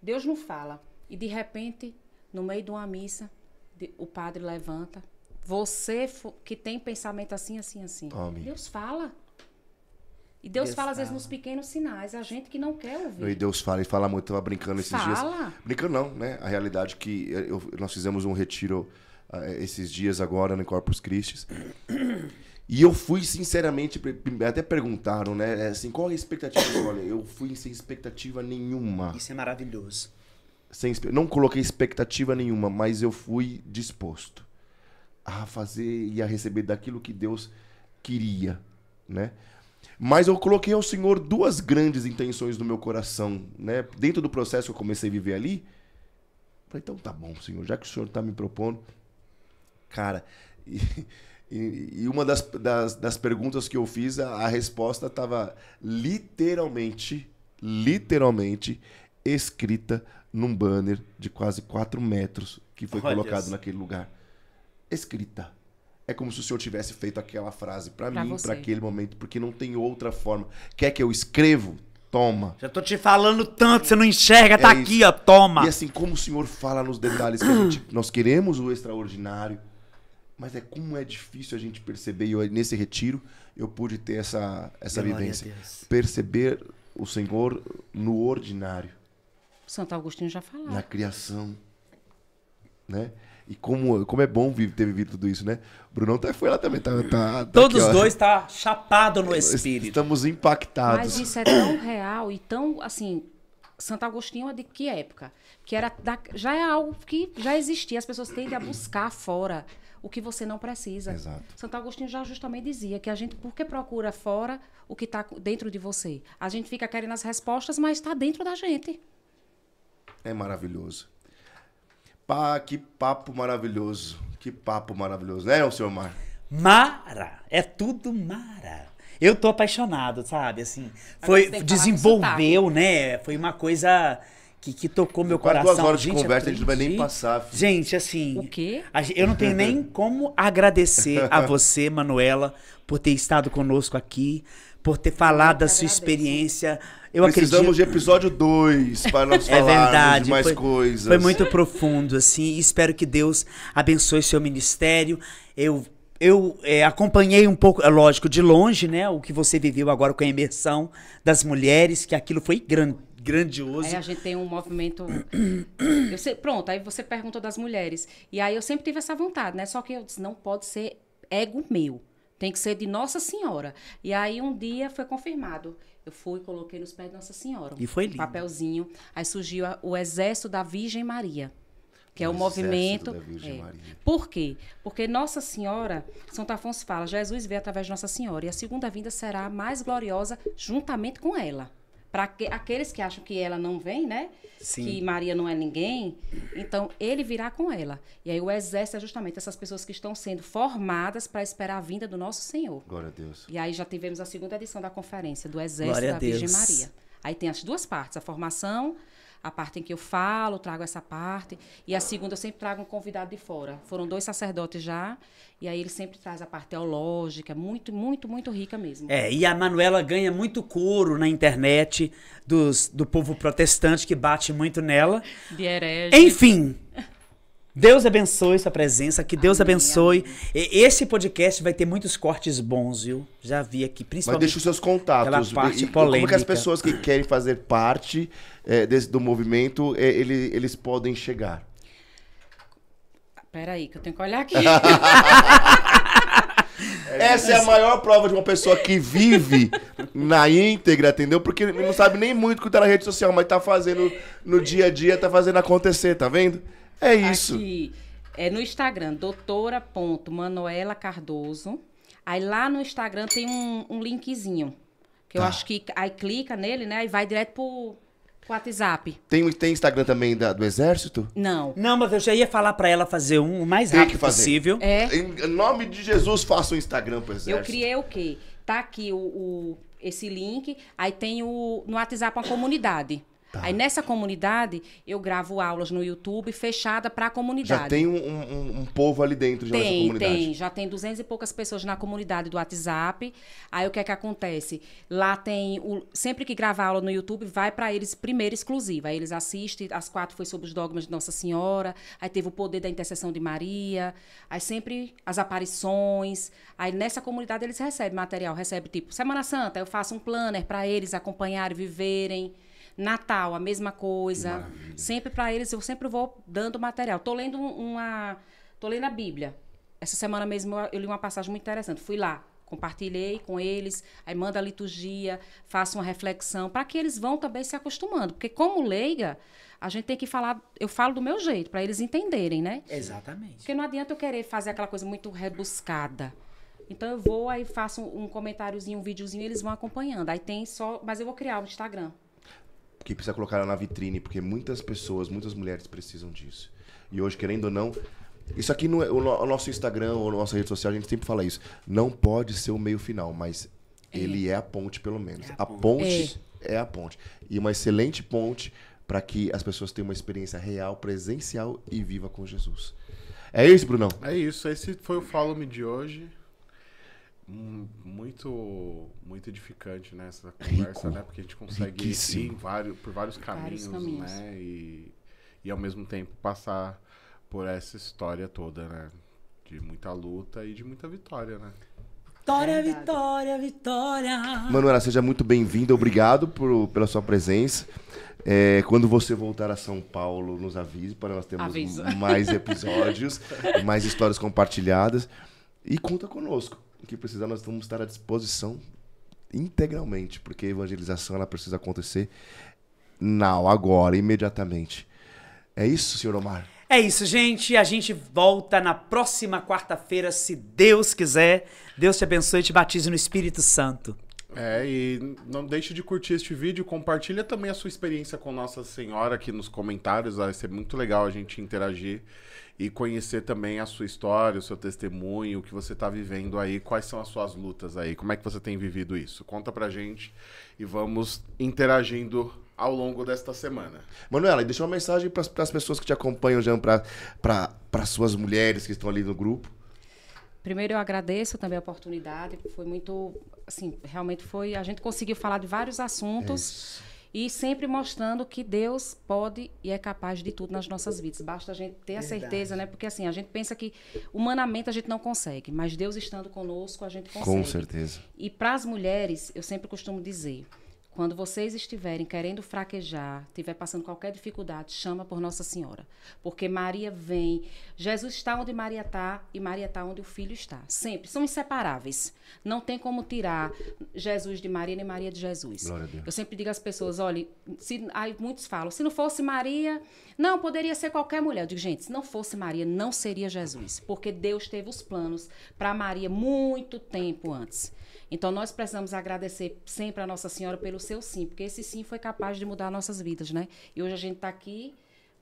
S4: Deus não fala. E de repente, no meio de uma missa, o padre levanta. Você que tem pensamento assim, assim, assim.
S2: Amém.
S4: Deus fala. E Deus fala, às vezes, nos pequenos sinais. A gente que não quer ouvir.
S2: E Deus fala, e fala muito. Eu tava brincando esses dias.
S4: Fala.
S2: Brincando não, né? A realidade é que nós fizemos um retiro esses dias agora no Corpus Christi. E eu fui, sinceramente, até perguntaram, né? Assim, qual é a expectativa? Olha, eu fui sem expectativa nenhuma.
S1: Isso é maravilhoso.
S2: Não coloquei expectativa nenhuma, mas eu fui disposto a fazer e a receber daquilo que Deus queria, né? Mas eu coloquei ao Senhor 2 grandes intenções no meu coração, né? Dentro do processo que eu comecei a viver ali, falei, então tá bom, Senhor, já que o Senhor tá me propondo, cara, e uma das perguntas que eu fiz, a resposta estava literalmente, escrita num banner de quase 4 metros que foi colocado
S1: Deus.
S2: naquele lugar. Escrita. É como se o senhor tivesse feito aquela frase pra mim,
S4: você.
S2: pra aquele momento, porque não tem outra forma. Quer que eu escrevo? Toma.
S1: Já tô te falando tanto, você não enxerga, tá
S2: É
S1: aqui,
S2: isso.
S1: ó, toma.
S2: E assim, como o senhor fala nos detalhes que nós queremos o extraordinário, mas como é difícil a gente perceber. E nesse retiro, eu pude ter essa
S1: Glória a
S2: vivência.
S1: Deus.
S2: Perceber o Senhor no ordinário,
S4: Santo Agostinho já falava.
S2: na criação, né? E como é bom ter vivido tudo isso, né? O Brunão foi lá também. Tá
S1: Todos
S2: aqui, ó.
S1: dois tá chapado no espírito.
S2: Estamos impactados.
S4: Mas isso é tão real e tão, assim, Santo Agostinho é de que época? Que já é algo que já existia. As pessoas tendem a buscar fora o que você não precisa.
S2: Exato.
S4: Santo Agostinho já justamente dizia que a gente, por que procura fora o que está dentro de você? A gente fica querendo as respostas, mas está dentro da gente.
S2: É maravilhoso. Que papo maravilhoso. Que papo maravilhoso, né, senhor Mar?
S1: Mara, é tudo Mara. Eu tô apaixonado, sabe? Assim,
S4: Agora você tem que falar com
S1: desenvolveu, né? Foi uma coisa que tocou meu
S2: Quase
S1: coração.
S2: 2 horas de
S1: Gente,
S2: conversa, a gente não vai nem
S1: aprendi.
S2: passar, filho.
S1: Gente, assim.
S4: O quê?
S1: Eu não tenho nem como agradecer a você, Manuela, por ter estado conosco aqui, por ter falado da sua
S4: agradeço.
S1: experiência. Eu
S2: Precisamos
S1: acredito.
S2: de episódio 2 para nós
S1: É
S2: falarmos
S1: verdade,
S2: de mais
S1: foi,
S2: coisas.
S1: foi muito profundo, assim, e espero que Deus abençoe seu ministério. Eu acompanhei um pouco, é lógico, de longe, né, o que você viveu agora com a imersão das mulheres, que aquilo foi grandioso.
S4: Aí a gente tem um movimento. Pronto, aí você perguntou das mulheres. E aí eu sempre tive essa vontade, né? Só que eu disse, não pode ser ego meu. Tem que ser de Nossa Senhora. E aí um dia foi confirmado. Eu fui, coloquei nos pés de Nossa Senhora.
S1: E foi
S4: um
S1: lindo.
S4: papelzinho. Aí surgiu o Exército da Virgem Maria. Que é o
S2: Exército
S4: movimento.
S2: da Virgem Maria.
S4: Por quê? Porque Nossa Senhora, Santo Afonso fala, Jesus veio através de Nossa Senhora. E a segunda vinda será mais gloriosa juntamente com ela. Para aqueles que acham que ela não vem, né?
S1: Sim.
S4: Que Maria não é ninguém, então ele virá com ela. E aí o exército é justamente essas pessoas que estão sendo formadas para esperar a vinda do nosso Senhor.
S2: Glória a Deus.
S4: E aí já tivemos a segunda edição da conferência do Exército
S1: Glória a
S4: da Virgem
S1: Deus.
S4: Maria. Aí tem as duas partes, a formação, a parte em que eu falo, trago essa parte, e a segunda eu sempre trago um convidado de fora. Foram 2 sacerdotes já, e aí ele sempre traz a parte teológica, muito, muito, muito rica mesmo.
S1: E a Manuela ganha muito couro na internet do povo protestante que bate muito nela.
S4: De herege.
S1: Enfim, Deus abençoe sua presença, que Deus
S4: Amém,
S1: abençoe. Esse podcast vai ter muitos cortes bons, viu? Já vi aqui,
S2: Mas
S1: principalmente.
S2: deixa os seus contatos.
S1: aquela parte
S2: Como que as
S1: polêmica.
S2: pessoas que querem fazer parte do movimento, eles podem chegar?
S4: Peraí, que eu tenho que olhar aqui.
S2: Essa é a maior prova de uma pessoa que vive na íntegra, entendeu? Porque ele não sabe nem muito o que tá na rede social, mas tá fazendo no dia a dia, tá fazendo acontecer, tá vendo? É isso.
S4: Aqui, no Instagram, doutora.manuela Cardoso. Aí lá no Instagram tem um linkzinho. Que eu acho que aí clica nele, né? E vai direto pro WhatsApp.
S2: Tem Instagram também do Exército?
S4: Não.
S1: Não, mas eu já ia falar pra ela fazer o mais
S2: Tem
S1: rápido
S2: que fazer.
S1: possível.
S2: Em nome de Jesus, faça um Instagram pro Exército.
S4: Eu criei o quê? Tá aqui esse link, aí tem no WhatsApp uma comunidade. Aí nessa comunidade eu gravo aulas no YouTube fechada para a comunidade.
S2: Já tem um povo ali dentro já nessa comunidade.
S4: Já tem 200 e poucas pessoas na comunidade do WhatsApp. Aí o que é que acontece? Lá tem, sempre que grava aula no YouTube, vai para eles primeiro exclusiva. Aí eles assistem, as 4 foi sobre os dogmas de Nossa Senhora, aí teve o poder da intercessão de Maria, aí sempre as aparições. Aí nessa comunidade eles recebem material, recebem tipo Semana Santa, eu faço um planner para eles acompanharem, viverem. Natal, a mesma coisa. Sempre para eles, eu sempre vou dando material. Tô lendo a Bíblia. Essa semana mesmo eu li uma passagem muito interessante. Fui lá, compartilhei com eles, aí mando a liturgia, faço uma reflexão, para que eles vão também se acostumando. Porque como leiga, a gente tem que falar, eu falo do meu jeito, para eles entenderem, né?
S1: Exatamente.
S4: Porque não adianta eu querer fazer aquela coisa muito rebuscada. Então eu vou, aí faço um comentáriozinho, um videozinho, eles vão acompanhando. Aí tem só, mas eu vou criar o Instagram.
S2: Que precisa colocar ela na vitrine, porque muitas pessoas, muitas mulheres precisam disso. E hoje, querendo ou não, isso aqui não é o nosso Instagram ou a nossa rede social, a gente sempre fala isso. Não pode ser o meio final, mas ele é a ponte, pelo menos. A ponte é a ponte. E uma excelente ponte para que as pessoas tenham uma experiência real, presencial e viva com Jesus. É isso, Brunão?
S3: É isso, esse foi o Follow Me de hoje. Muito edificante, né, essa conversa, né? Porque a gente consegue ir por vários caminhos, né? E ao mesmo tempo passar por essa história toda, né? De muita luta e de muita vitória, né?
S1: Vitória, vitória, vitória.
S2: Manuela, seja muito bem-vinda. Obrigado pela sua presença. Quando você voltar a São Paulo, nos avise para nós termos mais episódios, mais histórias compartilhadas. E conta conosco. O que precisar, nós vamos estar à disposição integralmente, porque a evangelização ela precisa acontecer agora, imediatamente. É isso, senhor Omar?
S1: É isso, gente. A gente volta na próxima quarta-feira, se Deus quiser. Deus te abençoe e te batize no Espírito Santo.
S3: E não deixe de curtir este vídeo, compartilha também a sua experiência com Nossa Senhora aqui nos comentários, vai ser muito legal a gente interagir e conhecer também a sua história, o seu testemunho, o que você está vivendo aí, quais são as suas lutas aí, como é que você tem vivido isso. Conta pra gente e vamos interagindo ao longo desta semana.
S2: Manuela, deixa uma mensagem para as pessoas que te acompanham, já para suas mulheres que estão ali no grupo.
S4: Primeiro, eu agradeço também a oportunidade. Foi muito, assim, realmente a gente conseguiu falar de vários assuntos e sempre mostrando que Deus pode e é capaz de tudo nas nossas vidas. Basta a gente ter a certeza, né? Porque assim, a gente pensa que humanamente a gente não consegue, mas Deus estando conosco, a gente consegue.
S2: Com certeza.
S4: E para as mulheres, eu sempre costumo dizer, quando vocês estiverem querendo fraquejar, estiver passando qualquer dificuldade, chama por Nossa Senhora. Porque Maria vem, Jesus está onde Maria está e Maria está onde o Filho está. Sempre, são inseparáveis. Não tem como tirar Jesus de Maria nem Maria de Jesus.
S2: Glória a Deus.
S4: Eu sempre digo às pessoas, olha, aí muitos falam, se não fosse Maria, não, poderia ser qualquer mulher. Eu digo, gente, se não fosse Maria, não seria Jesus. Porque Deus teve os planos para Maria muito tempo antes. Então, nós precisamos agradecer sempre a Nossa Senhora pelo seu sim, porque esse sim foi capaz de mudar nossas vidas, né? E hoje a gente está aqui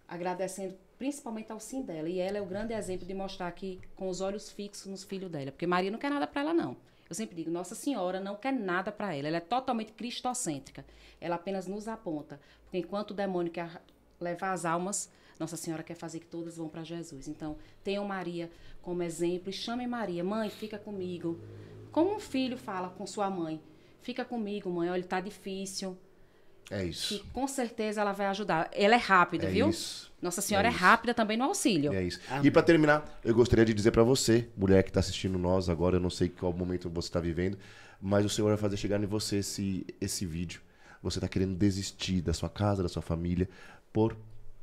S4: agradecendo principalmente ao sim dela. E ela é o grande exemplo de mostrar aqui com os olhos fixos nos filhos dela. Porque Maria não quer nada para ela, não. Eu sempre digo, Nossa Senhora não quer nada para ela. Ela é totalmente cristocêntrica. Ela apenas nos aponta. Porque enquanto o demônio quer levar as almas, Nossa Senhora quer fazer que todas vão para Jesus. Então, tenham Maria como exemplo e chamem Maria. Mãe, fica comigo. Como um filho fala com sua mãe, fica comigo, mãe, olha, tá difícil.
S2: É isso.
S4: Que com certeza ela vai ajudar. Ela é rápida, viu?
S2: Isso.
S4: Nossa Senhora é rápida também no auxílio.
S2: É isso. E para terminar, eu gostaria de dizer para você, mulher que está assistindo nós agora, eu não sei qual momento você está vivendo, mas o Senhor vai fazer chegar em você esse vídeo. Você está querendo desistir da sua casa, da sua família, por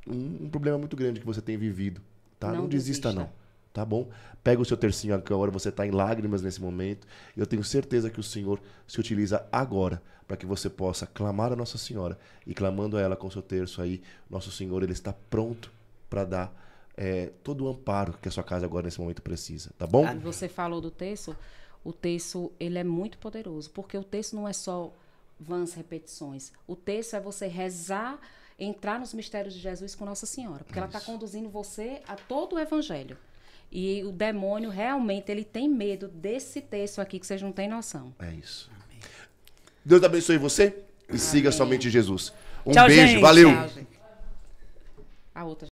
S2: um problema muito grande que você tem vivido. Tá? Não desista, não. Tá bom? Pega o seu tercinho agora, você está em lágrimas nesse momento. Eu tenho certeza que o Senhor se utiliza agora para que você possa clamar a Nossa Senhora. E clamando a ela com o seu terço aí, Nosso Senhor, Ele está pronto para dar todo o amparo que a sua casa agora nesse momento precisa. Tá bom?
S4: Você falou do terço. O terço, ele é muito poderoso. Porque o terço não é só vãs repetições. O terço é você rezar, entrar nos mistérios de Jesus com Nossa Senhora. Porque ela está conduzindo você a todo o Evangelho. E o demônio, realmente, ele tem medo desse texto aqui, que vocês não têm noção.
S2: É isso. Deus abençoe você e siga somente Jesus. Um
S1: Tchau,
S2: beijo,
S1: gente.
S2: valeu.
S4: Tchau, gente. A outra.